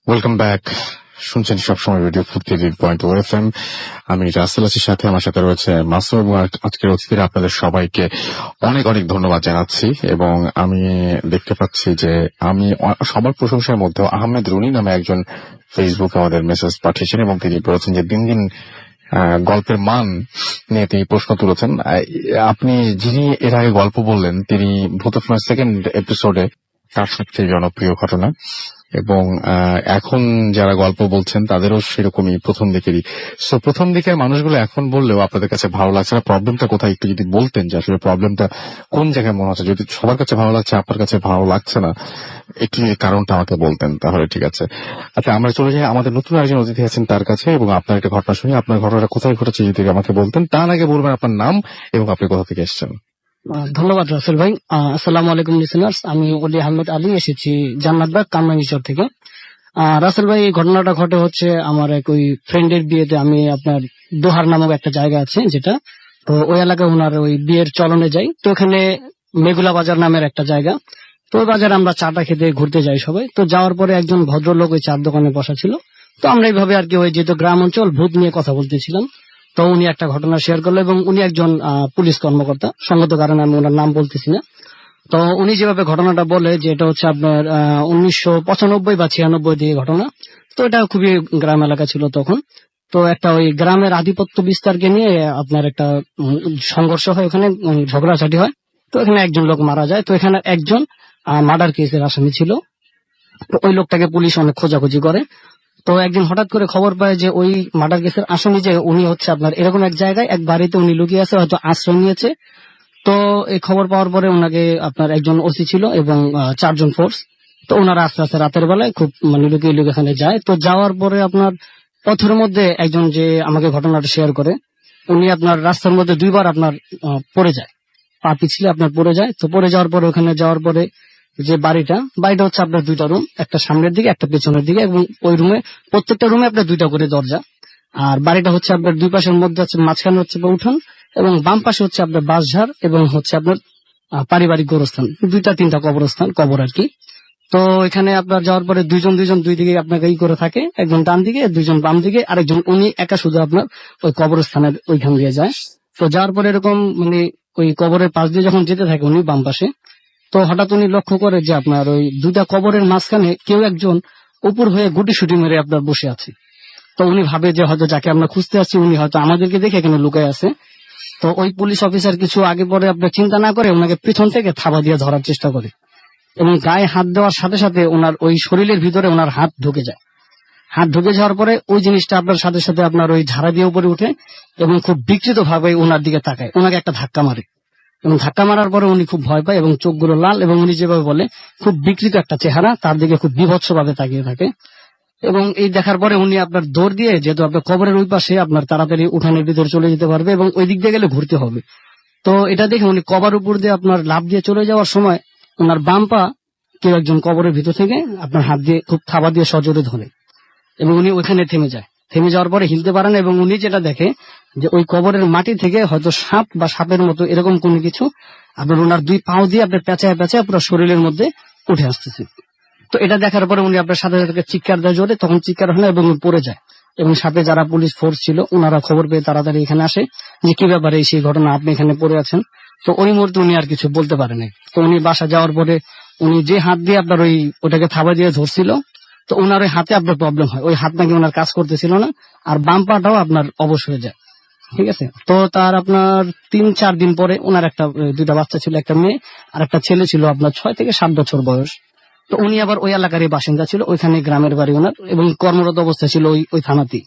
Welcome back. শুনছেন সবসময় radio 48.4 FM। আমি রাসেল আসির সাথে, আমার সাথে রয়েছে মাসুম এবং আজকের অতিথিরা। আপনাদের সবাইকে অনেক অনেক ধন্যবাদ জানাচ্ছি এবং আমি দেখতে পাচ্ছি যে আমি সবার প্রশংসার মধ্যে আহমেদ রুনি নামে একজন ফেসবুকে আমাদের মেসেজ পাঠিয়েছেন এবং তিনি বলেছেন যে দিন দিন গল্পের মান নিয়ে তিনি প্রশ্ন তুলেছেন। আপনি যিনি এর আগে গল্প বললেন তিনি ভূতফিল্মের সেকেন্ড এপিসোডে তার সবচেয়ে জনপ্রিয় ঘটনা এবং এখন যারা গল্প বলছেন তাদেরও সেরকমই প্রথম দিকেরই। সো প্রথম দিকের মানুষগুলো এখন বললেও আপনাদের কাছে ভালো লাগছে না, প্রবলেমটা কোথায় একটু যদি বলতেন যে আসলে প্রবলেমটা কোন জায়গায় মনে হচ্ছে। যদি সবার কাছে ভালো লাগছে, আপনার কাছে ভালো লাগছে না, একটু কারণটা আমাকে বলতেন তাহলে ঠিক আছে। আচ্ছা, আমরা চলে যাই আমাদের নতুন একজন অতিথি আছেন তার কাছে এবং আপনার একটা ঘটনা শুনি। আপনার ঘটনাটা কোথায় ঘটেছে যদি আমাকে বলতেন, তার আগে বলবেন আপনার নাম এবং আপনি কোথা থেকে এসেছেন। ধন্যবাদ রাসেল ভাই। আসসালামু আলাইকুম লিসেনার্স, আমি অলি আহমেদ আলী, এসেছি জান্নাতবাগ কামরাঙ্গীচর থেকে। রাসেল ভাই, এই ঘটনাটা ঘটে হচ্ছে আমার এক ওই ফ্রেন্ডের বিয়েতে। আমি আপনার দোহার নামক একটা জায়গা আছে যেটা, তো ওই এলাকায় ওনার ওই বিয়ের চলনে যাই। তো ওখানে মেগুলা বাজার নামের একটা জায়গা, তো ওই বাজারে আমরা চাটা খেতে ঘুরতে যাই সবাই। তো যাওয়ার পরে একজন ভদ্রলোক ওই চার দোকানে বসা ছিল। তো আমরা এইভাবে আর কি ওই যেহেতু গ্রাম অঞ্চল ভূত নিয়ে কথা বলতেছিলাম, তো উনি একটা ঘটনা শেয়ার করলো এবং উনি একজন পুলিশ কর্মকর্তা, সঙ্গত কারণে আমি ওনার নাম বলতেছি না। তো উনি যেভাবে ঘটনাটা বলে যে এটা হচ্ছে আপনার 1995 বা 96 দিকে ঘটনা। তো এটা খুবই গ্রাম এলাকা ছিল তখন। তো একটা ওই গ্রামের আধিপত্য বিস্তারকে নিয়ে আপনার একটা সংঘর্ষ হয়, ওখানে ঝগড়াঝাটি হয়। তো এখানে একজন লোক মারা যায়। তো এখানে একজন মার্ডার কেসের আসামি ছিল। তো ওই লোকটাকে পুলিশ অনেক খোঁজাখুঁজি করে। তো একদিন হঠাৎ করে খবর পায় যে ওই মার্ডার কেসের আসামি যে উনি হচ্ছে আপনার এরকম এক জায়গায় এক বাড়িতে উনি লুকিয়ে আছে, হয়তো আশ্রয় নিয়েছে। তো এই খবর পাওয়ার পরে ওনাকে আপনার একজন ওসি ছিল এবং 4 জন ফোর্স। তো ওনারা আস্তে আস্তে রাতের বেলায় খুব মানে লুকিয়ে লুকিয়ে এখানে যায়। তো যাওয়ার পরে আপনার পথের মধ্যে একজন যে আমাকে ঘটনাটা শেয়ার করে, উনি আপনার রাস্তার মধ্যে 2 বার আপনার পড়ে যায়, পা পিছলে আপনার পড়ে যায়। তো পড়ে যাওয়ার পরে ওখানে যাওয়ার পরে যে বাড়িটা হচ্ছে আপনার 2টা রুম, একটা সামনের দিকে একটা পেছনের দিকে, এবং ওই রুমে প্রত্যেকটা রুমে আপনার 2টা করে দরজা। আর বাড়িটা হচ্ছে আপনার 2 পাশের মধ্যে আছে, মাঝখানে হচ্ছে উঠান এবং বাম পাশে হচ্ছে আপনার বাঁশঝাড় এবং হচ্ছে আপনার পারিবারিক গোরস্থান, 2-3টা কবরস্থান, কবর আর কি। তো এখানে আপনার যাওয়ার পরে দুইজন দুই দিকে আপনাকে করে থাকে, একজন ডান দিকে, 2জন বাম দিকে, আরেকজন উনি একা শুধু আপনার ওই কবরস্থানের ওইখান দিয়ে যায়। তো যাওয়ার পরে এরকম মানে ওই কবরের পাশ দিয়ে যখন যেতে থাকে উনি বাম পাশে, তো হঠাৎ উনি লক্ষ্য করে যে আপনার ওই 2টা কবরের মাঝখানে কেউ একজন উপর হয়ে গুটি মেরে আপনার বসে আছে। তো উনি ভাবে যে হয়তো যাকে আমরা খুঁজতে আসছি উনি হয়তো আমাদেরকে দেখে এখানে লুকায় আছে। তো ওই পুলিশ অফিসার কিছু আগে পরে আপনার চিন্তা না করে ওনাকে পিছন থেকে থাবা দিয়ে ধরার চেষ্টা করে, এবং গায়ে হাত দেওয়ার সাথে সাথে ওনার ওই শরীরের ভিতরে ওনার হাত ঢুকে যায়। হাত ঢুকে যাওয়ার পরে ওই জিনিসটা আপনার সাথে সাথে আপনার ওই ঝাড়া দিয়ে উপরে উঠে এবং খুব বিকৃত ভাবে ওনার দিকে তাকায়, ওনাকে একটা ধাক্কা মারে, এবং ধাক্কা মারার পরে উনি খুব ভয় পায় এবং চোখগুলো লাল, এবং উনি যেভাবে বলে খুব বিকৃত একটা চেহারা, তার দিকে খুব বিভৎস ভাবে তাকিয়ে থাকে। এবং এই দেখার পরে উনি আপনার দৌড় দিয়ে, যেহেতু আপনার কবরের ওই পাশে, আপনার তাড়াতাড়ি উঠানের ভিতরে চলে যেতে পারবে এবং ওই দিক দিয়ে গেলে ঘুরতে হবে। তো এটা দেখে উনি কবর উপর দিয়ে আপনার লাফ দিয়ে চলে যাওয়ার সময় ওনার বাম পা কেউ একজন কবরের ভিতর থেকে আপনার হাত দিয়ে খুব থাবা দিয়ে সজোরে ধরে, এবং উনি ওইখানে থেমে যায়। থেমে যাওয়ার পরে হিলতে পারেন, এবং উনি যেটা দেখে যে ওই কবরের মাটি থেকে হয়তো সাপ বা সাপের মতো এরকম কোনো কিছু আপনার ওনার 2 পাও দিয়ে আপনার পেঁচায় পুরো শরীরের মধ্যে উঠে আসতেছে। তো এটা দেখার পরে উনি আপনার সাথে সাথে চিৎকার দেয় জোরে, তখন চিৎকার হয় না এবং উনি পড়ে যায়। এবং সাথে যারা পুলিশ ফোর্স ছিল ওনারা খবর পেয়ে তাড়াতাড়ি এখানে আসে যে কি ব্যাপারে সেই ঘটনা, আপনি এখানে পড়ে আছেন। তো ওই মুহূর্তে উনি আর কিছু বলতে পারেনি। তো উনি বাসা যাওয়ার পরে উনি যে হাত দিয়ে আপনার ওটাকে থাবা দিয়ে ধরছিল, তো ওনার ওই হাতে আপনার প্রবলেম হয়, ওই হাত নাকি ওনার কাজ করতেছিল না, আর বাম পাটাও আপনার অবশ হয়ে যায়। ঠিক আছে। তো তার আপনার 3-4 দিন পরে ওনার একটা 2টা বাচ্চা ছিল, একটা মেয়ে আর একটা ছেলে ছিল আপনার 6 থেকে 7 বছর বয়স। তো উনি আবার ওই এলাকারই বাসিন্দা ছিল, ওইখানে গ্রামের বাড়ি ওনার, এবং কর্মরত অবস্থা ছিল ওই থানাতেই।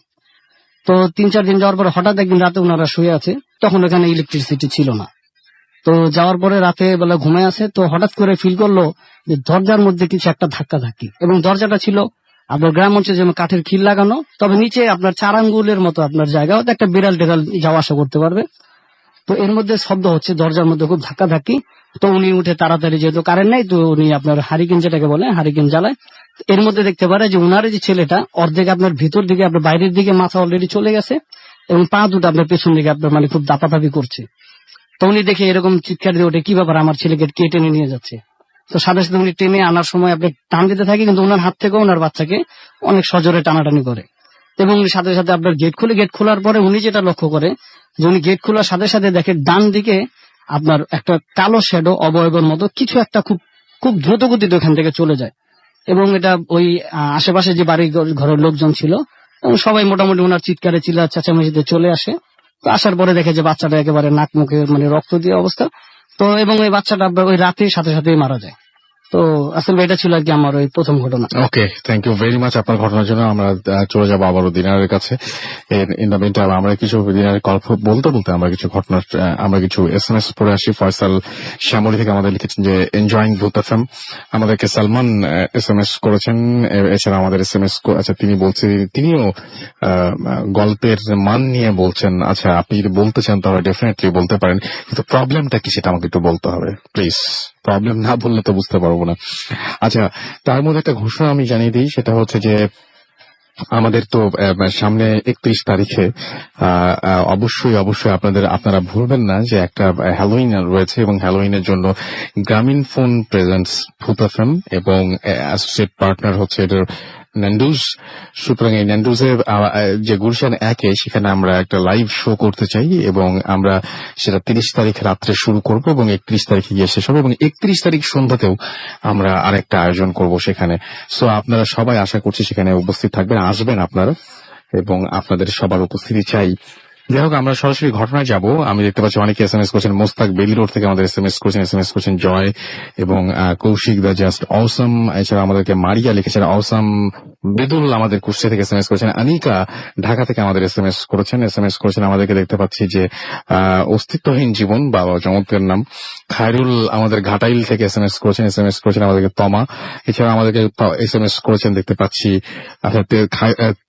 তো 3-4 দিন যাওয়ার পরে হঠাৎ একদিন রাতে ওনারা শুয়ে আছে, তখন ওখানে ইলেকট্রিসিটি ছিল না। তো যাওয়ার পরে রাতে বেলা ঘুমায় আছে, তো হঠাৎ করে ফিল করলো যে দরজার মধ্যে কিছু একটা ধাক্কি, এবং দরজাটা ছিল আপনার গ্রাম অঞ্চলে যেমন কাঠের খিল লাগানো, তবে নিচে আপনার 4 আঙ্গুলের মতো আপনার জায়গা, একটা বিড়াল টেরাল যাওয়া আসা করতে পারবে। তো এর মধ্যে শব্দ হচ্ছে, দরজার মধ্যে খুব ধাক্কি। তো উনি উঠে তাড়াতাড়ি, যেহেতু কারেন্ট নাই, তো উনি আপনার হারিকেন, যেটাকে বলে হারিকেন জ্বালায়। এর মধ্যে দেখতে পারে যে উনার যে ছেলেটা অর্ধেক আপনার ভিতর দিকে, আপনার বাইরের দিকে মাথা অলরেডি চলে গেছে, এবং পা দুটো আপনার পেছন দিকে আপনার মানে খুব দাপাদাপি করছে। তো উনি দেখে এরকম চিৎকার দিয়ে ওঠে, কি ব্যাপার, আমার ছেলেকে কে টেনে নিয়ে যাচ্ছে। তো সাথে সাথে উনি টেনে আনার সময় আপনি টান দিতে থাকে, কিন্তু ওনার হাত থেকে ওনার বাচ্চাকে অনেক সজোরে টানাটানি করে, এবং উনি সাথে সাথে আপনার গেট খোলার পরে উনি যেটা লক্ষ্য করে যে উনি গেট খোলার সাথে সাথে দেখে ডান দিকে আপনার একটা কালো শ্যাডো অবয়বের মতো কিছু একটা খুব খুব দ্রুত গতিতে ওখান থেকে চলে যায়। এবং এটা ওই আশেপাশে যে বাড়ি ঘরের লোকজন ছিল সবাই মোটামুটি ওনার চিৎকারে চিল্লা চেঁচামেচিতে চলে আসে। তো আসার পরে দেখে যে বাচ্চাটা একেবারে নাক মুখে মানে রক্ত দিয়ে অবস্থা। তো এবং ওই বাচ্চাটা আপনার ওই রাতে সাথে সাথে মারা যায়। তো আসলে এটা ছিল আর কি আমার ওই প্রথম ঘটনা। ওকে, থ্যাংক ইউ ভেরি মাচ আপনার ঘটনার জন্য। আমরা চলে যাবো আবারও দিনারের কাছে। ইন দ্য মিনটাইম আমরা কিছু দিনারের গল্প বলতে বলতে আমরা কিছু SMS পড়ে আসি। ফয়সাল শ্যামলী থেকে আমাদের লিখেছেন যে এনজয়িং ভূত এফএম। আমাদেরকে সালমান SMS করেছেন। এছাড়া আমাদের SMS আচ্ছা তিনিও গল্পের মান নিয়ে বলছেন। আচ্ছা, আপনি যদি বলতে চান তাহলে ডেফিনেটলি বলতে পারেন, কিন্তু প্রবলেমটা কি সেটা আমাকে একটু বলতে হবে প্লিজ। প্রবলেম না বললে তো বুঝতে পারবো না। আচ্ছা, তার মধ্যে একটা ঘোষণা আমি জানিয়ে দিই, সেটা হচ্ছে যে আমাদের তো সামনে 31 তারিখে অবশ্যই আপনারা ভুলবেন না যে একটা হ্যালোইন রয়েছে, এবং হ্যালোইনের জন্য গ্রামীণ ফোন প্রেজেন্টস ভূত এফএম এবং অ্যাসোসিয়েট পার্টনার হচ্ছে এটার ন্যান্ডুজ। সুতরাং এই ন্যান্ডুজের যে গুলশান 1-এ সেখানে আমরা একটা লাইভ শো করতে চাই, এবং আমরা সেটা 30 তারিখ রাত্রে শুরু করব এবং 31 তারিখে গিয়ে শেষ হবে, এবং 31 তারিখ সন্ধ্যাতেও আমরা আরেকটা আয়োজন করব সেখানে। সো আপনারা সবাই আশা করছি সেখানে উপস্থিত থাকবেন, আসবেন আপনারা। এবং আপনাদের সবার উপস্থিতি চাই। যাই হোক, আমরা সরাসরি ঘটনায় যাব। আমি দেখতে পাচ্ছি অনেকে এসএমএস করছেন। মোস্তাক বেলি রোড থেকে আমাদের এসএমএস করছেন জয় এবং কৌশিক দা জাস্ট অসম। এছাড়া আমাদেরকে মারিয়া লিখেছেন অসম। বেদুল আমাদের কুষ্টিয়া থেকে এসএমএস করেছেন। আনিকা ঢাকা থেকে আমাদের এসএমএস করেছেন আমাদেরকে দেখতে পাচ্ছি যে অস্তিত্বহীন জীবন, বাবা চমৎকার নাম। খায়রুল আমাদের ঘাটাইল থেকে এসএমএস করেছেন আমাদেরকে তমা। এছাড়া আমাদেরকে এসএমএস করেছেন দেখতে পাচ্ছি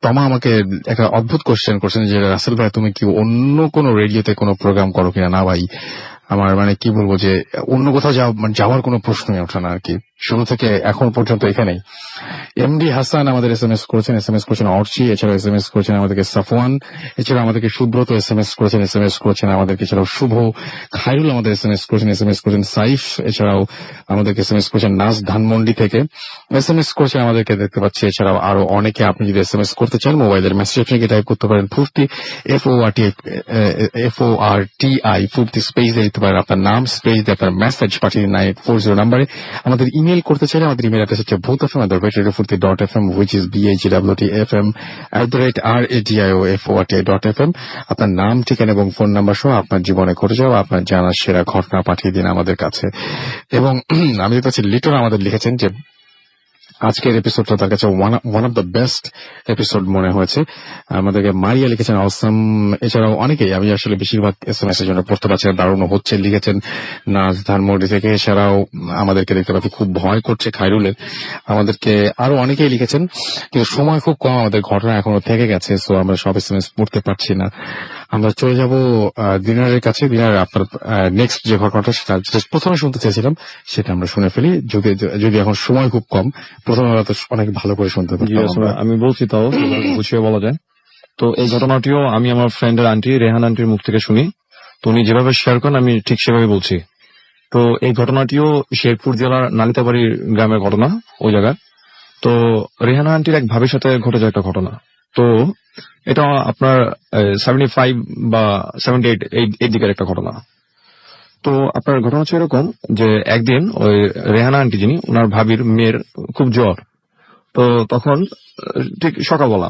তমা আমাকে একটা অদ্ভুত কোশ্চেন করছেন যে রাসেল ভাই তুমি কি অন্য কোনো রেডিওতে কোনো প্রোগ্রাম করো কিনা। না ভাই, আমার মানে কি বলবো যে অন্য কোথাও যাওয়ার কোনো প্রশ্নই ওঠে না আর কি, শুরু থেকে এখন পর্যন্ত এখানেই। এমডি হাসান আমাদের এসএমএস করেছেন অর্চি। এছাড়া এসএমএস করেছেন আমাদেরকে সাফওয়ান। এছাড়া আমাদেরকে সুব্রত এসএমএস করেছেন আমাদেরকে। এছাড়াও শুভ। খায়রুল আমাদের এসএমএস করেছেন সাইফ। এছাড়াও আমাদেরকে এসএমএস করেছেন নাস ধানমন্ডি থেকে এসএমএস করেছেন আমাদেরকে দেখতে পাচ্ছি। এছাড়াও আরো অনেকে, আপনি যদি এসএমএস করতে চান মোবাইলের মেসেজ আপনাকে টাইপ করতে পারেন ফুর্তি FORTI ফুর্তি স্পেস দিয়ে দিতে পারেন আপনার নাম, স্পেস দিয়ে আপনার মেসেজ পাঠিয়ে দিন 9840 নাম্বারে। আমাদের ইমেল করতে চাইলে আমাদের ইমেল অ্যাড্রেস হচ্ছে bothfm@radiofurti.fm which is BHWTFM@radioforti.fm। আপনার নাম, ঠিকানা এবং ফোন নাম্বার সহ আপনার জীবনে ঘটে যাওয়া আপনার জানার সেরা ঘটনা পাঠিয়ে দিন আমাদের কাছে। এবং আমি দেখতে পাচ্ছি লিটন আমাদের লিখেছেন যে আজকের এপিসোডটা তার কাছে one of the best episode মনে হয়েছে। আমাদেরকে মারিয়া লিখেছেন অসম। এছাড়াও অনেকেই, আমি আসলে বেশিরভাগ এসএমএস এর জন্য পড়তে পারছি না, দারুণ হচ্ছে লিখেছেন নাজ ধানমন্ডি থেকে। এছাড়াও আমাদেরকে দেখতে পাচ্ছি খুব ভয় করছে খায়রুলের। আমাদেরকে আরো অনেকেই লিখেছেন, কিন্তু সময় খুব কম, আমাদের ঘটনা এখনো থেকে গেছে, সো আমরা সব এসএমএস পড়তে পারছি না। আমরা চলে যাব দিনারের কাছে। দিনার আপনার নেক্সট যে ঘটনাটা সেটা প্রথমে শুনতে চেয়েছিলাম সেটা আমরা শুনে ফেলি, যদি এখন সময় খুব কম, প্রথমে তো অনেক ভালো করে শুনতে জি আসলে আমি বলছি, তাও গুছিয়ে বলা যায়। তো এই ঘটনাটিও আমি আমার ফ্রেন্ডের আন্টি রেহান আন্টির মুখ থেকে শুনি। তো উনি যেভাবে শেয়ার করেন আমি ঠিক সেভাবে বলছি। তো এই ঘটনাটিও শেরপুর জেলার নালিতাবাড়ি গ্রামের ঘটনা, ওই জায়গায়। তো রেহানা আন্টির এক ভাবির সাথে ঘটে যায় একটা ঘটনা। তো এটা আপনার 75 বা 78 এই দিকের একটা ঘটনা। তো আপনার ঘটনা হচ্ছে এরকম যে একদিন ওই রেহানা আন্টি যিনি, ওনার ভাবির মেয়ের খুব জ্বর। তো তখন ঠিক সকালবেলা,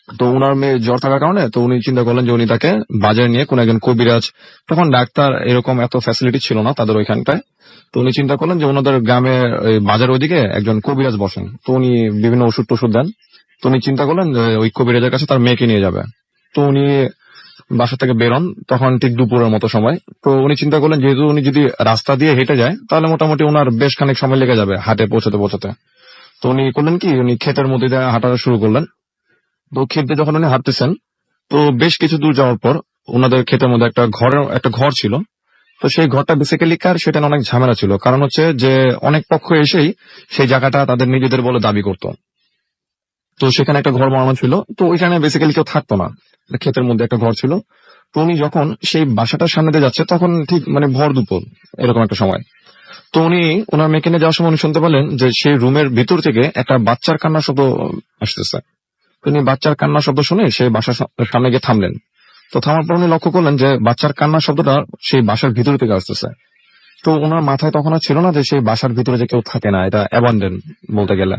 তো উনার মেয়ে জ্বর থাকার কারণে তো উনি চিন্তা করলেন যে উনি তাকে বাজারে নিয়ে কোন একজন কবিরাজ, তখন ডাক্তার এরকম এত ফ্যাসিলিটি ছিল না তাদের ওইখানটায়। তো উনি চিন্তা করলেন যে ওনাদের গ্রামে বাজার ওইদিকে একজন কবিরাজ বসেন, তো উনি বিভিন্ন ওষুধ টষুধ দেন। তো উনি চিন্তা করলেন যে ওই কবিরাজের কাছে তার মেয়েকে নিয়ে যাবে। তো উনি বাসা থেকে বেরোন, তখন ঠিক দুপুরের মতো সময়। তো উনি চিন্তা করলেন যেহেতু উনি যদি রাস্তা দিয়ে হেঁটে যায় তাহলে মোটামুটি ওনার বেশ খানিক সময় লেগে যাবে হাটে পৌঁছাতে। তো উনি করলেন কি, উনি ক্ষেতের মধ্যে দিয়ে হাঁটা শুরু করলেন। তো ক্ষেতে যখন উনি হাঁটতেছেন, তো বেশ কিছু দূর যাওয়ার পর ওনাদের ক্ষেতের মধ্যে একটা ঘর ছিল। তো সেই ঘরটা বেসিক্যালি কার, সেটা অনেক ঝামেলা ছিল। কারণ হচ্ছে যে অনেক পক্ষ এসেই সেই জায়গাটা তাদের নিজেদের বলে দাবি করত। তো সেখানে একটা ঘর বানানো ছিল, তো ওইখানে বেসিক্যালি কেউ থাকতো না, ক্ষেতের মধ্যে একটা ঘর ছিল। তো উনি যখন সেই বাসাটার সামনে দিয়ে যাচ্ছে তখন ঠিক মানে ভর দুপুর এরকম একটা সময়। তো উনি ওনার মেয়েকে নিয়ে যাওয়ার সময় উনি শুনতে পেলেন যে সেই রুমের ভিতর থেকে একটা বাচ্চার কান্নার শব্দ আসতেছে। উনি বাচ্চার কান্নার শব্দ শুনে সেই বাসার সামনে গিয়ে থামলেন। তো থামার পর উনি লক্ষ্য করলেন যে বাচ্চার কান্নার শব্দটা সেই বাসার ভিতর থেকে আসতেছে। তো ওনার মাথায় তখন আর ছিল না যে সেই বাসার ভিতরে যে কেউ থাকে না, এটা অ্যাবান্ডেন বলতে গেলে।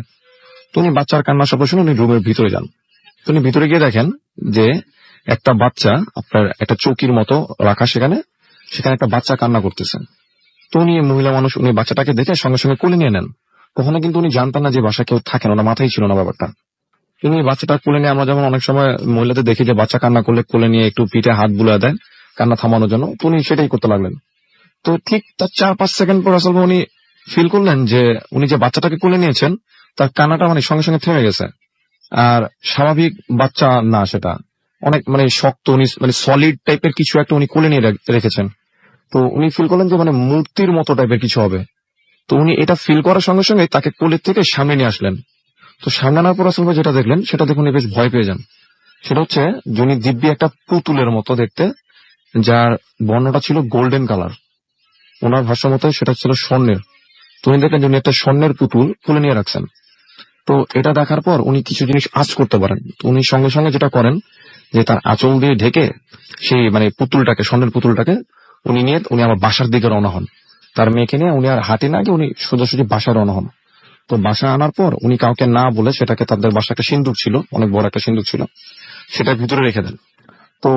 তো উনি বাচ্চার কান্নার শব্দ শুনে উনি রুমের ভিতরে যান। তো উনি ভিতরে গিয়ে দেখেন যে একটা বাচ্চা আপনার একটা চৌকির মতো রাখা, সেখানে একটা বাচ্চা কান্না করতেছে। তো উনি মহিলা মানুষ, উনি বাচ্চাটাকে দেখে সঙ্গে সঙ্গে কোলে নিয়ে নেন। কখনো কিন্তু উনি জানতেন না যে বাসা কেউ থাকে না, মাথায় ছিল না ব্যাপারটা। তিনি বাচ্চাটা কোলে নিয়ে, আমরা যেমন অনেক সময় মহিলাদের দেখি যে বাচ্চা কান্না করলে কোলে নিয়ে একটু পিঠে হাত বুলা দেন কান্না থামানোর জন্য, তো উনি সেটাই করতে লাগলেন। তো ঠিক তার 4-5 সেকেন্ড পর আসলে উনি ফিল করলেন যে উনি যে বাচ্চাটাকে কোলে নিয়েছেন তার কান্নাটা মানে সঙ্গে সঙ্গে থেমে গেছে। আর স্বাভাবিক বাচ্চা না, সেটা অনেক মানে শক্ত, উনি মানে সলিড টাইপের কিছু একটা উনি কোলে নিয়ে রেখেছেন। তো উনি ফিল করলেন যে মানে মূর্তির মতো টাইপের কিছু হবে। তো উনি এটা ফিল করার সঙ্গে সঙ্গে তাকে কোলের থেকে সামনে নিয়ে আসলেন। তো সামনে আনার পর আসলে যেটা দেখলেন সেটা দেখুন বেশ ভয় পেয়ে যান। সেটা হচ্ছে যে উনি দিব্যি একটা পুতুলের মতো দেখতে, যার বর্ণটা ছিল গোল্ডেন কালার। ওনার ভাষ্য মতে সেটা ছিল স্বর্ণের। তো উনি দেখলেন যে উনি একটা স্বর্ণের পুতুল খুলে নিয়ে রাখছেন। তো এটা দেখার পর উনি কিছু জিনিস আঁচ করতে পারেন। তো উনি সঙ্গে সঙ্গে যেটা করেন যে তার আঁচল দিয়ে ঢেকে সেই মানে পুতুলটাকে, স্বর্ণের পুতুলটাকে উনি নিয়ে উনি আমার বাসার দিকে রওনা হন। তার মেয়েকে নিয়ে উনি আর হাঁটে না গিয়ে উনি সোজাসুজি বাসায় রওনা হন। তো বাসায় আনার পর উনি কাউকে না বলে সেটাকে, তাদের বাসায় একটা সিন্দুক ছিল, অনেক বড় একটা সিন্দুক ছিল, সেটার ভিতরে রেখে দেন। তো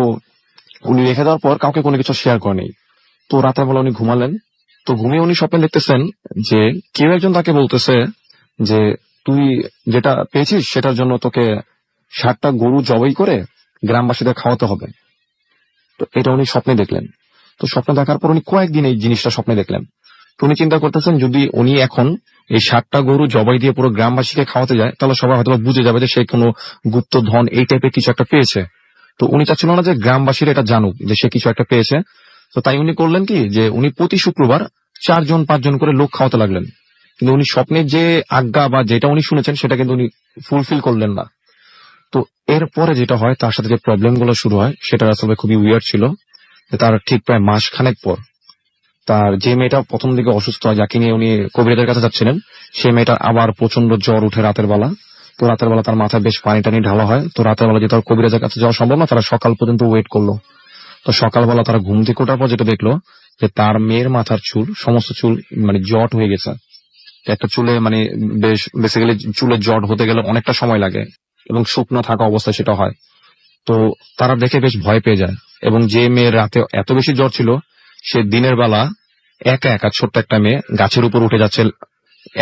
উনি রেখে দেওয়ার পর কাউকে কোনো কিছু শেয়ার করেনি। তো রাতের বেলা উনি ঘুমালেন। তো ঘুমিয়ে উনি স্বপ্নে দেখতেছেন যে কেউ একজন তাকে বলতেছে যে তুই যেটা পেয়েছিস সেটার জন্য তোকে 60টা গরু জবাই করে গ্রামবাসীদের খাওয়াতে হবে। তো এটা উনি স্বপ্নে দেখলেন। তো স্বপ্নে দেখার পর উনি কয়েকদিন এই জিনিসটা স্বপ্নে দেখলেন। তো উনি চিন্তা করতেছেন যদি উনি এখন এই 60টা গরু জবাই দিয়ে পুরো গ্রামবাসীকে খাওয়াতে যায় তাহলে সবাই হয়তো বুঝে যাবে যে সে কোনো গুপ্ত ধন এই টাইপের কিছু একটা পেয়েছে। তো উনি চাচ্ছিল না যে গ্রামবাসীরা এটা জানুক যে সে কিছু একটা পেয়েছে। তো তাই উনি করলেন কি, যে উনি প্রতি শুক্রবার 4-5 করে লোক খাওয়াতে লাগলেন। কিন্তু উনি স্বপ্নে যে আজ্ঞা বা যেটা উনি শুনেছেন সেটা কিন্তু উনি ফুলফিল করলেন না। তো এরপরে যেটা হয়, তার সাথে যে প্রবলেম গুলো শুরু হয় সেটা আসলে খুবই উইয়ার্ড ছিল। তার ঠিক প্রায় মাসখানেক পর তার যে মেয়েটা প্রথম দিকে অসুস্থ হয়, যাকে নিয়ে উনি কবিরাজের কাছে যাচ্ছিলেন, সেই মেয়েটার আবার প্রচন্ড জ্বর উঠে রাতের বেলা। তো রাতের বেলা তার মাথায় বেশ পানি টানি ঢালা হয়। তো রাতের বেলা যেহেতু আর কবিরাজের কাছে যাওয়া সম্ভব না, তারা সকাল পর্যন্ত ওয়েট করলো। তো সকালবেলা তারা ঘুম থেকে ওঠার পর যেটা দেখলো যে তার মেয়ের মাথার চুল, সমস্ত চুল মানে জট হয়ে গেছে। একটা চুলে মানে বেসিক্যালি চুলের জট হতে গেলে অনেকটা সময় লাগে এবং শুকনো থাকা অবস্থায় সেটা হয়। তো তারা দেখে বেশ ভয় পেয়ে যায়। এবং যে মেয়ের রাতে এত বেশি জ্বর ছিল, সে দিনের বেলা একা একা, ছোট্ট একটা মেয়ে গাছের উপর উঠে যাচ্ছে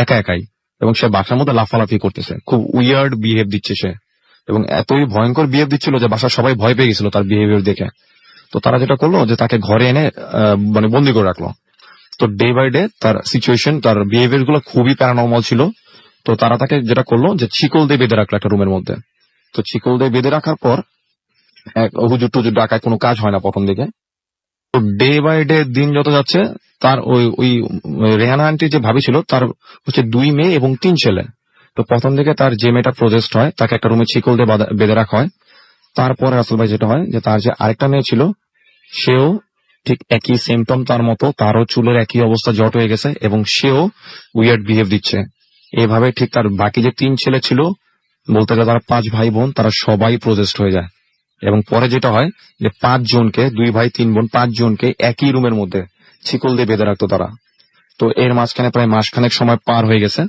একা একাই, এবং সে বাসার মধ্যে লাফালাফি করতেছে, খুব উইয়ার্ড বিহেভ দিচ্ছে সে, এবং এতই ভয়ঙ্কর বিহেভ দিচ্ছিল যে বাসার সবাই ভয় পেয়ে গেছিল তার বিহেভিয়ার দেখে। তো তারা যেটা করলো যে তাকে ঘরে এনে মানে বন্দি করে রাখলো। তো ডে বাই ডে তার সিচুয়েশন, তার বিহেভিয়ার গুলো খুবই প্যারানর্মাল ছিল। তো তারা তাকে যেটা করলো যে শিকল দিয়ে বেঁধে রাখলো একটা রুমের মধ্যে। তো শিকল দিয়ে বেঁধে রাখার পর হুজুর টুজুর ডাকায় কোনো কাজ হয় না প্রথম দিকে। তো ডে বাই ডে দিন যত যাচ্ছে, তার ওই রেহানা আন্টি যে ভাবি ছিল তার হচ্ছে 2 মেয়ে এবং 3 ছেলে। তো প্রথম দিকে তার যে মেয়েটা প্রজেস্ট হয় তাকে একটা রুমে শিকল দিয়ে বেঁধে রাখা হয়। তারপরে রাসেল ভাই যেটা হয় যে তার যে আরেকটা মেয়ে ছিল, সেও ঠিক একই সিমটম তার মতো, তারও চুলের একই অবস্থা, জট হয়ে গেছে, এবং সেও উইয়ার্ড বিহেভ দিচ্ছে। এভাবে ঠিক তার বাকি যে 3 ছেলে ছিল, বলতে গেলে তারা 5 ভাই বোন, তারা সবাই প্রজেস্ট হয়ে যায়। এবং পরে যেটা হয় যে 5 জনকে, 2 ভাই 3 বোন, 5 জনকে একই রুমের মধ্যে শিকল দিয়ে বেঁধে রাখতো তারা। তো এর মাঝখানে প্রায় মাসখানেক সময় পার হয়ে গেছে।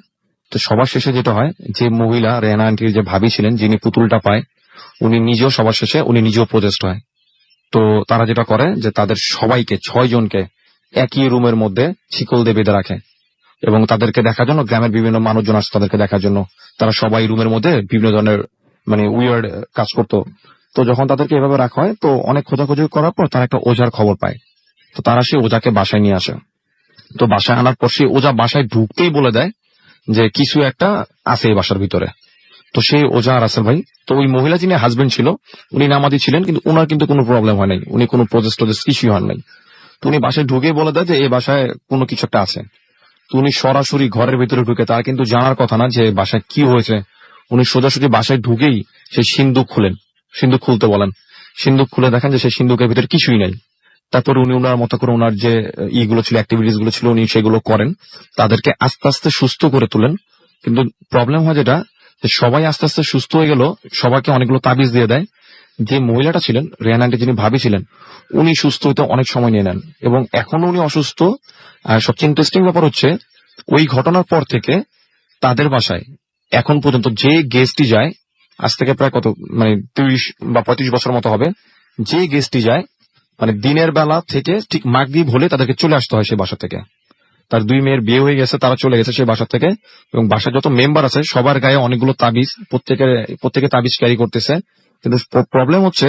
তো সবার শেষে যেটা হয়, যে মহিলা রেহানা আন্টির যে ভাবি ছিলেন, যিনি পুতুলটা পায়, উনি নিজেও সবার শেষে উনি নিজেও প্রজেস্ট হয়। তো তারা যেটা করে যে তাদের সবাইকে, 6 জনকে একই রুমের মধ্যে শিকল দিয়ে বেঁধে রাখে, এবং তাদেরকে দেখার জন্য গ্রামের বিভিন্ন মানুষজন আসতো তাদেরকে দেখার জন্য। তারা সবাই রুমের মধ্যে বিভিন্ন ধরনের মানে উইয়ার্ড কাজ করতো। তো যখন তাদেরকে এভাবে রাখা হয়, তো অনেক খোঁজাখুঁজি করার পর তারা একটা ওঝার খবর পায়। তো তারা সেই ওঝাকে বাসায় নিয়ে আসে। তো বাসায় আনার পর সেই ওঝা বাসায় ঢুকতেই বলে দেয় যে কিছু একটা আছে এই বাসার ভিতরে। তো সেই ওঝা রাসেল ভাই, তো ওই মহিলা যিনি হাজবেন্ড ছিল উনি নামাজি ছিলেন, কিন্তু ওনার কিন্তু কোনো প্রবলেম হয় নাই, উনি কোনো প্রজেস্ট কিছুই হন নাই। তো উনি বাসায় ঢুকে বলে দেয় যে এই বাসায় কোনো কিছু একটা আছে। তো উনি সরাসরি ঘরের ভিতরে ঢুকে, তার কিন্তু জানার কথা না যে বাসায় কি হয়েছে, উনি সোজাসুজি বাসায় ঢুকেই সেই সিন্দুক খুলেন, সিন্দুক খুলতে বলেন। সিন্দুক খুলে দেখেন যে সেই সিন্দুকের ভিতরে কিছুই নাই। তারপরে উনি ওনার মতো করে ওনার যে ইগুলো ছিল, অ্যাক্টিভিটিস গুলো ছিল, উনি সেগুলো করেন, তাদেরকে আস্তে আস্তে সুস্থ করে তোলেন। কিন্তু প্রবলেম হয় যেটা, যে সবাই আস্তে আস্তে সুস্থ হয়ে গেল, সবাইকে অনেকগুলো তাবিজ দিয়ে দেয়। যে মহিলাটা ছিলেন, রেহানা আন্টি যিনি ভাবি ছিলেন, উনি সুস্থ হতে অনেক সময় নিয়ে নেন এবং এখনো উনি অসুস্থ। আর সবচেয়ে ইন্টারেস্টিং ব্যাপার হচ্ছে, ওই ঘটনার পর থেকে তাদের বাসায় এখন পর্যন্ত যে গেস্টই যায়, আজ থেকে প্রায় কত মানে 30 বা 35 বছর মতো হবে, যে গেস্টই যায় মানে দিনের বেলা থেকে ঠিক মাগরিব হলে তাদেরকে চলে আসতে হয় সেই বাসা থেকে। তার 2 মেয়ের বিয়ে হয়ে গেছে, তারা চলে গেছে সেই বাসা থেকে, এবং বাসার যত মেম্বার আছে সবার গায়ে অনেকগুলো তাবিজ, প্রত্যেকে তাবিজ ক্যারি করতেছে। কিন্তু প্রবলেম হচ্ছে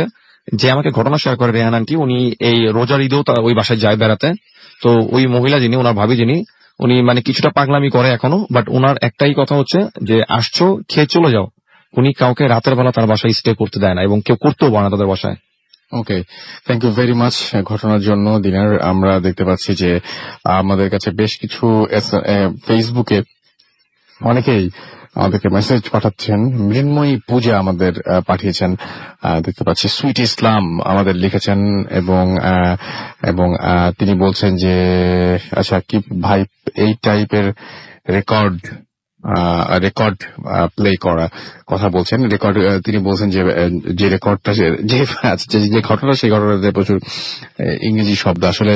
যে আমাকে ঘটনা শেয়ার করে রেহান আন্টি, উনি এই রোজার ঈদেও ওই বাসায় যায় বেড়াতে। তো ওই মহিলা যিনি, ওনার ভাবি যিনি, উনি মানে কিছুটা পাগলামি করে এখনো, বাট ওনার একটাই কথা হচ্ছে যে আসছো, খেয়ে চলে যাও। উনি কাউকে রাতের বেলা তার বাসায় স্টে করতে দেয় না, এবং কেউ করতেও পারে না তাদের বাসায়। ওকে, থ্যাংক ইউ ভেরি মাচ ঘটনার জন্য দিনার। আমরা দেখতে পাচ্ছি যে আমাদের কাছে বেশ কিছু ফেসবুকে অনেকেই আমাদেরকে মেসেজ পাঠাচ্ছেন। মৃন্ময়ী পূজা আমাদের পাঠিয়েছেন, দেখতে পাচ্ছি। সুইট ইসলাম আমাদের লিখেছেন, এবং তিনি বলছেন যে আচ্ছা কি ভাই, এই টাইপের রেকর্ড রেকর্ড প্লে করা কথা বলছেন। রেকর্ড তিনি বলছেন যে রেকর্ডটা যে ঘটনা, সেই ঘটনাতে প্রচুর ইংরেজি শব্দ। আসলে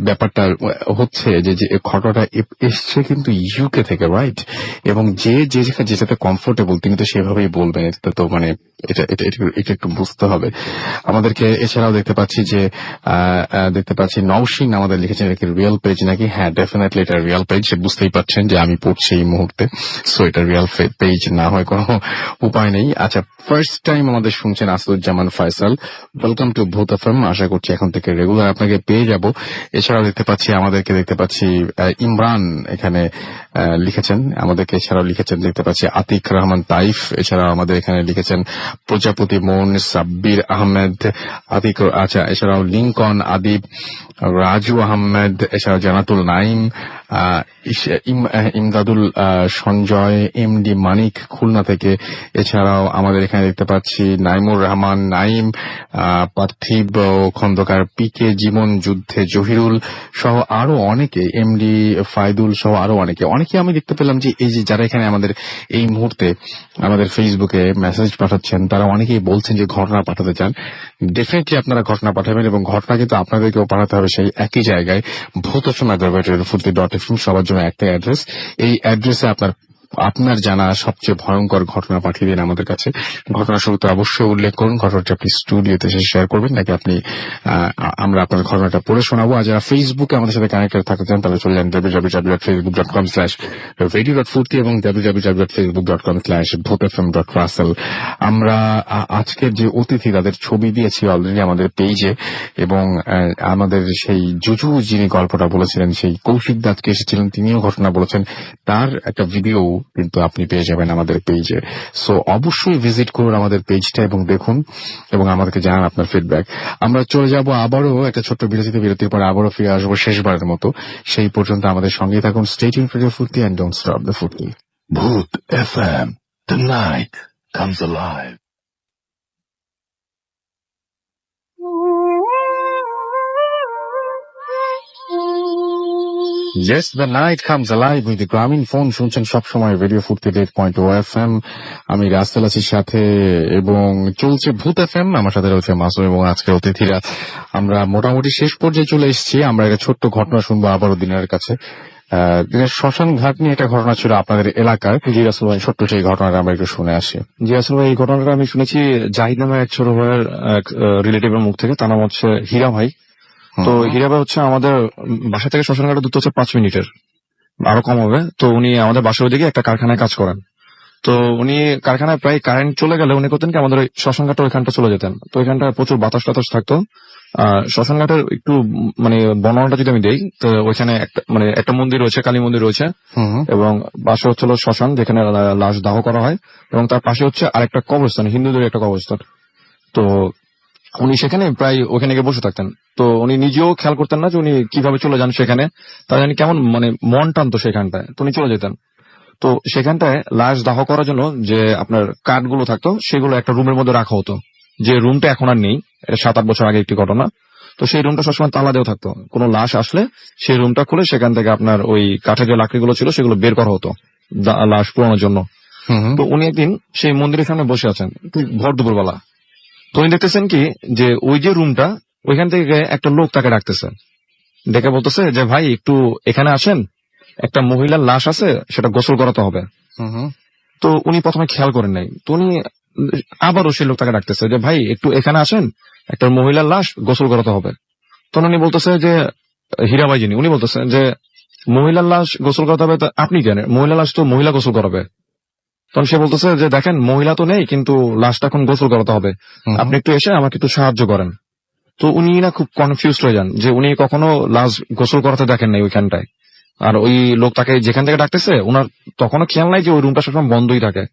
ব্যাপারটা হচ্ছে যে ঘটনাটা এসছে কিন্তু ইউকে থেকে, রাইট? এবং যেটাতে কমফোর্টেবল তিনি তো সেভাবেই বলবেন। এটা তো মানে এটা এটা এটা একটু বুঝতে হবে আমাদেরকে। এছাড়াও দেখতে পাচ্ছি নওশিন আমাদের লিখেছেন এটা কি রিয়েল পেজ নাকি। হ্যাঁ, ডেফিনেটলি এটা রিয়েল পেজ। বুঝতেই পারছেন যে আমি পড়ছি এই মুহূর্তে, সো এটা রিয়েল পেজ না হয় কোনো উপায় নেই। আচ্ছা, ফার্স্ট টাইম আমাদের শুনছেন আসাদুজ্জামান ফয়সাল, ওয়েলকাম টু ভূত এফএম। আশা করছি এখন থেকে রেগুলার আপনাকে পেয়ে যাব। এছাড়াও দেখতে পাচ্ছি ইমরান এখানে লিখেছেন আমাদেরকে। এছাড়াও দেখতে পাচ্ছি আতিক রহমান তাইফ। এছাড়াও আমাদের এখানে লিখেছেন প্রজাপতি মন, সাব্বির আহমেদ, আতিক। আচ্ছা, এছাড়াও লিঙ্কন, আদিব, রাজু আহমেদ, এছাড়াও জানাতুল নাইম, ইমদাদুল সঞ্জয়, এমডি মানিক খুলনা থেকে। এছাড়াও আমাদের এখানে দেখতে পাচ্ছি নাইমুর রহমান নাইম, পার্থিব খন্দকার, পিকে জীবন যুদ্ধে জহিরুল সহ আরো অনেকে, এমডি ফায়দুল সহ আরো অনেকে আমি দেখতে পেলাম যে এই যে যারা এখানে আমাদের এই মুহূর্তে আমাদের ফেসবুকে মেসেজ পাঠাচ্ছেন, তারা অনেকেই বলছেন যে ঘটনা পাঠাতে চান। ডেফিনেটলি আপনারা ঘটনা পাঠাবেন এবং ঘটনা কিন্তু আপনাদেরকেও পাঠাতে হবে সেই একই জায়গায়, ভূতফম@radiofuturity.fm। সবার জন্য একটা অ্যাড্রেস। এই অ্যাড্রেসে আপনার জানা সবচেয়ে ভয়ঙ্কর ঘটনা পাঠিয়ে দিন আমাদের কাছে। ঘটনা শুরুতে অবশ্যই উল্লেখ করুন ঘটনাটি আপনি স্টুডিওতে এসে শেয়ার করবেন, নাকি আমরা আপনার ঘটনাটা পড়ে শোনাবো। আর যারা ফেসবুকে আমাদের সাথে কানেক্টেড থাকতে চান তাহলে চলে যান www.facebook.com/radio.futi এবং www.facebook.com/bhutfm.russell। আমরা আজকের যে অতিথি তাদের ছবি দিয়েছি অলরেডি আমাদের পেজে, এবং আমাদের সেই জুজু যিনি গল্পটা বলেছিলেন, সেই কৌশিক দাসকে এসেছিলেন, তিনিও ঘটনা বলেছেন, তার একটা ভিডিও কিন্তু আপনি পেয়ে যাবেন আমাদের পেজে। সো অবশ্যই ভিজিট করুন আমাদের পেজটা এবং দেখুন এবং আমাদেরকে জানান আপনার ফিডব্যাক। আমরা চলে যাব আবারও একটা ছোট্ট বিরতির পর আবারও ফিরে আসবো শেষবারের মতো। সেই পর্যন্ত আমাদের সঙ্গেই থাকুন। স্টে টিউনড ফর দ্য ফুর্তি এন্ড ডোন্ট স্টপ দ্য ফুর্তি। Bhoot FM. Tonight comes alive. Yes, the night comes alive with the গ্রামীণ ফোন। শুনছেন সবসময় রেডিও ফুর্তি 8.0 FM। আমি রাসেল আছি সাথে, এবং চলছে ভূত এফএম। আমার সাথে রয়েছে মাসুম এবং আজকের অতিথিরা। আমরা মোটামুটি শেষ পর্যায়ে চলে এসেছি। আমরা একটা ছোট্ট ঘটনা শুনবো আবারও দিনের কাছে। দিনের শ্মশান ঘাট নিয়ে একটা ঘটনা ছিল আপনাদের এলাকার। জি রাসেল ভাই, ছোট্ট সেই ঘটনাটা আমরা একটু শুনে আসি। জি আসলে ভাই, এই ঘটনাটা আমি শুনেছি জাহিদ নামের এক ছোট ভাইয়ের এক রিলেটিভের মুখ থেকে। তার নাম হচ্ছে হীরা ভাই। তো হীরা ভাই হচ্ছে আমাদের বাসা থেকে শ্মশানঘাটের দূরত্ব হচ্ছে 5 মিনিটের, আরো কম হবে। তো উনি আমাদের বাসার ওইদিকে একটা কারখানায় কাজ করেন। তো উনি কারখানায় প্রায় কারেন্ট চলে গেলে উনি করতেন কি, আমাদের ওই শ্মশানঘাটের ওইখানটা চলে যেতেন। তো ওইখানটায় প্রচুর বাতাস টাতাস থাকতো। শ্মশানঘাটের একটু মানে বর্ণনাটা যদি আমি দেই, তো ওইখানে একটা মন্দির রয়েছে, কালী মন্দির রয়েছে, এবং পাশে হচ্ছিল শ্মশান যেখানে লাশ দাহ করা হয়, এবং তার পাশে হচ্ছে আরেকটা কবরস্থান, হিন্দুদের একটা কবরস্থান। তো উনি সেখানে প্রায় ওখানে গিয়ে বসে থাকতেন। তো উনি নিজেও খেয়াল করতেন না যে উনি কিভাবে চলে যান সেখানে। তার জানি কেমন মন টানতো সেখানটায়, তো উনি চলে যেতেন। তো সেখানটায় লাশ দাহ করার জন্য যে আপনার কাঠগুলো থাকতো, সেগুলো একটা রুমের মধ্যে রাখা হতো, যে রুমটা এখন আর নেই, 7-8 বছর আগে একটি ঘটনা। তো সেই রুমটা সবসময় তালা দেওয়া থাকতো। কোনো লাশ আসলে সেই রুমটা খুলে সেখান থেকে আপনার ওই কাঠের যে লাকড়িগুলো ছিল সেগুলো বের করা হতো লাশ পুরানোর জন্য। তো উনি একদিন সেই মন্দিরের সামনে বসে আছেন ভর দুপুরবেলা। তো উনি দেখতেছেন কি, যে ওই যে রুমটা, ওইখান থেকে একটা লোক তাকে ডাকতেছে, ডেকে বলতেছে যে ভাই একটু এখানে আসেন, একটা মহিলার লাশ আছে, সেটা গোসল করাতে হবে। তো উনি প্রথমে খেয়াল করেন নাই। তো উনি আবারও সেই লোক তাকে ডাকতেছে যে ভাই একটু এখানে আসেন, একটা মহিলার লাশ গোসল করাতে হবে। তখন উনি বলতেছে যে হীরাবাই যিনি, উনি বলতেছে যে মহিলার লাশ গোসল করাতে হবে, আপনি কেন? মহিলার লাশ তো মহিলা গোসল করাবে। তখন সে বলতেছে যে দেখেন মহিলা তো নেই, কিন্তু লাশটা এখন গোসল করাতে হবে, আপনি একটু এসে আমাকে একটু সাহায্য করেন। তো উনি না খুব কনফিউজ হয়ে যান যে উনি কখনো লাশ গোসল করাতে দেখেন নাই ওইখানটায়। আর ওই লোক তাকে যেখান থেকে ডাকতেছে ওনার তখনও খেয়াল নাই যে ওই রুমটা সবসময় বন্ধই থাকে।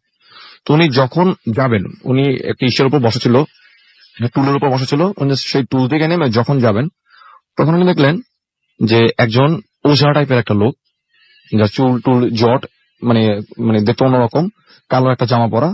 তো উনি যখন যাবেন, উনি একটা ইসের উপর বসেছিল, টুলের উপর বসেছিল, সেই টুল থেকে নেমে যখন যাবেন, তখন উনি দেখলেন যে একজন ওঝা টাইপের একটা লোক, যার চুল টুল জট, মানে দেখতে অন্যরকম, কালো একটা জামা পরা,